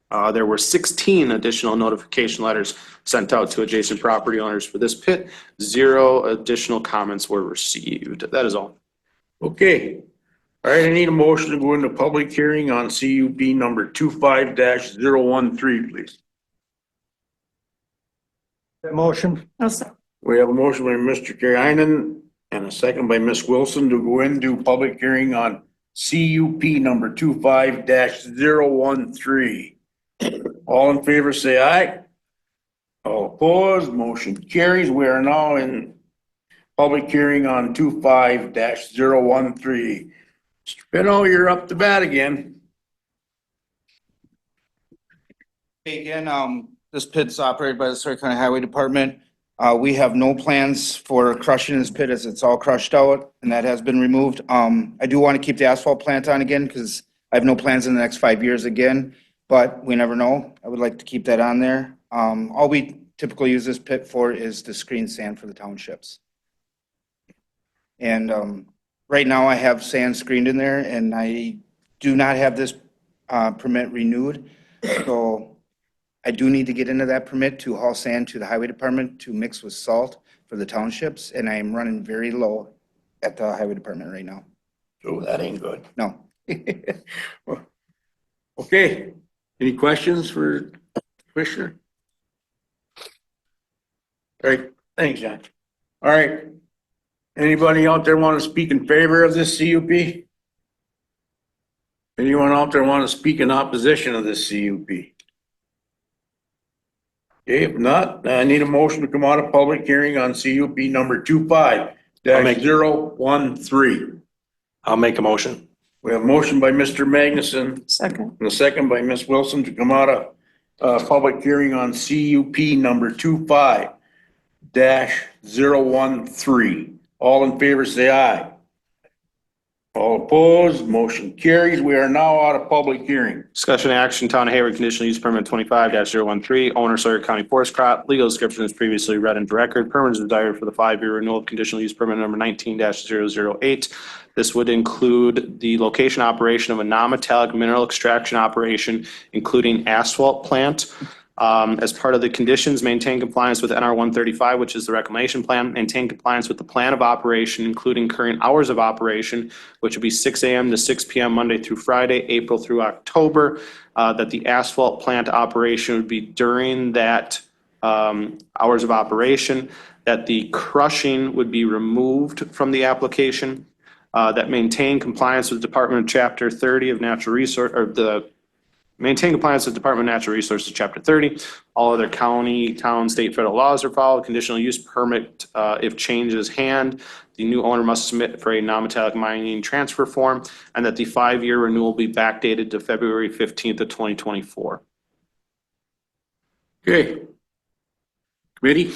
Speaker 6: There were 16 additional notification letters sent out to adjacent property owners for this pit. 0 additional comments were received. That is all.
Speaker 1: Okay. All right, I need a motion to go into public hearing on CUP number 25-013, please.
Speaker 14: That motion?
Speaker 1: We have a motion by Mr. Carrianen and a second by Ms. Wilson to go into public hearing on CUP number 25-013. All in favor, say aye. All opposed, motion carries. We are now in public hearing on 25-013. Mr. Pino, you're up to bat again.
Speaker 17: Again, this pit's operated by the Sawyer County Highway Department. We have no plans for crushing this pit as it's all crushed out and that has been removed. I do want to keep the asphalt plant on again because I have no plans in the next 5 years again, but we never know. I would like to keep that on there. All we typically use this pit for is to screen sand for the townships. And right now I have sand screened in there and I do not have this permit renewed. So I do need to get into that permit to haul sand to the highway department to mix with salt for the townships. And I am running very low at the highway department right now.
Speaker 1: So that ain't good.
Speaker 17: No.
Speaker 1: Okay. Any questions for Commissioner? All right. Thanks, John. All right. Anybody out there want to speak in favor of this CUP? Anyone out there want to speak in opposition of this CUP? Okay, if not, I need a motion to come out of public hearing on CUP number 25-013.
Speaker 5: I'll make a motion.
Speaker 1: We have a motion by Mr. Magnuson
Speaker 8: Second.
Speaker 1: and a second by Ms. Wilson to come out of public hearing on CUP number 25-013. All in favor, say aye. All opposed, motion carries. We are now out of public hearing.
Speaker 6: Discussion action, Town of Hayward, conditional use permit 25-013, owner Sawyer County Forest Crop. Legal description is previously read into record. Permit is desired for the 5-year renewal of conditional use permit number 19-008. This would include the location operation of a non-metallic mineral extraction operation, including asphalt plant. As part of the conditions, maintain compliance with NR 135, which is the reclamation plan, maintain compliance with the plan of operation, including current hours of operation, which would be 6 a.m. to 6 p.m. Monday through Friday, April through October, that the asphalt plant operation would be during that hours of operation, that the crushing would be removed from the application, that maintain compliance with Department of Chapter 30 of Natural Resource, or the maintain compliance with Department of Natural Resources, Chapter 30. All other county, town, state, federal laws are followed. Conditional use permit, if change is hand, the new owner must submit for a non-metallic mining transfer form, and that the 5-year renewal be backdated to February 15th of 2024.
Speaker 1: Okay. Committee?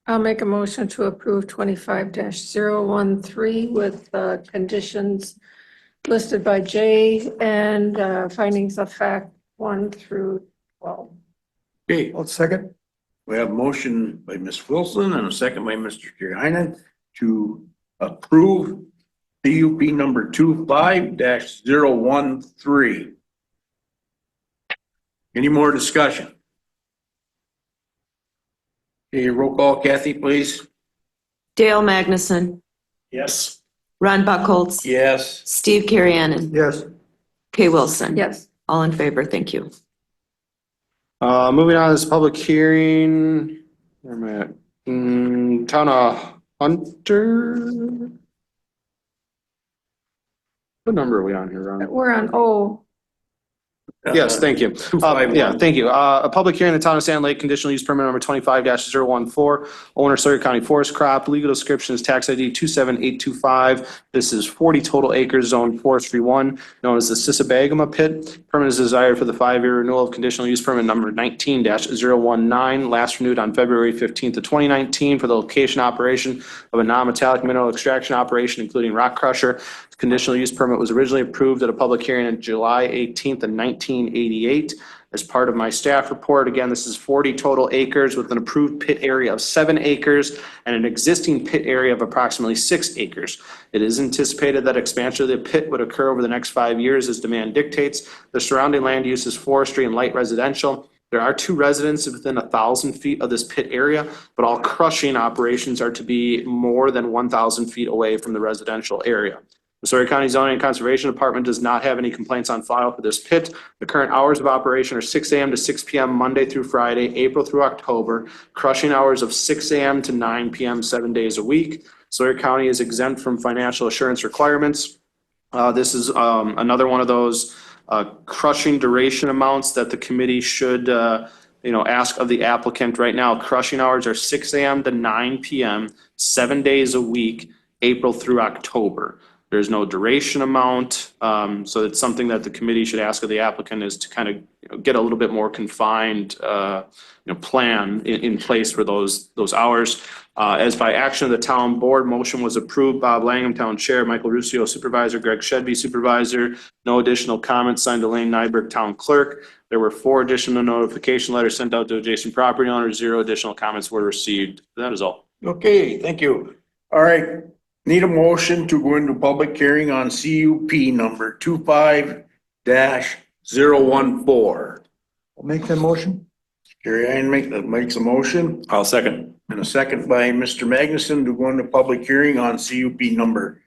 Speaker 8: I'll make a motion to approve 25-013 with conditions listed by Jay and findings of fact 1 through 12.
Speaker 1: Okay,
Speaker 14: I'll second.
Speaker 1: we have a motion by Ms. Wilson and a second by Mr. Heinen to approve CUP number 25-013. Any more discussion? Okay, roll call, Kathy, please.
Speaker 2: Dale Magnuson,
Speaker 1: Yes.
Speaker 2: Ron Buckholz,
Speaker 1: Yes.
Speaker 2: Steve Carriennen,
Speaker 14: Yes.
Speaker 2: Kay Wilson.
Speaker 8: Yes.
Speaker 2: All in favor, thank you.
Speaker 6: Moving on to this public hearing, where am I at? Town of Hunter. What number are we on here, Ron?
Speaker 8: We're on O.
Speaker 6: Yes, thank you. Yeah, thank you. A public hearing in the town of Sand Lake, conditional use permit number 25-014. Owner Sawyer County Forest Crop, legal description is tax ID 27825. This is 40 total acres, zone forestry 1, known as the Sisabagama Pit. Permit is desired for the 5-year renewal of conditional use permit number 19-019, last renewed on February 15th of 2019 for the location operation of a non-metallic mineral extraction operation, including rock crusher. The conditional use permit was originally approved at a public hearing on July 18th of 1988. As part of my staff report, again, this is 40 total acres with an approved pit area of 7 acres and an existing pit area of approximately 6 acres. It is anticipated that expansion of the pit would occur over the next 5 years as demand dictates. The surrounding land use is forestry and light residential. There are 2 residences within 1,000 feet of this pit area, but all crushing operations are to be more than 1,000 feet away from the residential area. The Sawyer County Zoning and Conservation Department does not have any complaints on file for this pit. The current hours of operation are 6 a.m. to 6 p.m. Monday through Friday, April through October. Crushing hours of 6 a.m. to 9 p.m. 7 days a week. Sawyer County is exempt from financial assurance requirements. This is another one of those crushing duration amounts that the committee should ask of the applicant right now. Crushing hours are 6 a.m. to 9 p.m. 7 days a week, April through October. There's no duration amount, so it's something that the committee should ask of the applicant is to kind of get a little bit more confined plan in place for those hours. As by action of the town board, motion was approved. Bob Langham, town chair, Michael Ruscio, supervisor, Greg Shedby, supervisor. No additional comments signed, Elaine Nyberg, town clerk. There were 4 additional notification letters sent out to adjacent property owners. 0 additional comments were received. That is all.
Speaker 1: Okay, thank you. All right, need a motion to go into public hearing on CUP number 25-014.
Speaker 14: I'll make that motion.
Speaker 1: Gary Heinen makes a motion.
Speaker 5: I'll second.
Speaker 1: And a second by Mr. Magnuson to go into public hearing on CUP number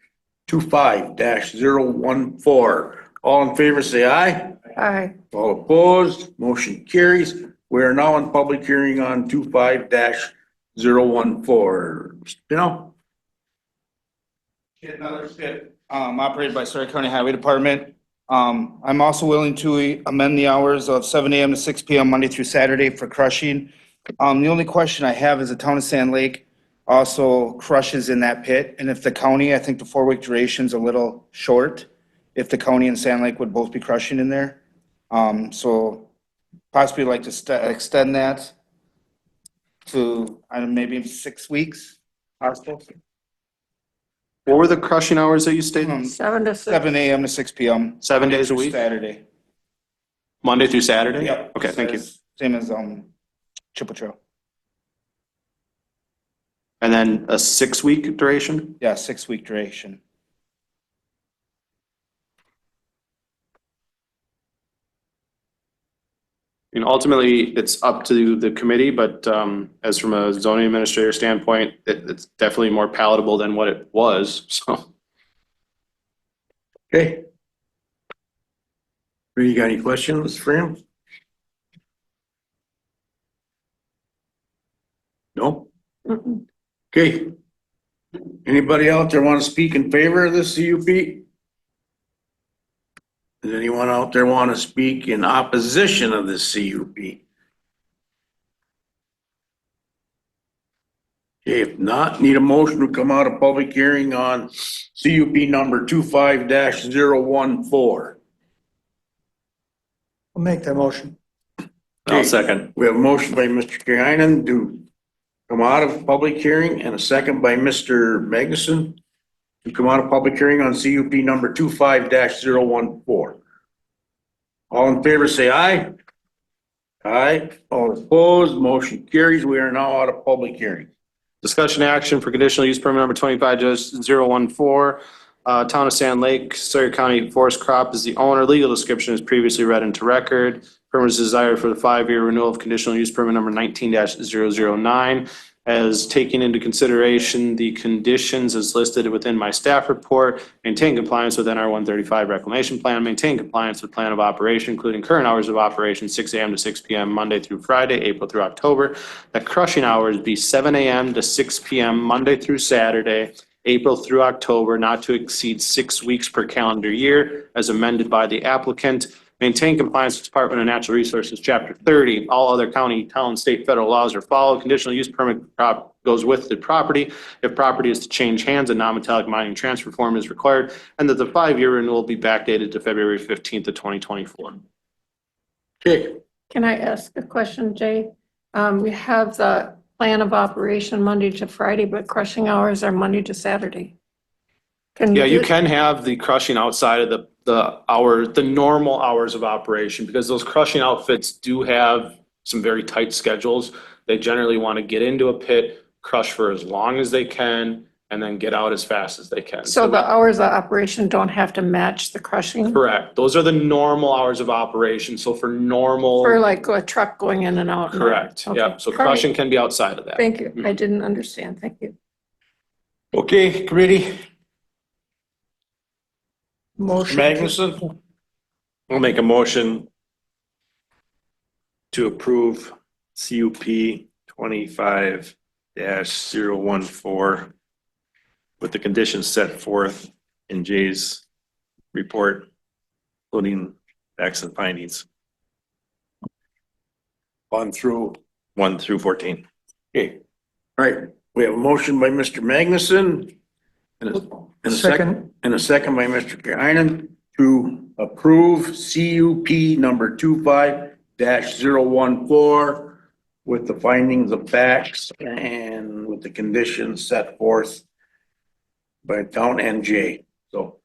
Speaker 1: 25-014. All in favor, say aye.
Speaker 8: Aye.
Speaker 1: All opposed, motion carries. We are now in public hearing on 25-014.
Speaker 17: Another pit, operated by Sawyer County Highway Department. I'm also willing to amend the hours of 7 a.m. to 6 p.m. Monday through Saturday for crushing. The only question I have is the town of Sand Lake also crushes in that pit. And if the county, I think the 4-week duration's a little short, if the county and Sand Lake would both be crushing in there. So possibly like to extend that to, maybe 6 weeks, possible.
Speaker 6: What were the crushing hours that you stated?
Speaker 8: 7 to 6.
Speaker 17: 7 a.m. to 6 p.m.
Speaker 6: 7 days a week?
Speaker 17: Saturday.
Speaker 6: Monday through Saturday?
Speaker 17: Yep.
Speaker 6: Okay, thank you.
Speaker 17: Same as Chippewa Trail.
Speaker 6: And then a 6-week duration?
Speaker 17: Yeah, 6-week duration.
Speaker 6: And ultimately, it's up to the committee, but as from a zoning administrator standpoint, it's definitely more palatable than what it was, so.
Speaker 1: Okay. You got any questions for him? No? Okay. Anybody out there want to speak in favor of this CUP? Does anyone out there want to speak in opposition of this CUP? Okay, if not, need a motion to come out of public hearing on CUP number 25-014.
Speaker 14: I'll make that motion.
Speaker 5: I'll second.
Speaker 1: We have a motion by Mr. Kirainen to come out of public hearing and a second by Mr. Magnuson to come out of public hearing on CUP number 25-014. All in favor, say aye. Aye. All opposed, motion carries. We are now out of public hearing.
Speaker 6: Discussion action for conditional use permit number 25-014. Town of Sand Lake, Sawyer County Forest Crop is the owner. Legal description is previously read into record. Permit is desired for the 5-year renewal of conditional use permit number 19-009. As taking into consideration the conditions as listed within my staff report, maintain compliance with NR 135 reclamation plan, maintain compliance with plan of operation, including current hours of operation, 6 a.m. to 6 p.m. Monday through Friday, April through October. That crushing hours be 7 a.m. to 6 p.m. Monday through Saturday, April through October, not to exceed 6 weeks per calendar year, as amended by the applicant. Maintain compliance with Department of Natural Resources, Chapter 30. All other county, town, state, federal laws are followed. Conditional use permit goes with the property. If property is to change hands, a non-metallic mining transfer form is required, and that the 5-year renewal be backdated to February 15th of 2024.
Speaker 1: Okay.
Speaker 8: Can I ask a question, Jay? We have the plan of operation Monday to Friday, but crushing hours are Monday to Saturday.
Speaker 6: Yeah, you can have the crushing outside of the normal hours of operation, because those crushing outfits do have some very tight schedules. They generally want to get into a pit, crush for as long as they can, and then get out as fast as they can.
Speaker 8: So the hours of operation don't have to match the crushing?
Speaker 6: Correct. Those are the normal hours of operation. So for normal.
Speaker 8: For like a truck going in and out?
Speaker 6: Correct.
Speaker 8: Okay.
Speaker 6: Yeah. So
Speaker 8: All right.
Speaker 6: crushing can be outside of that.
Speaker 8: Thank you. I didn't understand. Thank you.
Speaker 1: Okay, committee.
Speaker 14: Motion.
Speaker 1: Magnuson?
Speaker 5: We'll make a motion to approve CUP 25-014 with the conditions set forth in Jay's report, including facts and findings. 1 through 14.
Speaker 1: Okay. All right. We have a motion by Mr. Magnuson and a second by Mr. Kirainen to approve CUP number 25-014 with the findings of facts and with the conditions set forth by town and Jay. So,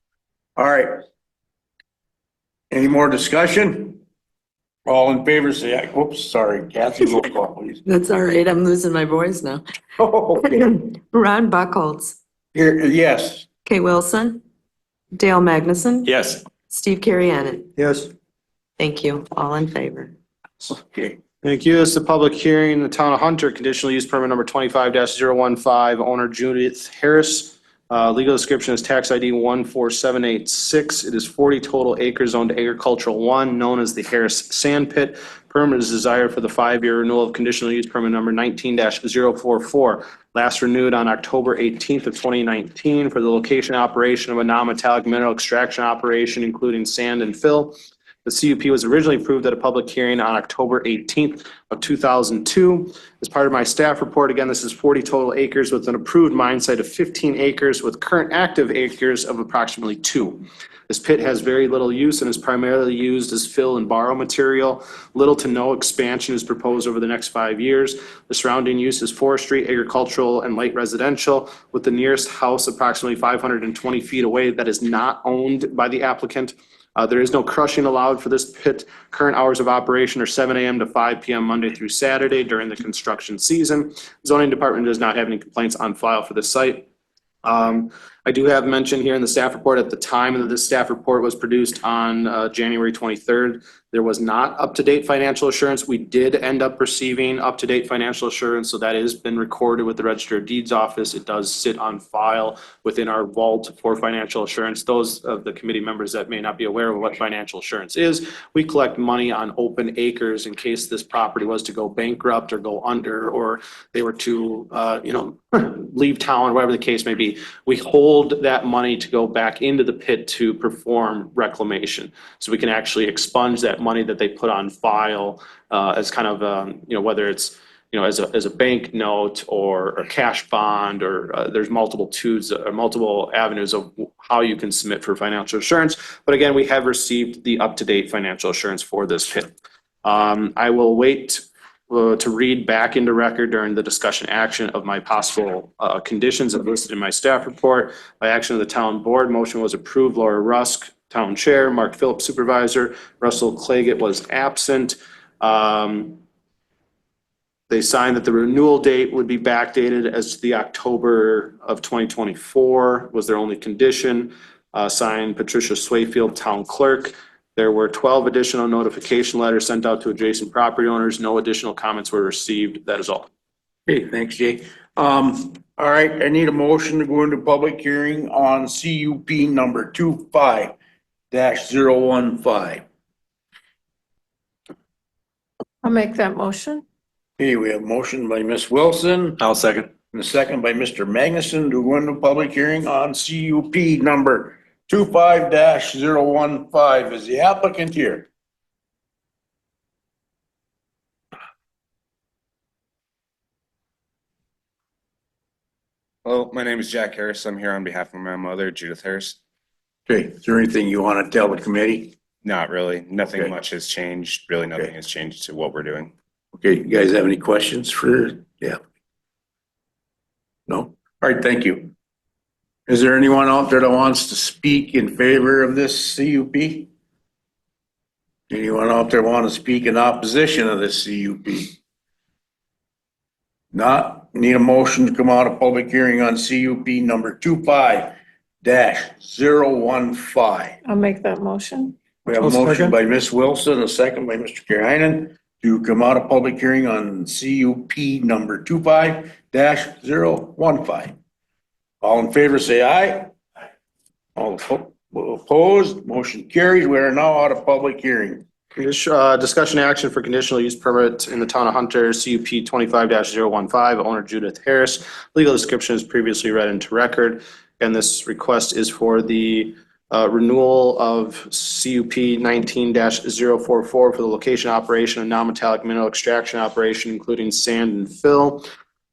Speaker 1: all right. Any more discussion? All in favor, say aye. Whoops, sorry, Kathy, roll call, please.
Speaker 2: That's all right. I'm losing my voice now. Ron Buckholz,
Speaker 1: Here, yes.
Speaker 2: Kay Wilson, Dale Magnuson,
Speaker 5: Yes.
Speaker 2: Steve Kirianen.
Speaker 14: Yes.
Speaker 2: Thank you. All in favor.
Speaker 1: Okay.
Speaker 6: Thank you. This is the public hearing in the town of Hunter, conditional use permit number 25-015, owner Judith Harris. Legal description is tax ID 14786. It is 40 total acres owned agricultural 1, known as the Harris Sand Pit. Permit is desired for the 5-year renewal of conditional use permit number 19-044. Last renewed on October 18th of 2019 for the location operation of a non-metallic mineral extraction operation, including sand and fill. The CUP was originally approved at a public hearing on October 18th of 2002. As part of my staff report, again, this is 40 total acres with an approved mine site of 15 acres with current active acres of approximately 2. This pit has very little use and is primarily used as fill and borrow material. Little to no expansion is proposed over the next 5 years. The surrounding use is forestry, agricultural, and light residential, with the nearest house approximately 520 feet away that is not owned by the applicant. There is no crushing allowed for this pit. Current hours of operation are 7 a.m. to 5 p.m. Monday through Saturday during the construction season. Zoning department does not have any complaints on file for this site. I do have mentioned here in the staff report at the time that this staff report was produced on January 23rd. There was not up-to-date financial assurance. We did end up receiving up-to-date financial assurance, so that has been recorded with the Register of Deeds office. It does sit on file within our vault for financial assurance. Those of the committee members that may not be aware of what financial assurance is, we collect money on open acres in case this property was to go bankrupt or go under, or they were to, leave town, whatever the case may be. We hold that money to go back into the pit to perform reclamation. So we can actually expunge that money that they put on file as kind of, whether it's, as a bank note or a cash bond, or there's multiple avenues of how you can submit for financial assurance. But again, we have received the up-to-date financial assurance for this pit. I will wait to read back into record during the discussion action of my possible conditions as listed in my staff report. By action of the town board, motion was approved. Laura Rusk, town chair, Mark Phillips, supervisor, Russell Claggett was absent. They signed that the renewal date would be backdated as to the October of 2024 was their only condition. Signed Patricia Swayfield, town clerk. There were 12 additional notification letters sent out to adjacent property owners. No additional comments were received. That is all.
Speaker 1: Okay, thanks, Jay. All right, I need a motion to go into public hearing on CUP number 25-015.
Speaker 8: I'll make that motion.
Speaker 1: Okay, we have a motion by Ms. Wilson.
Speaker 5: I'll second.
Speaker 1: And a second by Mr. Magnuson to go into public hearing on CUP number 25-015. Is the applicant here?
Speaker 18: Hello, my name is Jack Harris. I'm here on behalf of my mother, Judith Harris.
Speaker 1: Okay, is there anything you want to tell the committee?
Speaker 18: Not really. Nothing
Speaker 1: Okay.
Speaker 18: much has changed. Really, nothing
Speaker 1: Okay.
Speaker 18: has changed to what we're doing.
Speaker 1: Okay, you guys have any questions for, yeah? No? All right, thank you. Is there anyone out there that wants to speak in favor of this CUP? Anyone out there want to speak in opposition of this CUP? Not, need a motion to come out of public hearing on CUP number 25-015.
Speaker 8: I'll make that motion.
Speaker 1: We have a
Speaker 14: I'll
Speaker 1: motion
Speaker 14: second.
Speaker 1: by Ms. Wilson, a second by Mr. Karainen to come out of public hearing on CUP number 25-015. All in favor, say aye. All opposed, motion carries. We are now out of public hearing.
Speaker 6: Discussion action for conditional use permit in the town of Hunter, CUP 25-015, owner Judith Harris. Legal description is previously read into record. And this request is for the renewal of CUP 19-044 for the location operation and non-metallic mineral extraction operation, including sand and fill.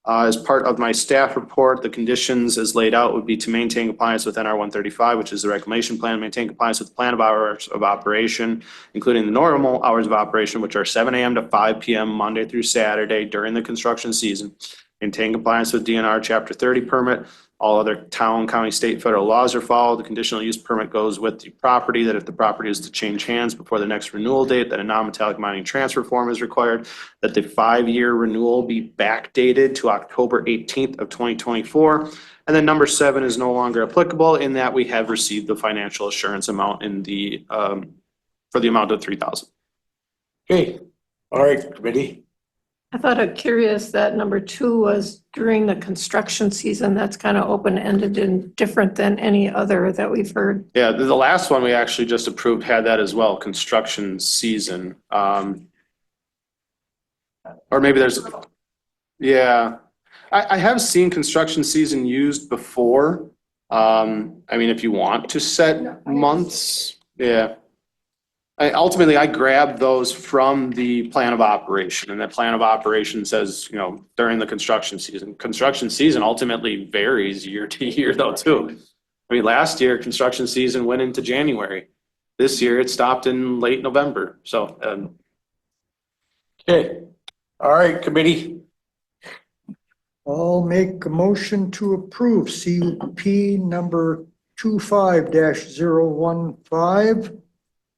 Speaker 6: As part of my staff report, the conditions as laid out would be to maintain compliance with NR 135, which is the reclamation plan, maintain compliance with the plan of hours of operation, including the normal hours of operation, which are 7 a.m. to 5 p.m. Monday through Saturday during the construction season. Maintain compliance with DNR Chapter 30 permit. All other town, county, state, federal laws are followed. The conditional use permit goes with the property, that if the property is to change hands before the next renewal date, that a non-metallic mining transfer form is required, that the 5-year renewal be backdated to October 18th of 2024. And then number 7 is no longer applicable in that we have received the financial assurance amount in the, for the amount of $3,000.
Speaker 1: Okay, all right, committee.
Speaker 8: I thought it curious that number 2 was during the construction season. That's kind of open-ended and different than any other that we've heard.
Speaker 6: Yeah, the last one we actually just approved had that as well, construction season. Or maybe there's, yeah. I have seen construction season used before. I mean, if you want to set months, yeah. Ultimately, I grabbed those from the plan of operation, and that plan of operation says, during the construction season. Construction season ultimately varies year to year though, too. I mean, last year, construction season went into January. This year, it stopped in late November, so.
Speaker 1: Okay, all right, committee.
Speaker 14: I'll make a motion to approve CUP number 25-015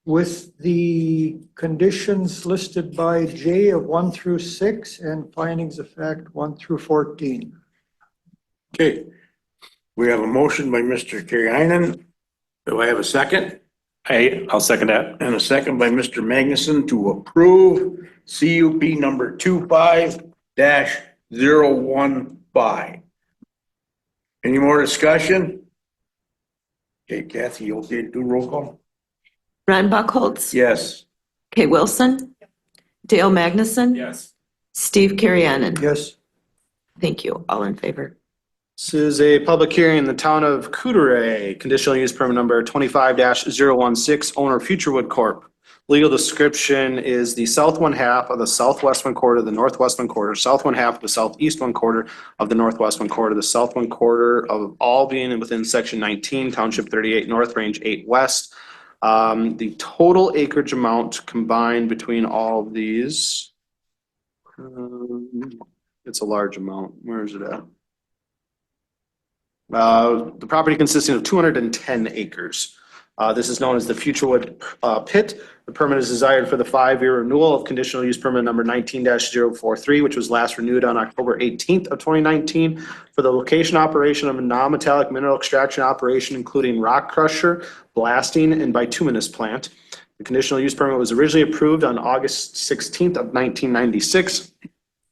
Speaker 14: with the conditions listed by J of 1 through 6 and findings of fact 1 through 14.
Speaker 1: Okay, we have a motion by Mr. Karainen. Do I have a second?
Speaker 5: I'll second that.
Speaker 1: And a second by Mr. Magnuson to approve CUP number 25-015. Any more discussion? Okay, Kathy, you okay to do roll call?
Speaker 2: Ron Buckholz.
Speaker 1: Yes.
Speaker 2: Kate Wilson. Dale Magnuson.
Speaker 18: Yes.
Speaker 2: Steve Carrianen.
Speaker 14: Yes.
Speaker 2: Thank you. All in favor.
Speaker 6: This is a public hearing in the town of Coudray, conditional use permit number 25-016, owner Futurewood Corp. Legal description is the south one half of the southwest one quarter, the northwest one quarter, south one half of the southeast one quarter of the northwest one quarter, the south one quarter of all being within section 19, township 38 north, range 8 west. The total acreage amount combined between all of these, it's a large amount. Where is it at? The property consisting of 210 acres. This is known as the Futurewood Pit. The permit is desired for the 5-year renewal of conditional use permit number 19-043, which was last renewed on October 18th of 2019 for the location operation of a non-metallic mineral extraction operation, including rock crusher, blasting, and bituminous plant. The conditional use permit was originally approved on August 16th of 1996.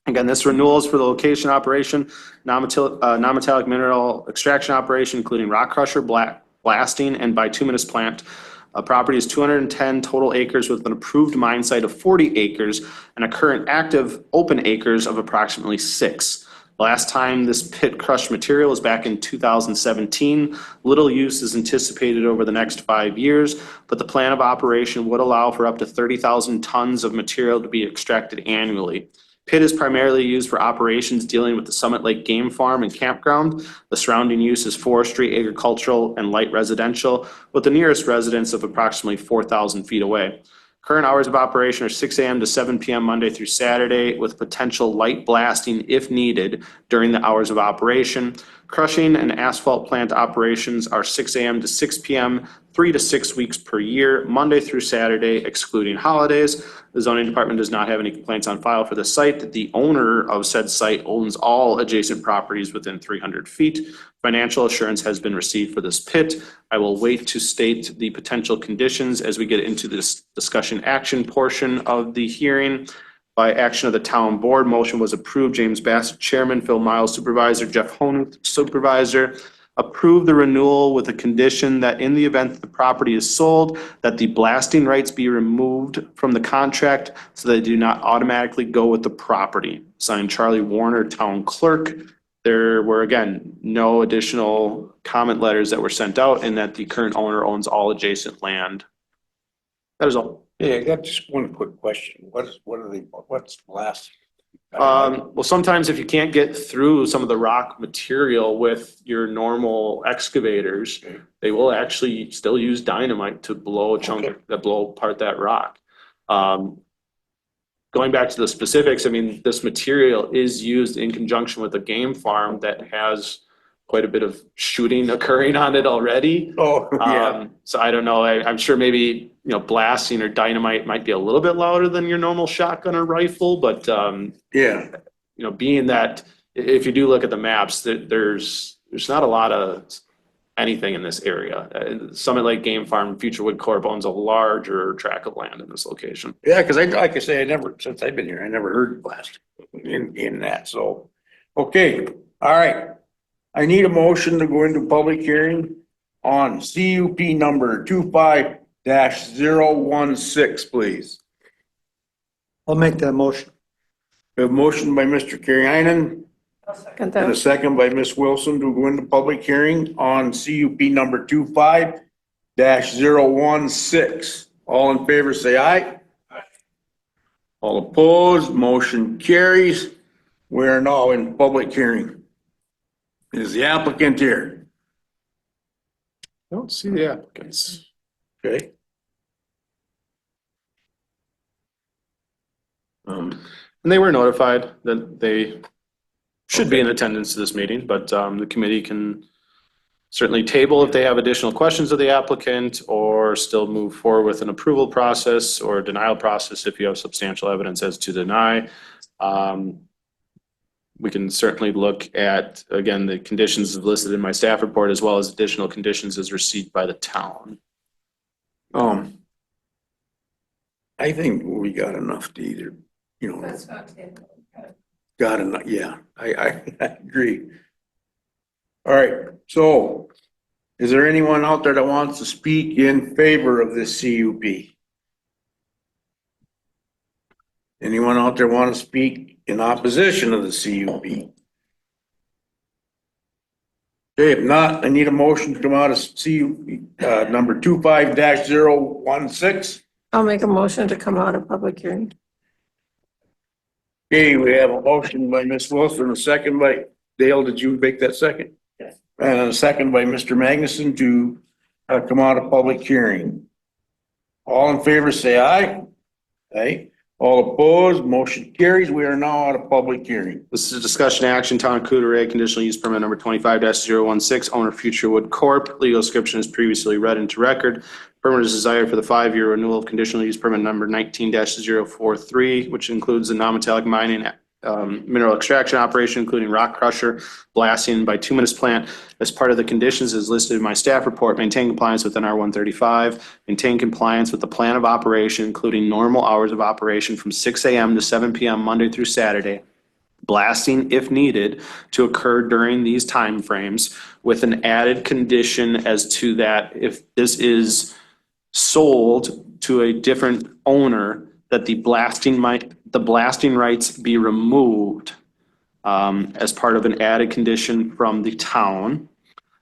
Speaker 6: Again, this renewal is for the location operation, non-metallic mineral extraction operation, including rock crusher, blasting, and bituminous plant. Property is 210 total acres with an approved mine site of 40 acres and a current active open acres of approximately 6. Last time this pit crushed material was back in 2017. Little use is anticipated over the next 5 years, but the plan of operation would allow for up to 30,000 tons of material to be extracted annually. Pit is primarily used for operations dealing with the Summit Lake Game Farm and Campground. The surrounding use is forestry, agricultural, and light residential, with the nearest residence of approximately 4,000 feet away. Current hours of operation are 6 a.m. to 7 p.m. Monday through Saturday, with potential light blasting if needed during the hours of operation. Crushing and asphalt plant operations are 6 a.m. to 6 p.m., 3 to 6 weeks per year, Monday through Saturday, excluding holidays. The zoning department does not have any complaints on file for the site. The owner of said site owns all adjacent properties within 300 feet. Financial assurance has been received for this pit. I will wait to state the potential conditions as we get into this discussion action portion of the hearing. By action of the town board, motion was approved. James Bassett, chairman, Phil Miles, supervisor, Jeff Honuth, supervisor. Approve the renewal with a condition that in the event that the property is sold, that the blasting rights be removed from the contract so they do not automatically go with the property. Signed, Charlie Warner, town clerk. There were, again, no additional comment letters that were sent out, and that the current owner owns all adjacent land. That is all.
Speaker 1: Yeah, I got just one quick question. What's blasting?
Speaker 6: Well, sometimes if you can't get through some of the rock material with your normal excavators, they will actually still use dynamite to blow a chunk, that blow apart that rock. Going back to the specifics, I mean, this material is used in conjunction with a game farm that has quite a bit of shooting occurring on it already.
Speaker 1: Oh, yeah.
Speaker 6: So I don't know. I'm sure maybe, blasting or dynamite might be a little bit louder than your normal shotgun or rifle, but
Speaker 1: Yeah.
Speaker 6: being that if you do look at the maps, there's not a lot of anything in this area. Summit Lake Game Farm, Futurewood Corp owns a larger tract of land in this location.
Speaker 1: Yeah, because like I say, since I've been here, I never heard blasting in that, so. Okay, all right. I need a motion to go into public hearing on CUP number 25-016, please.
Speaker 14: I'll make that motion.
Speaker 1: We have a motion by Mr. Carrianen
Speaker 8: Second
Speaker 1: and a
Speaker 8: that.
Speaker 1: second by Ms. Wilson to go into public hearing on CUP number 25-016. All in favor, say aye. All opposed, motion carries. We are now in public hearing. Is the applicant here?
Speaker 6: I don't see the applicants.
Speaker 1: Okay.
Speaker 6: And they were notified that they should be in attendance to this meeting, but the committee can certainly table if they have additional questions of the applicant, or still move forward with an approval process or denial process if you have substantial evidence as to deny. We can certainly look at, again, the conditions listed in my staff report, as well as additional conditions as received by the town.
Speaker 1: I think we got enough to either, got enough, yeah, I agree. All right, so is there anyone out there that wants to speak in favor of this CUP? Anyone out there want to speak in opposition of the CUP? Okay, if not, I need a motion to come out of CUP, number 25-016.
Speaker 8: I'll make a motion to come out of public hearing.
Speaker 1: Okay, we have a motion by Ms. Wilson, a second by Dale. Did you make that second?
Speaker 11: Yes.
Speaker 1: And a second by Mr. Magnuson to come out of public hearing. All in favor, say aye. Aye. All opposed, motion carries. We are now out of public hearing.
Speaker 6: This is a discussion action, Town of Coudray, conditional use permit number 25-016, owner Futurewood Corp. Legal description is previously read into record. Permit is desired for the 5-year renewal of conditional use permit number 19-043, which includes the non-metallic mining mineral extraction operation, including rock crusher, blasting, bituminous plant. As part of the conditions as listed in my staff report, maintain compliance with NR 135, maintain compliance with the plan of operation, including normal hours of operation from 6 a.m. to 7 p.m. Monday through Saturday. Blasting, if needed, to occur during these timeframes, with an added condition as to that if this is sold to a different owner, that the blasting rights be removed as part of an added condition from the town.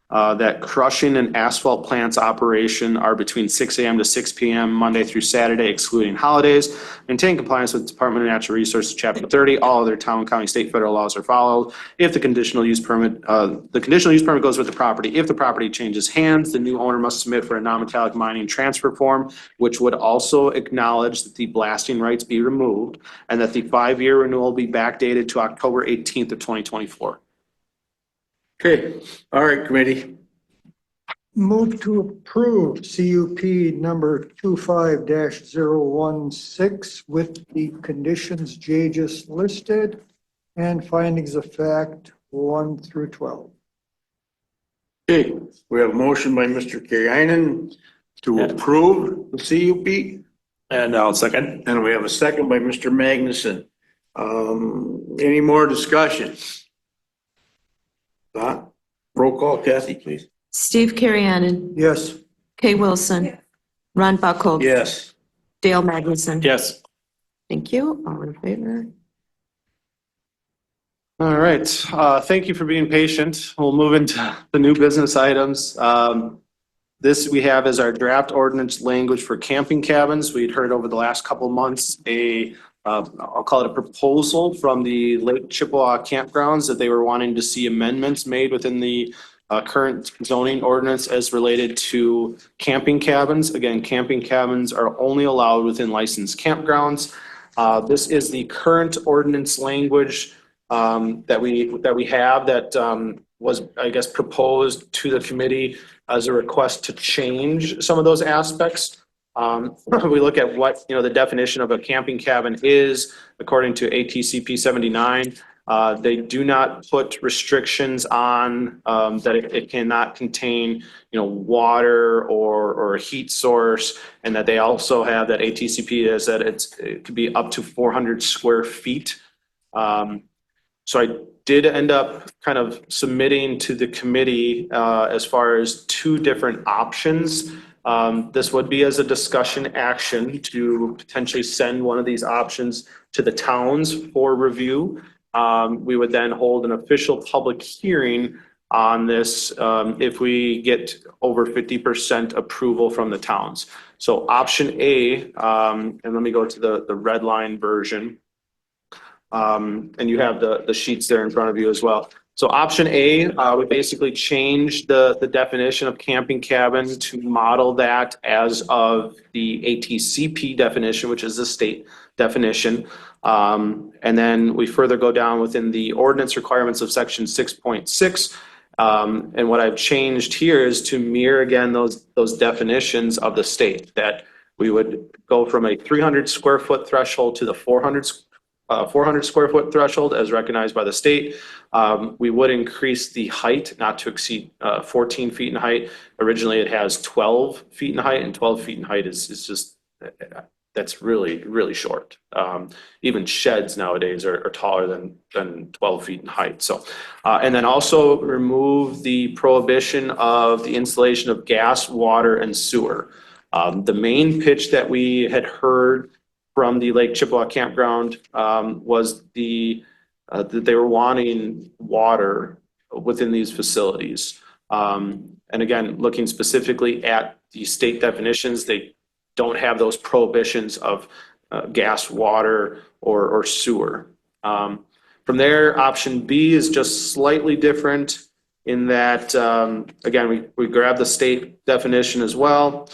Speaker 6: That crushing and asphalt plants operation are between 6 a.m. to 6 p.m. Monday through Saturday, excluding holidays. Maintain compliance with Department of Natural Resources, Chapter 30. All other town, county, state, federal laws are followed. If the conditional use permit goes with the property. If the property changes hands, the new owner must submit for a non-metallic mining transfer form, which would also acknowledge that the blasting rights be removed and that the 5-year renewal be backdated to October 18th of 2024.
Speaker 1: Okay, all right, committee.
Speaker 14: Move to approve CUP number 25-016 with the conditions Jay just listed and findings of fact 1 through 12.
Speaker 1: Okay, we have a motion by Mr. Karianen to approve the CUP.
Speaker 5: And I'll second.
Speaker 1: And we have a second by Mr. Magnuson. Any more discussion? Not? Roll call, Kathy, please.
Speaker 2: Steve Carrianen.
Speaker 14: Yes.
Speaker 2: Kay Wilson. Ron Buckle.
Speaker 1: Yes.
Speaker 2: Dale Magnuson.
Speaker 5: Yes.
Speaker 2: Thank you. All in favor?
Speaker 6: All right, thank you for being patient. We'll move into the new business items. This we have as our draft ordinance language for camping cabins. We'd heard over the last couple of months I'll call it a proposal from the Lake Chippewa campgrounds that they were wanting to see amendments made within the current zoning ordinance as related to camping cabins. Again, camping cabins are only allowed within licensed campgrounds. This is the current ordinance language that we have that was, I guess, proposed to the committee as a request to change some of those aspects. We look at what, the definition of a camping cabin is according to ATCP 79. They do not put restrictions on that it cannot contain, water or a heat source, and that they also have that ATCP is that it could be up to 400 square feet. So I did end up kind of submitting to the committee as far as 2 different options. This would be as a discussion action to potentially send one of these options to the towns for review. We would then hold an official public hearing on this if we get over 50% approval from the towns. So option A, and let me go to the red line version. And you have the sheets there in front of you as well. So option A, we basically changed the definition of camping cabin to model that as of the ATCP definition, which is the state definition. And then we further go down within the ordinance requirements of section 6.6. And what I've changed here is to mirror again those definitions of the state, that we would go from a 300 square foot threshold to the 400 400 square foot threshold as recognized by the state. We would increase the height not to exceed 14 feet in height. Originally, it has 12 feet in height, and 12 feet in height is just, that's really, really short. Even sheds nowadays are taller than 12 feet in height. So, and then also remove the prohibition of the installation of gas, water, and sewer. The main pitch that we had heard from the Lake Chippewa campground was that they were wanting water within these facilities. And again, looking specifically at the state definitions, they don't have those prohibitions of gas, water, or sewer. From there, option B is just slightly different in that, again, we grab the state definition as well.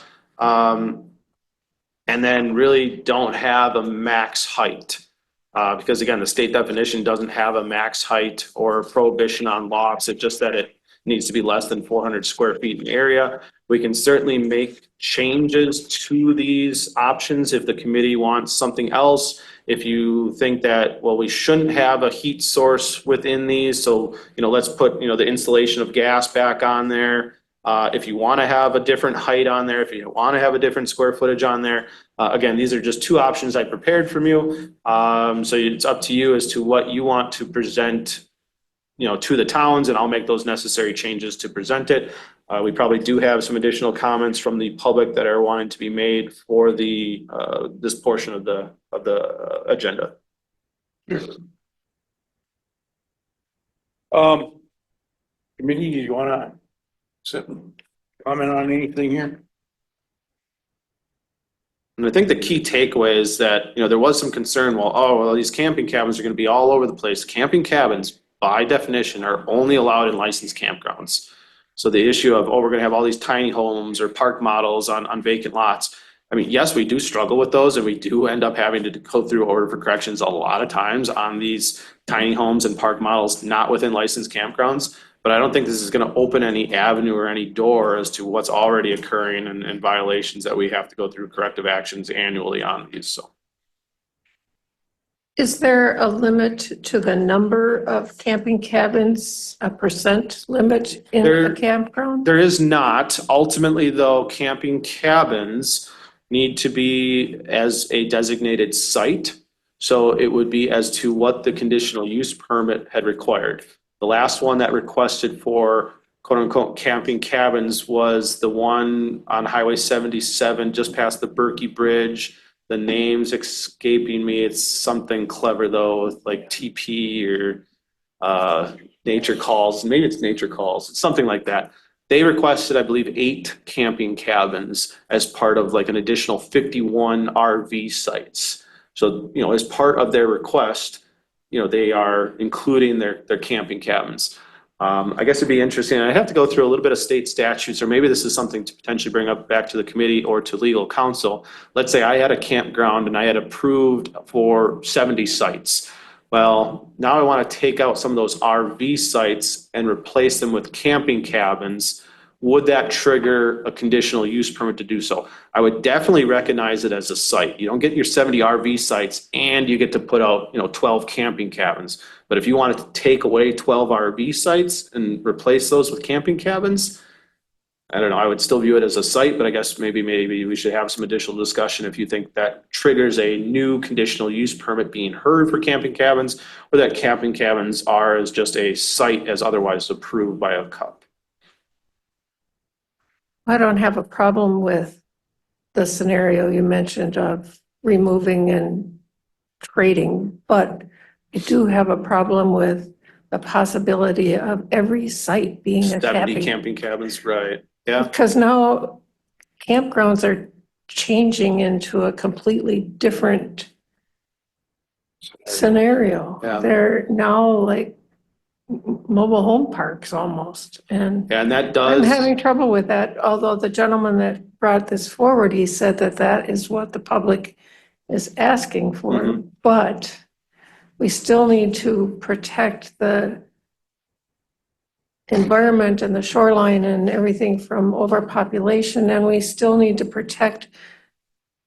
Speaker 6: And then really don't have a max height. Because again, the state definition doesn't have a max height or prohibition on lofts. It's just that it needs to be less than 400 square feet in area. We can certainly make changes to these options if the committee wants something else. If you think that, well, we shouldn't have a heat source within these, so, let's put, the installation of gas back on there. If you want to have a different height on there, if you want to have a different square footage on there, again, these are just two options I prepared from you. So it's up to you as to what you want to present, to the towns, and I'll make those necessary changes to present it. We probably do have some additional comments from the public that are wanting to be made for the this portion of the agenda.
Speaker 1: Committee, do you want to sit and comment on anything here?
Speaker 6: And I think the key takeaway is that, there was some concern, well, these camping cabins are going to be all over the place. Camping cabins, by definition, are only allowed in licensed campgrounds. So the issue of, we're going to have all these tiny homes or park models on vacant lots. I mean, yes, we do struggle with those, and we do end up having to go through order for corrections a lot of times on these tiny homes and park models not within licensed campgrounds. But I don't think this is going to open any avenue or any door as to what's already occurring and violations that we have to go through corrective actions annually on these. So,
Speaker 8: Is there a limit to the number of camping cabins, a percent limit in a campground?
Speaker 6: There is not. Ultimately, though, camping cabins need to be as a designated site. So it would be as to what the conditional use permit had required. The last one that requested for quote unquote camping cabins was the one on Highway 77 just past the Berkey Bridge. The name's escaping me. It's something clever though, with like TP or Nature Calls. Maybe it's Nature Calls. It's something like that. They requested, I believe, 8 camping cabins as part of like an additional 51 RV sites. So, as part of their request, they are including their camping cabins. I guess it'd be interesting. I have to go through a little bit of state statutes, or maybe this is something to potentially bring up back to the committee or to legal counsel. Let's say I had a campground and I had approved for 70 sites. Well, now I want to take out some of those RV sites and replace them with camping cabins. Would that trigger a conditional use permit to do so? I would definitely recognize it as a site. You don't get your 70 RV sites and you get to put out, 12 camping cabins. But if you wanted to take away 12 RV sites and replace those with camping cabins, I don't know, I would still view it as a site, but I guess maybe we should have some additional discussion if you think that triggers a new conditional use permit being heard for camping cabins, or that camping cabins are as just a site as otherwise approved by a CUP.
Speaker 8: I don't have a problem with the scenario you mentioned of removing and trading, but I do have a problem with the possibility of every site being a
Speaker 6: 70 camping cabins, right? Yeah.
Speaker 8: Because now campgrounds are changing into a completely different scenario.
Speaker 6: Yeah.
Speaker 8: They're now like mobile home parks almost, and
Speaker 6: that
Speaker 8: I'm
Speaker 6: does.
Speaker 8: having trouble with that, although the gentleman that brought this forward, he said that that is what the public is asking for.
Speaker 6: Mhm.
Speaker 8: But we still need to protect the environment and the shoreline and everything from overpopulation, and we still need to protect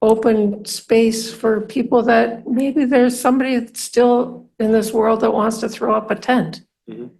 Speaker 8: open space for people that maybe there's somebody that's still in this world that wants to throw up a tent.
Speaker 6: And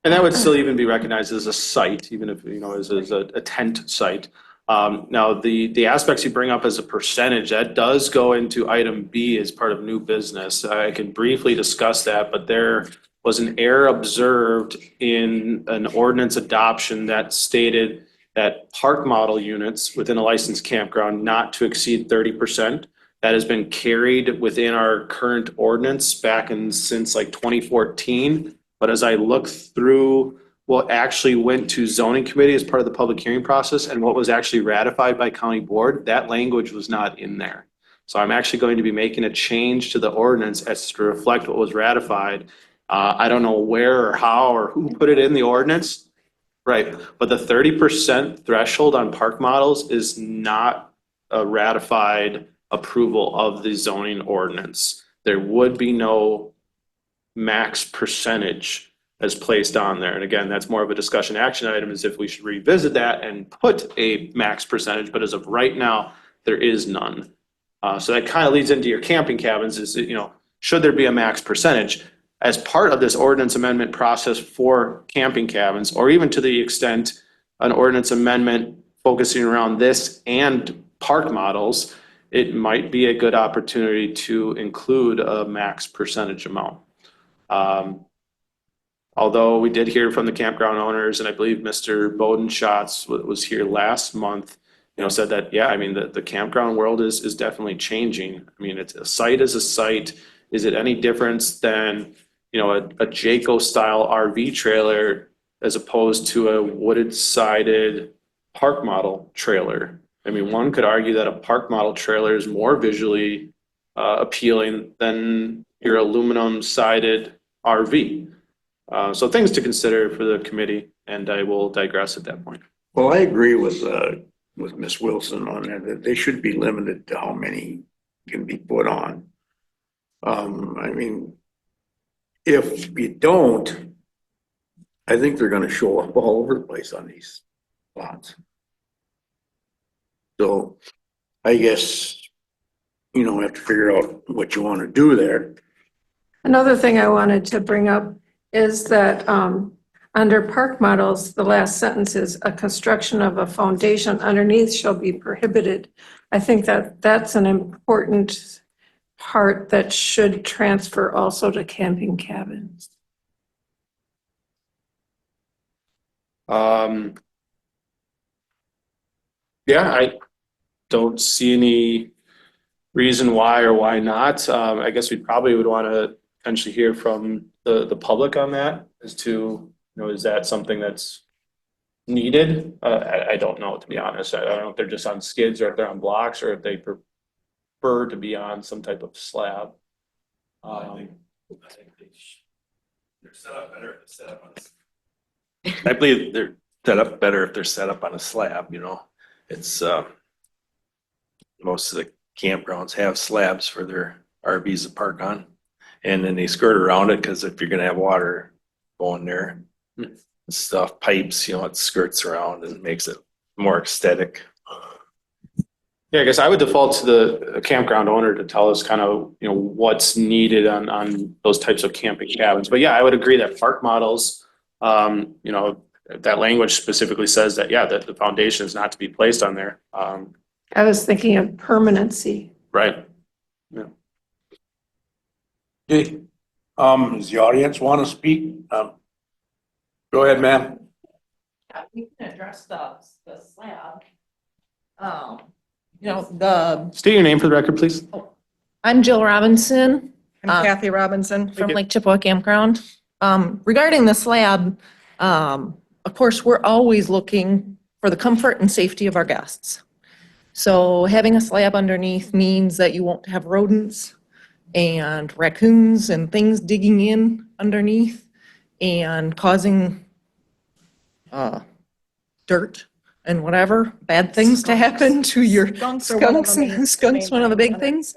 Speaker 6: that would still even be recognized as a site, even if, as a tent site. Now, the aspects you bring up as a percentage, that does go into item B as part of new business. I can briefly discuss that, but there was an error observed in an ordinance adoption that stated that park model units within a licensed campground not to exceed 30%. That has been carried within our current ordinance since like 2014. But as I look through what actually went to zoning committee as part of the public hearing process and what was actually ratified by county board, that language was not in there. So I'm actually going to be making a change to the ordinance as to reflect what was ratified. I don't know where or how or who put it in the ordinance. Right, but the 30% threshold on park models is not a ratified approval of the zoning ordinance. There would be no max percentage as placed on there. And again, that's more of a discussion action item, as if we should revisit that and put a max percentage, but as of right now, there is none. So that kind of leads into your camping cabins is, should there be a max percentage? As part of this ordinance amendment process for camping cabins, or even to the extent an ordinance amendment focusing around this and park models, it might be a good opportunity to include a max percentage amount. Although we did hear from the campground owners, and I believe Mr. Bodenschatz was here last month, said that, the campground world is definitely changing. I mean, a site is a site. Is it any difference than a Jayco style RV trailer as opposed to a wooded sided park model trailer? I mean, one could argue that a park model trailer is more visually appealing than your aluminum sided RV. So things to consider for the committee, and I will digress at that point.
Speaker 1: Well, I agree with Ms. Wilson on that they should be limited to how many can be put on. If you don't, I think they're gonna show up all over the place on these lots. So I guess, have to figure out what you wanna do there.
Speaker 8: Another thing I wanted to bring up is that under park models, the last sentence is a construction of a foundation underneath shall be prohibited. I think that that's an important part that should transfer also to camping cabins.
Speaker 6: I don't see any reason why or why not. I guess we probably would want to potentially hear from the public on that as to, is that something that's needed? I don't know, to be honest. I don't know if they're just on skids or if they're on blocks or if they prefer to be on some type of slab.
Speaker 5: I believe they're set up better if they're set up on a slab, It's most of the campgrounds have slabs for their RVs to park on. And then they skirt around it because if you're gonna have water going there, stuff, pipes, it skirts around and makes it more aesthetic.
Speaker 6: Yeah, I guess I would default to the campground owner to tell us kind of, what's needed on those types of camping cabins. But yeah, I would agree that park models, that language specifically says that, that the foundation is not to be placed on there.
Speaker 8: I was thinking of permanency.
Speaker 6: Right.
Speaker 1: Okay, does the audience want to speak? Go ahead, ma'am.
Speaker 19: We can address the slab.
Speaker 6: State your name for the record, please.
Speaker 19: I'm Jill Robinson.
Speaker 7: I'm Kathy Robinson.
Speaker 19: From Lake Chippewa Campground. Regarding the slab, of course, we're always looking for the comfort and safety of our guests. So having a slab underneath means that you won't have rodents and raccoons and things digging in underneath and causing dirt and whatever, bad things to happen to your skunks, one of the big things.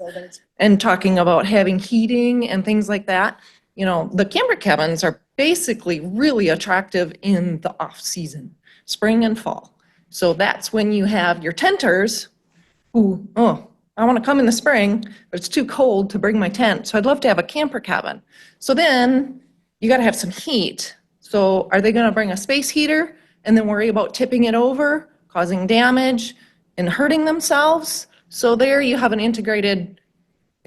Speaker 19: And talking about having heating and things like that. The camper cabins are basically really attractive in the off season, spring and fall. So that's when you have your tenters who who, I want to come in the spring, but it's too cold to bring my tent, so I'd love to have a camper cabin. So then you got to have some heat. So are they going to bring a space heater and then worry about tipping it over, causing damage and hurting themselves? So there you have an integrated,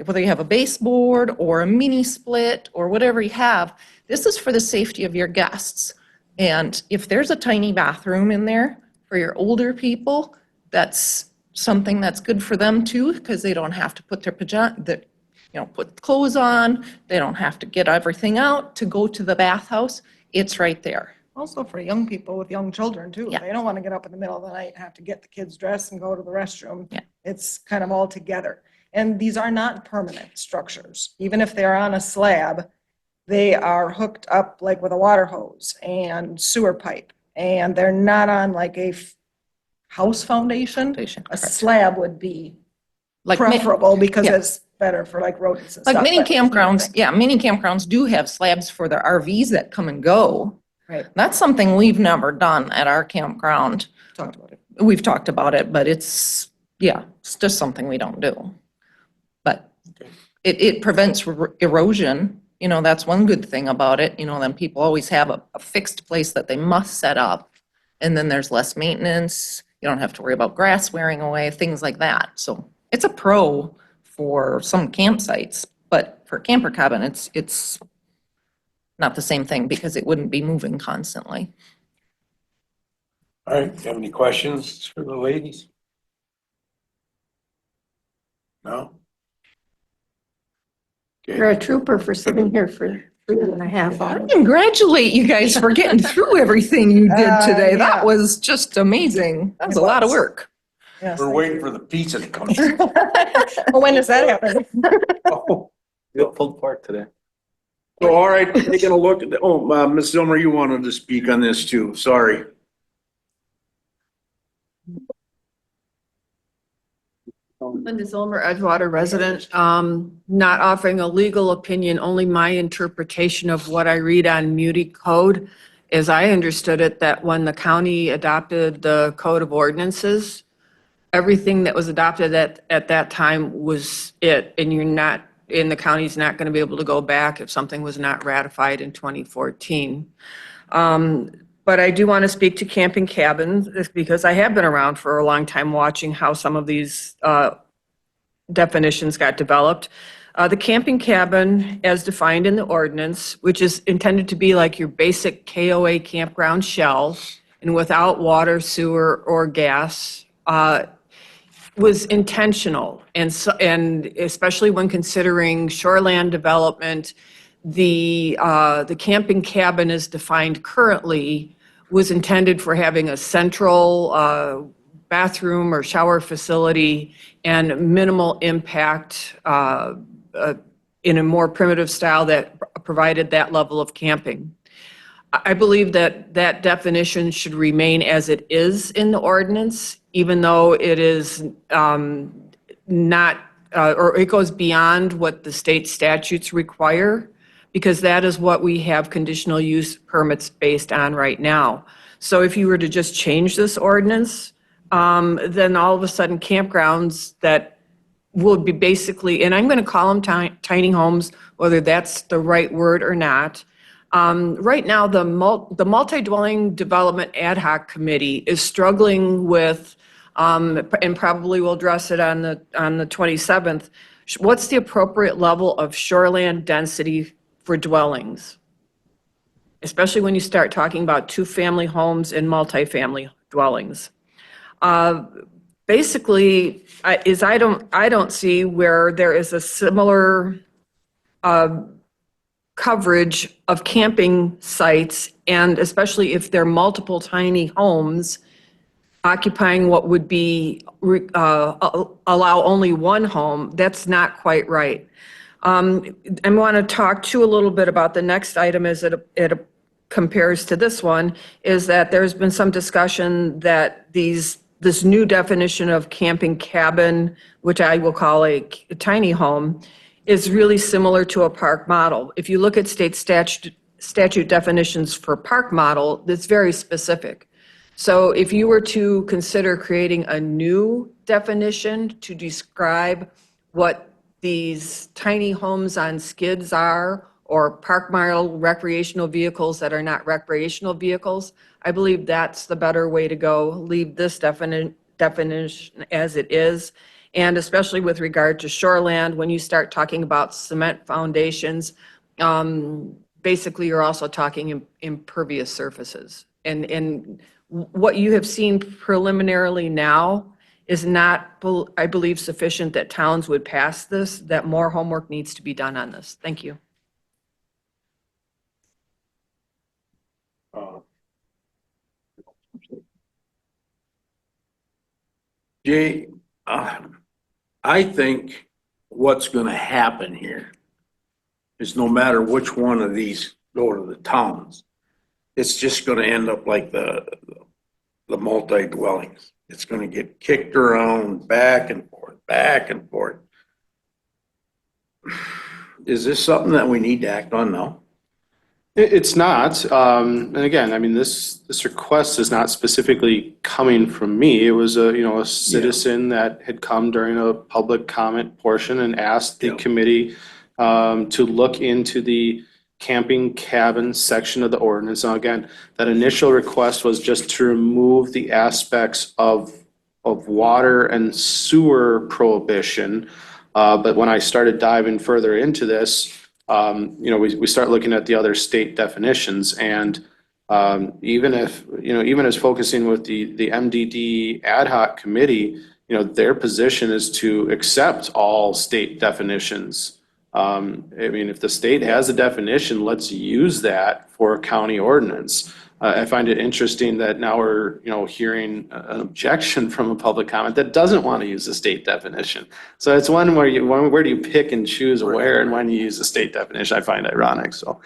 Speaker 19: whether you have a baseboard or a mini split or whatever you have, this is for the safety of your guests. And if there's a tiny bathroom in there for your older people, that's something that's good for them too, because they don't have to put their put clothes on. They don't have to get everything out to go to the bathhouse. It's right there.
Speaker 7: Also for young people with young children too.
Speaker 19: Yeah.
Speaker 7: They don't want to get up in the middle of the night and have to get the kids dressed and go to the restroom.
Speaker 19: Yeah.
Speaker 7: It's kind of all together. And these are not permanent structures. Even if they're on a slab, they are hooked up like with a water hose and sewer pipe. And they're not on like a house foundation. A
Speaker 19: Correct.
Speaker 7: slab would be
Speaker 19: Like
Speaker 7: preferable because
Speaker 19: yeah.
Speaker 7: it's better for like rodents and
Speaker 19: Like
Speaker 7: stuff.
Speaker 19: many
Speaker 7: but-
Speaker 19: campgrounds, yeah, many campgrounds do have slabs for their RVs that come and go.
Speaker 7: Right.
Speaker 19: That's something we've never done at our campground.
Speaker 7: Talked about it.
Speaker 19: We've talked about it, but it's just something we don't do. But it prevents erosion. You know, that's one good thing about it. You know, then people always have a fixed place that they must set up. And then there's less maintenance. You don't have to worry about grass wearing away, things like that. So it's a pro for some campsites, but for a camper cabin, it's not the same thing because it wouldn't be moving constantly.
Speaker 1: All right, do you have any questions for the ladies? No?
Speaker 8: You're a trooper for sitting here for 3.5
Speaker 19: I
Speaker 8: hours.
Speaker 19: congratulate you guys for getting through everything you did today.
Speaker 7: Yeah.
Speaker 19: That was just amazing. That was a lot of work.
Speaker 7: Yes.
Speaker 1: We're waiting for the pizza to come.
Speaker 7: Well, when does that happen?
Speaker 6: Pulled pork today.
Speaker 1: So, all right, taking a look at Ms. Zilmer, you wanted to speak on this too, sorry.
Speaker 8: Linda Zilmer, Edgewater resident, not offering a legal opinion, only my interpretation of what I read on Muni code. As I understood it, that when the county adopted the code of ordinances, everything that was adopted at that time was it, and the county's not going to be able to go back if something was not ratified in 2014. But I do want to speak to camping cabins because I have been around for a long time watching how some of these definitions got developed. The camping cabin, as defined in the ordinance, which is intended to be like your basic KOA campground shell and without water, sewer, or gas, was intentional. And especially when considering shoreland development, the camping cabin is defined currently was intended for having a central bathroom or shower facility and minimal impact in a more primitive style that provided that level of camping. I believe that that definition should remain as it is in the ordinance, even though it is not, or it goes beyond what the state statutes require, because that is what we have conditional use permits based on right now. So if you were to just change this ordinance, then all of a sudden campgrounds that would be basically, and I'm going to call them tiny homes, whether that's the right word or not. Right now, the Multi-Dwelling Development Ad Hoc Committee is struggling with, and probably will address it on the 27th, what's the appropriate level of shoreland density for dwellings? Especially when you start talking about two-family homes and multifamily dwellings. Basically, I don't see where there is a similar coverage of camping sites, and especially if they're multiple tiny homes occupying what would be allow only one home. That's not quite right. I want to talk too a little bit about the next item as it compares to this one, is that there's been some discussion that this new definition of camping cabin, which I will call a tiny home, is really similar to a park model. If you look at state statute definitions for park model, it's very specific.
Speaker 7: So if you were to consider creating a new definition to describe what these tiny homes on skids are, or park model recreational vehicles that are not recreational vehicles, I believe that's the better way to go. Leave this definition as it is. And especially with regard to shoreland, when you start talking about cement foundations, basically you're also talking impervious surfaces. And what you have seen preliminarily now is not, I believe, sufficient that towns would pass this, that more homework needs to be done on this. Thank you.
Speaker 1: Jay, I think what's gonna happen here is no matter which one of these go to the towns, it's just gonna end up like the multi-dwellings. It's gonna get kicked around back and forth, back and forth. Is this something that we need to act on now?
Speaker 6: It's not, and again, I mean, this request is not specifically coming from me. It was a citizen that had come during a public comment portion and asked the committee to look into the camping cabin section of the ordinance. Now, again, that initial request was just to remove the aspects of water and sewer prohibition. But when I started diving further into this, we start looking at the other state definitions, and even as focusing with the MDD ad hoc committee, their position is to accept all state definitions. I mean, if the state has a definition, let's use that for a county ordinance. I find it interesting that now we're, hearing an objection from a public comment that doesn't want to use the state definition. So it's one where where do you pick and choose where and when you use the state definition? I find ironic. So,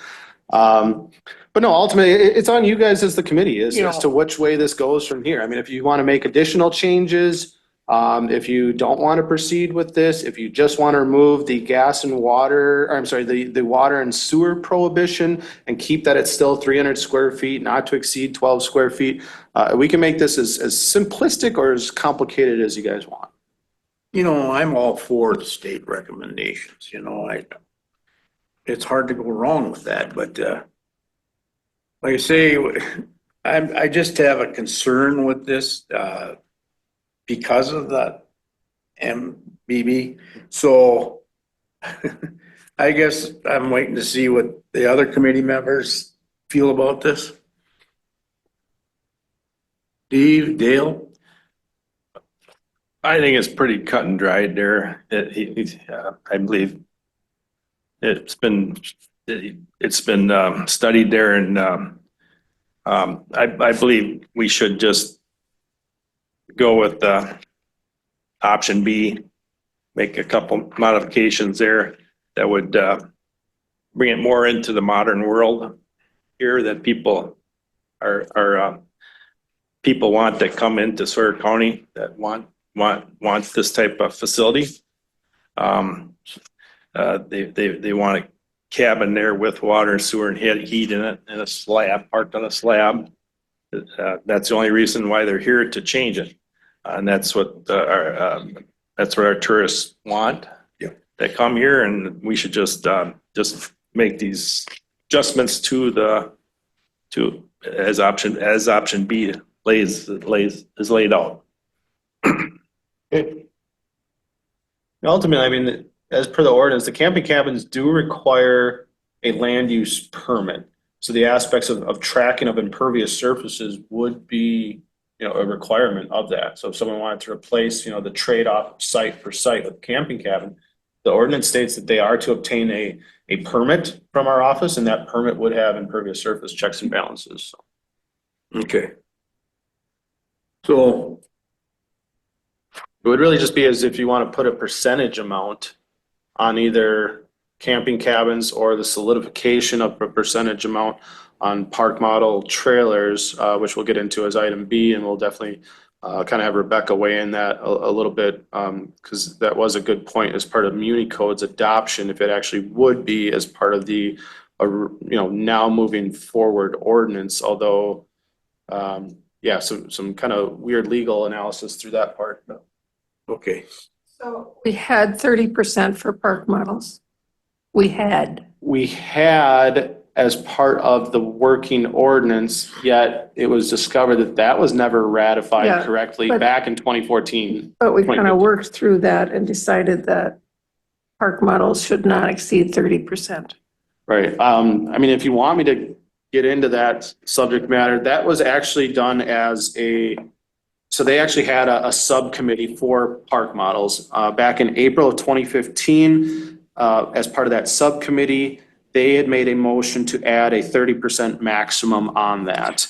Speaker 6: but no, ultimately, it's on you guys as the committee as to which way this goes from here. I mean, if you want to make additional changes, if you don't want to proceed with this, if you just want to remove the gas and water, or I'm sorry, the water and sewer prohibition and keep that at still 300 square feet, not to exceed 12 square feet, we can make this as simplistic or as complicated as you guys want.
Speaker 1: I'm all for the state recommendations, it's hard to go wrong with that, but like I say, I just have a concern with this, because of the MBB. So I guess I'm waiting to see what the other committee members feel about this. Steve, Dale?
Speaker 5: I think it's pretty cut and dried there. I believe it's been studied there, and I believe we should just go with option B, make a couple modifications there that would bring it more into the modern world here that people people want that come into Sawyer County that want this type of facility. They want a cabin there with water and sewer and heat in it, and a slab, parked on a slab. That's the only reason why they're here, to change it. And that's what our tourists want.
Speaker 1: Yeah.
Speaker 5: That come here, and we should just make these adjustments as option B is laid out.
Speaker 6: Ultimately, I mean, as per the ordinance, the camping cabins do require a land use permit. So the aspects of tracking of impervious surfaces would be, a requirement of that. So if someone wanted to replace, the trade-off site for site with camping cabin, the ordinance states that they are to obtain a permit from our office, and that permit would have impervious surface checks and balances. So.
Speaker 1: Okay. So
Speaker 6: It would really just be as if you want to put a percentage amount on either camping cabins or the solidification of a percentage amount on park model trailers, which we'll get into as item B, and we'll definitely kind of have Rebecca weigh in that a little bit, because that was a good point as part of Muni Code's adoption, if it actually would be as part of the now moving forward ordinance, although yeah, some kind of weird legal analysis through that part.
Speaker 1: Okay.
Speaker 8: So we had 30% for park models. We had.
Speaker 6: We had as part of the working ordinance, yet it was discovered that that was never ratified
Speaker 8: Yeah,
Speaker 6: correctly
Speaker 8: but-
Speaker 6: back in 2014.
Speaker 8: But we kind
Speaker 6: 2015.
Speaker 8: of worked through that and decided that park models should not exceed 30%.
Speaker 6: Right. I mean, if you want me to get into that subject matter, that was actually done as so they actually had a subcommittee for park models. Back in April of 2015, as part of that subcommittee, they had made a motion to add a 30% maximum on that.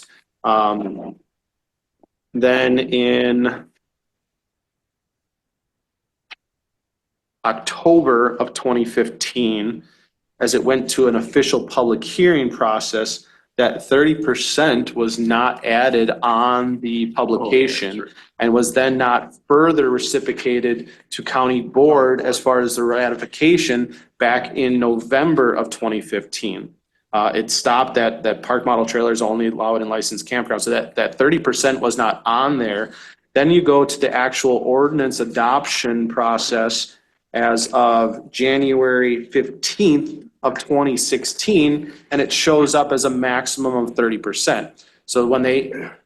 Speaker 6: Then in October of 2015, as it went to an official public hearing process, that 30% was not added on the publication and was then not further reciprocated to county board as far as the ratification back in November of 2015. It stopped that park model trailers only allowed in licensed campgrounds. So that 30% was not on there. Then you go to the actual ordinance adoption process as of January 15th of 2016, and it shows up as a maximum of 30%. So when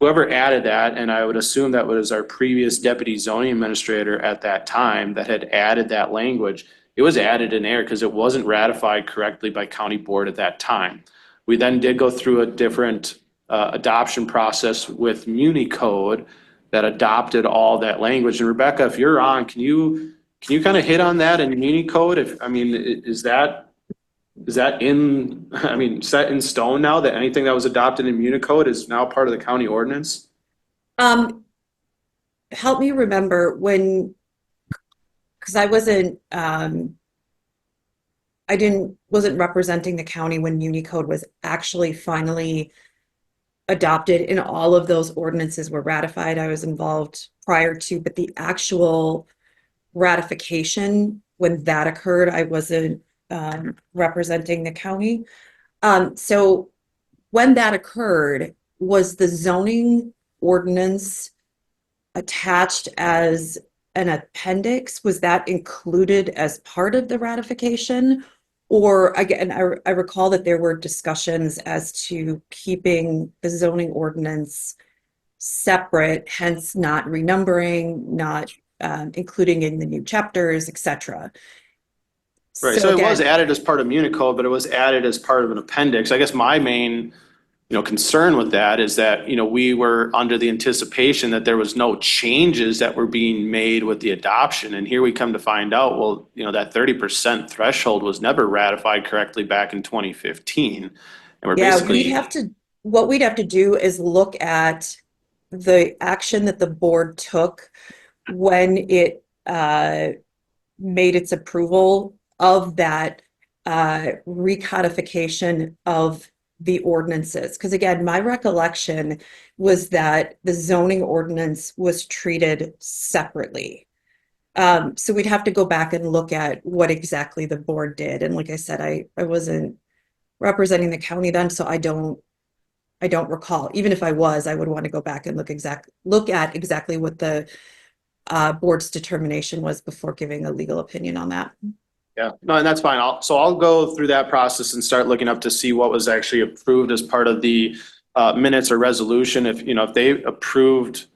Speaker 6: whoever added that, and I would assume that was our previous deputy zoning administrator at that time that had added that language, it was added in error because it wasn't ratified correctly by county board at that time. We then did go through a different adoption process with MuniCode that adopted all that language. And Rebecca, if you're on, can you kind of hit on that in MuniCode? Is that set in stone now that anything that was adopted in MuniCode is now part of the county ordinance?
Speaker 10: Help me remember because I wasn't representing the county when MuniCode was actually finally adopted and all of those ordinances were ratified. I was involved prior to, but the actual ratification, when that occurred, I wasn't representing the county. So when that occurred, was the zoning ordinance attached as an appendix? Was that included as part of the ratification? Or again, I recall that there were discussions as to keeping the zoning ordinance separate, hence not renumbering, not including in the new chapters, etc.
Speaker 6: Right, so it was added as part of MuniCode, but it was added as part of an appendix. I guess my main, concern with that is that, we were under the anticipation that there was no changes that were being made with the adoption. And here we come to find out, well, that 30% threshold was never ratified correctly back in 2015. And we're basically.
Speaker 10: What we'd have to do is look at the action that the board took when it made its approval of that recodification of the ordinances. Because again, my recollection was that the zoning ordinance was treated separately. So we'd have to go back and look at what exactly the board did. And like I said, I wasn't representing the county then, so I don't recall. Even if I was, I would want to go back and look at exactly what the board's determination was before giving a legal opinion on that.
Speaker 6: Yeah, no, and that's fine. I'll go through that process and start looking up to see what was actually approved as part of the minutes or resolution. If they approved,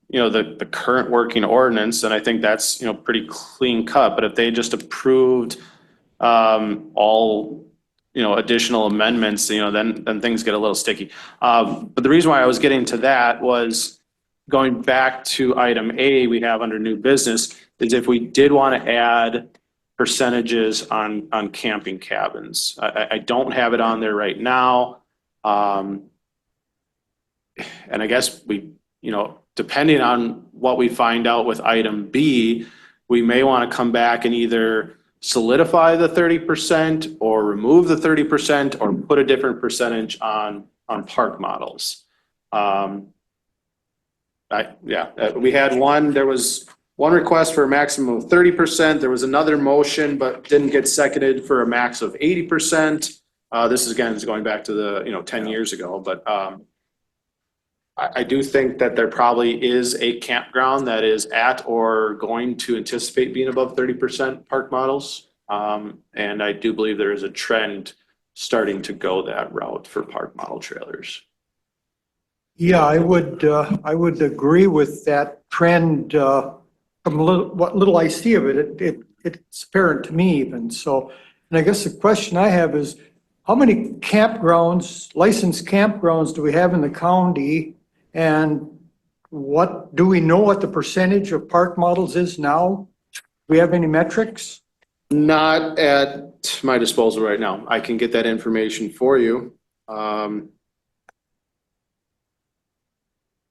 Speaker 6: the current working ordinance, then I think that's, pretty clean cut. But if they just approved all, additional amendments, then things get a little sticky. But the reason why I was getting to that was going back to item A we have under new business is if we did want to add percentages on camping cabins. I don't have it on there right now. And I guess we, depending on what we find out with item B, we may want to come back and either solidify the 30% or remove the 30% or put a different percentage on park models. We had there was one request for a maximum of 30%. There was another motion, but didn't get seconded for a max of 80%. This is going back to the, 10 years ago, but I do think that there probably is a campground that is at or going to anticipate being above 30% park models. And I do believe there is a trend starting to go that route for park model trailers.
Speaker 14: Yeah, I would agree with that trend. From what little I see of it, it's apparent to me even. So, and I guess the question I have is, how many campgrounds, licensed campgrounds do we have in the county? And do we know what the percentage of park models is now? Do we have any metrics?
Speaker 6: Not at my disposal right now. I can get that information for you.
Speaker 14: I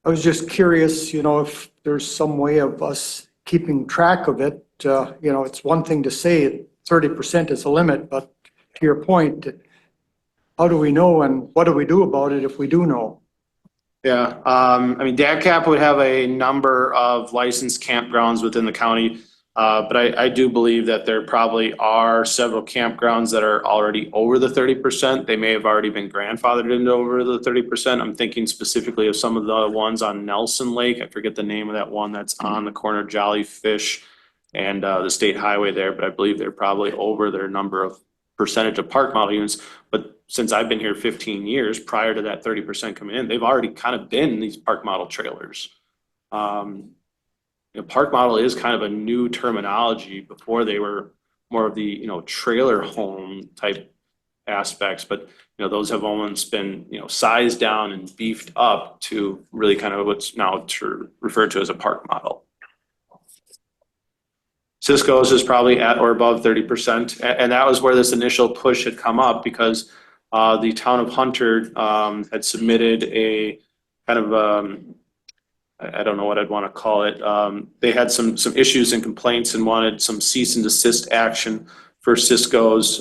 Speaker 14: was just curious, if there's some way of us keeping track of it. It's one thing to say 30% is a limit, but to your point, how do we know and what do we do about it if we do know?
Speaker 6: Yeah, DACAP would have a number of licensed campgrounds within the county. But I do believe that there probably are several campgrounds that are already over the 30%. They may have already been grandfathered into over the 30%. I'm thinking specifically of some of the ones on Nelson Lake. I forget the name of that one that's on the corner of Jolly Fish and the state highway there, but I believe they're probably over their number of percentage of park model units. But since I've been here 15 years, prior to that 30% coming in, they've already kind of been these park model trailers. Park model is kind of a new terminology. Before they were more of the, trailer home type aspects, but, those have almost been, sized down and beefed up to really kind of what's now referred to as a park model. Cisco's is probably at or above 30%. And that was where this initial push had come up because the town of Hunter had submitted a kind of, I don't know what I'd want to call it. They had some issues and complaints and wanted some cease and desist action for Cisco's.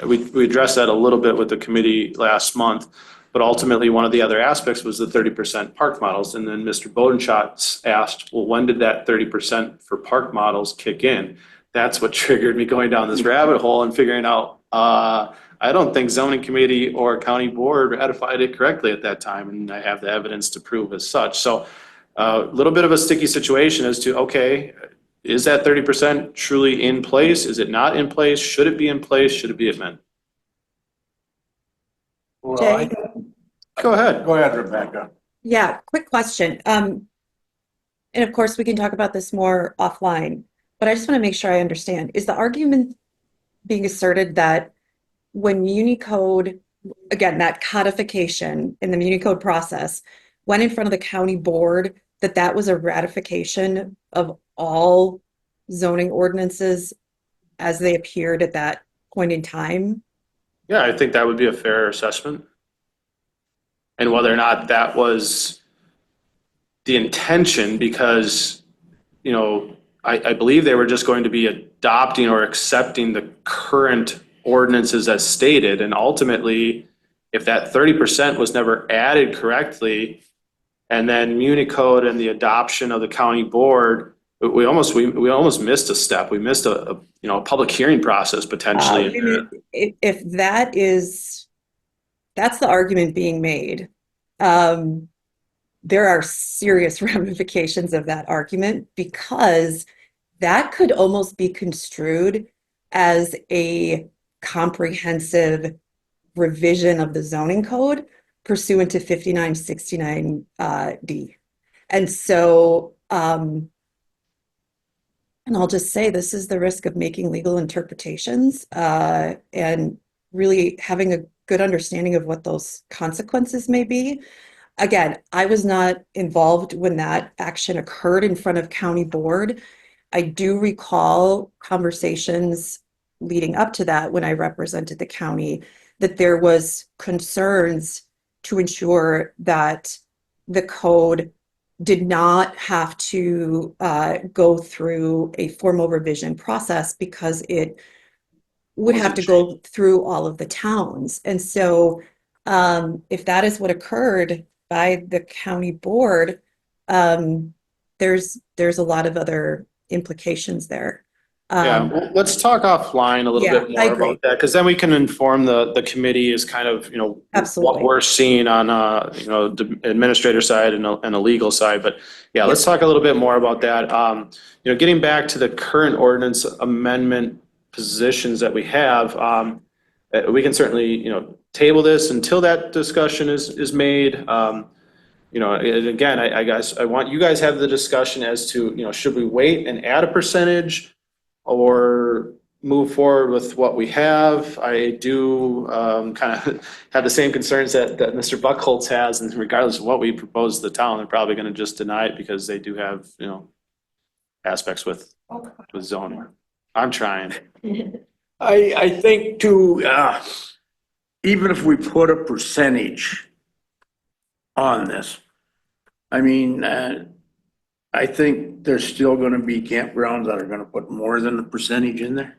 Speaker 6: We addressed that a little bit with the committee last month, but ultimately one of the other aspects was the 30% park models. And then Mr. Bodenschatz asked, well, when did that 30% for park models kick in? That's what triggered me going down this rabbit hole and figuring out, I don't think zoning committee or county board ratified it correctly at that time, and I have the evidence to prove as such. So a little bit of a sticky situation as to, okay, is that 30% truly in place? Is it not in place? Should it be in place? Should it be amended?
Speaker 10: Jay?
Speaker 6: Go ahead.
Speaker 1: Go ahead, Rebecca.
Speaker 10: Yeah, quick question. And of course, we can talk about this more offline, but I just want to make sure I understand. Is the argument being asserted that when Municode, again, that codification in the Municode process went in front of the county board, that was a ratification of all zoning ordinances as they appeared at that point in time?
Speaker 6: Yeah, I think that would be a fair assessment. And whether or not that was the intention, because, I believe they were just going to be adopting or accepting the current ordinances as stated. And ultimately, if that 30% was never added correctly, and then Municode and the adoption of the county board, we almost missed a step. We missed a public hearing process potentially.
Speaker 10: If that's the argument being made, there are serious ramifications of that argument, because that could almost be construed as a comprehensive revision of the zoning code pursuant to 5969D. And so, and I'll just say, this is the risk of making legal interpretations and really having a good understanding of what those consequences may be. Again, I was not involved when that action occurred in front of county board. I do recall conversations leading up to that when I represented the county, that there was concerns to ensure that the code did not have to go through a formal revision process, because it would have to go through all of the towns. And so if that is what occurred by the county board, there's a lot of other implications there.
Speaker 6: Yeah, well, let's talk offline a little
Speaker 10: Yeah,
Speaker 6: bit
Speaker 10: I
Speaker 6: more
Speaker 10: agree.
Speaker 6: about that, because then we can inform the committee is kind of, what
Speaker 10: Absolutely.
Speaker 6: we're seeing on, the administrator side and a legal side, but yeah, let's talk a little bit more about that. Getting back to the current ordinance amendment positions that we have, we can certainly, table this until that discussion is made. And again, I guess I want you guys to have the discussion as to, should we wait and add a percentage or move forward with what we have? I do kind of have the same concerns that Mr. Buckholz has, and regardless of what we propose to the town, they're probably going to just deny it because they do have, aspects with zoning. I'm trying.
Speaker 1: I think too, even if we put a percentage on this, I mean, I think there's still gonna be campgrounds that are gonna put more than the percentage in there.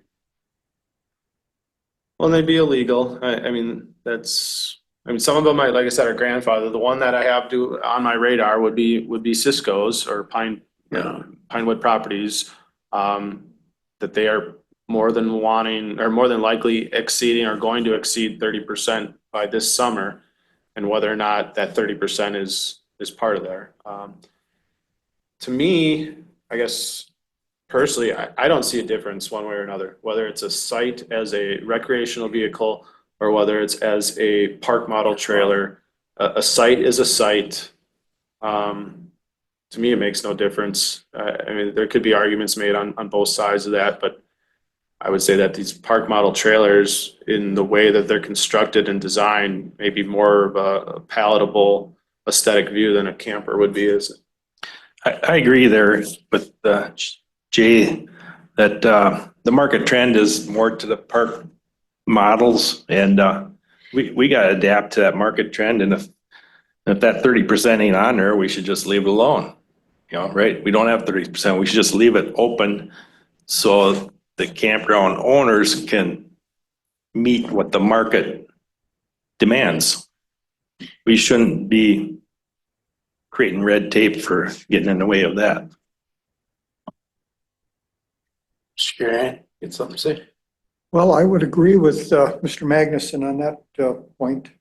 Speaker 6: Well, they'd be illegal. I mean, some of them, like I said, are grandfathered. The one that I have on my radar would be Cisco's or Pinewood Properties. That they are more than likely exceeding or going to exceed 30% by this summer. And whether or not that 30% is part of there. To me, I guess personally, I don't see a difference one way or another, whether it's a site as a recreational vehicle or whether it's as a park model trailer. A site is a site. To me, it makes no difference. I mean, there could be arguments made on both sides of that, but I would say that these park model trailers, in the way that they're constructed and designed, may be more of a palatable aesthetic view than a camper would be.
Speaker 5: I agree there with Jay, that the market trend is more to the park models, and we got to adapt to that market trend. And if that 30% ain't on there, we should just leave it alone. Right? We don't have 30%. We should just leave it open so the campground owners can meet what the market demands. We shouldn't be creating red tape for getting in the way of that.
Speaker 1: Sure, get something to say?
Speaker 14: Well, I would agree with Mr. Magnuson on that point.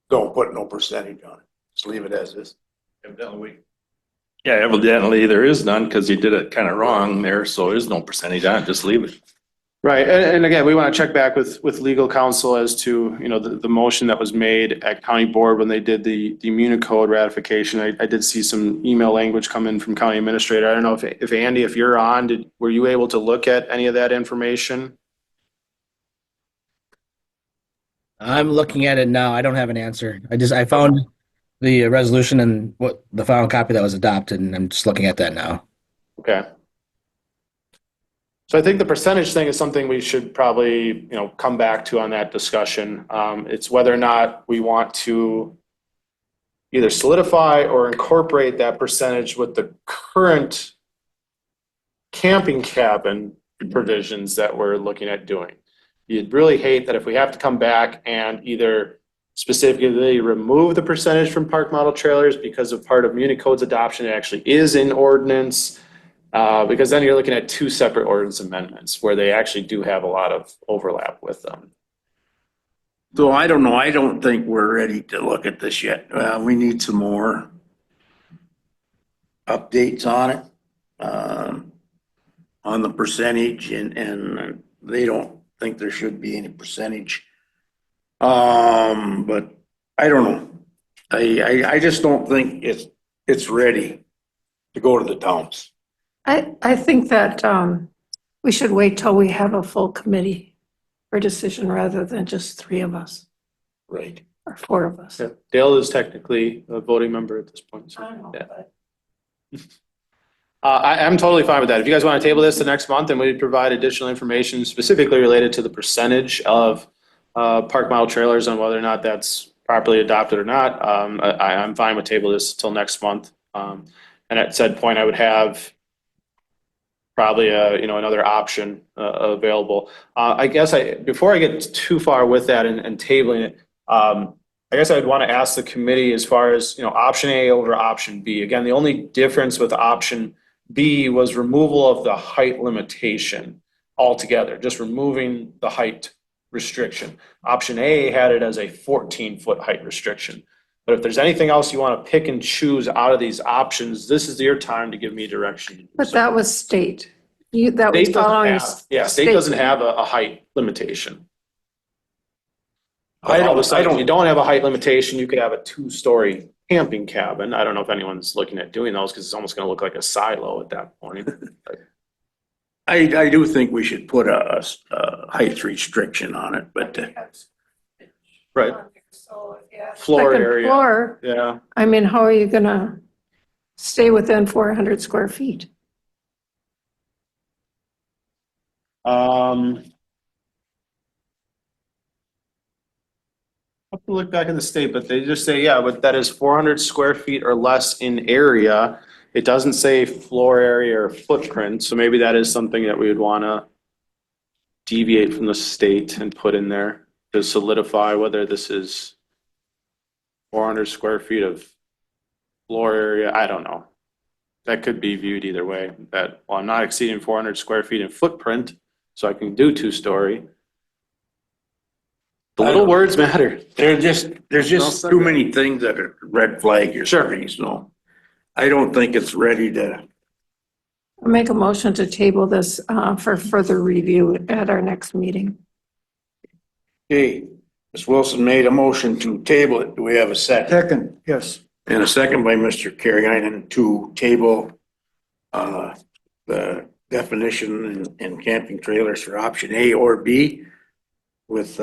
Speaker 1: Don't put no percentage on it. Just leave it as is.
Speaker 5: Yeah, evidently there is none because you did it kind of wrong there, so there's no percentage on it, just leave it.
Speaker 6: Right, and again, we want to check back with legal counsel as to, the motion that was made at county board when they did the Municode ratification. I did see some email language come in from county administrator. I don't know if Andy, if you're on, were you able to look at any of that information?
Speaker 20: I'm looking at it now. I don't have an answer. I found the resolution and what the final copy that was adopted, and I'm just looking at that now.
Speaker 6: Okay. So I think the percentage thing is something we should probably, come back to on that discussion. It's whether or not we want to either solidify or incorporate that percentage with the current camping cabin provisions that we're looking at doing. You'd really hate that if we have to come back and either specifically remove the percentage from park model trailers because of part of Municode's adoption, it actually is in ordinance. Because then you're looking at two separate ordinance amendments where they actually do have a lot of overlap with them.
Speaker 1: So I don't know. I don't think we're ready to look at this yet. We need some more updates on it, on the percentage, and they don't think there should be any percentage. But I don't know. I just don't think it's ready to go to the towns.
Speaker 8: I think that we should wait till we have a full committee for decision rather than just 3 of us
Speaker 1: Right.
Speaker 8: or 4 of us.
Speaker 6: Yeah. Dale is technically a voting member at this point. So,
Speaker 8: I know,
Speaker 6: yeah. I'm totally fine with that. If you guys want to table this the next month and we provide additional information specifically related to the percentage of park model trailers and whether or not that's properly adopted or not, I'm fine with table this till next month. And at said point, I would have probably another option available. I guess before I get too far with that and tabling it, I guess I'd want to ask the committee as far as option A over option B. Again, the only difference with option B was removal of the height limitation altogether, just removing the height restriction. Option A had it as a 14-foot height restriction. But if there's anything else you want to pick and choose out of these options, this is your time to give me direction.
Speaker 8: But that was state. That was
Speaker 6: State doesn't
Speaker 8: following.
Speaker 6: have, yeah, state doesn't have a height limitation.
Speaker 1: I
Speaker 6: All of a
Speaker 1: don't-
Speaker 6: sudden, if you don't have a height limitation, you could have a 2-story camping cabin. I don't know if anyone's looking at doing those because it's almost going to look like a silo at that point.
Speaker 1: I do think we should put a height restriction on it, but
Speaker 6: Right. Floor
Speaker 8: Second
Speaker 6: area.
Speaker 8: floor,
Speaker 6: Yeah.
Speaker 8: I mean, how are you gonna stay within 400 square feet?
Speaker 6: I have to look back in the state, but they just say, yeah, but that is 400 square feet or less in area. It doesn't say floor area or footprint, so maybe that is something that we would want to deviate from the state and put in there to solidify whether this is 400 square feet of floor area. I don't know. That could be viewed either way. That, well, I'm not exceeding 400 square feet in footprint, so I can do 2-story. The little words matter.
Speaker 1: there's just too many things that are red flag here for me, so I don't think it's ready to.
Speaker 8: I'll make a motion to table this for further review at our next meeting.
Speaker 1: Okay, Ms. Wilson made a motion to table it. Do we have a second?
Speaker 14: Second, yes.
Speaker 1: And a second by Mr. Carrigan to table the definition in camping trailers for option A or B with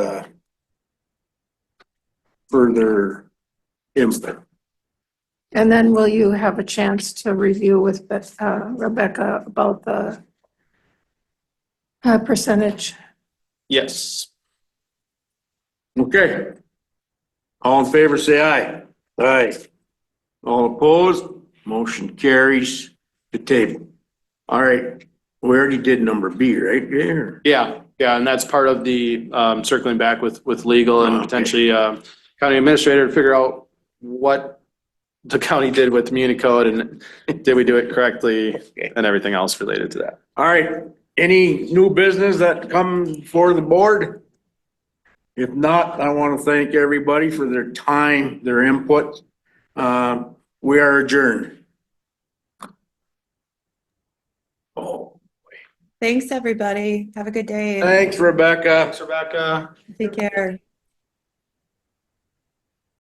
Speaker 1: further input.
Speaker 8: And then will you have a chance to review with Rebecca about the percentage?
Speaker 6: Yes.
Speaker 1: Okay. All in favor, say aye. Aye. All opposed, motion carries to table. All right, we already did number B, right? Yeah.
Speaker 6: Yeah, and that's part of the circling back with legal and
Speaker 1: Okay.
Speaker 6: potentially county administrator to figure out what the county did with Municode and did we do it correctly and everything else related to that.
Speaker 1: All right, any new business that comes before the board? If not, I want to thank everybody for their time, their input. We are adjourned. Oh,
Speaker 10: Thanks, everybody. Have a good day.
Speaker 1: thanks, Rebecca.
Speaker 6: Thanks, Rebecca.
Speaker 10: Take care.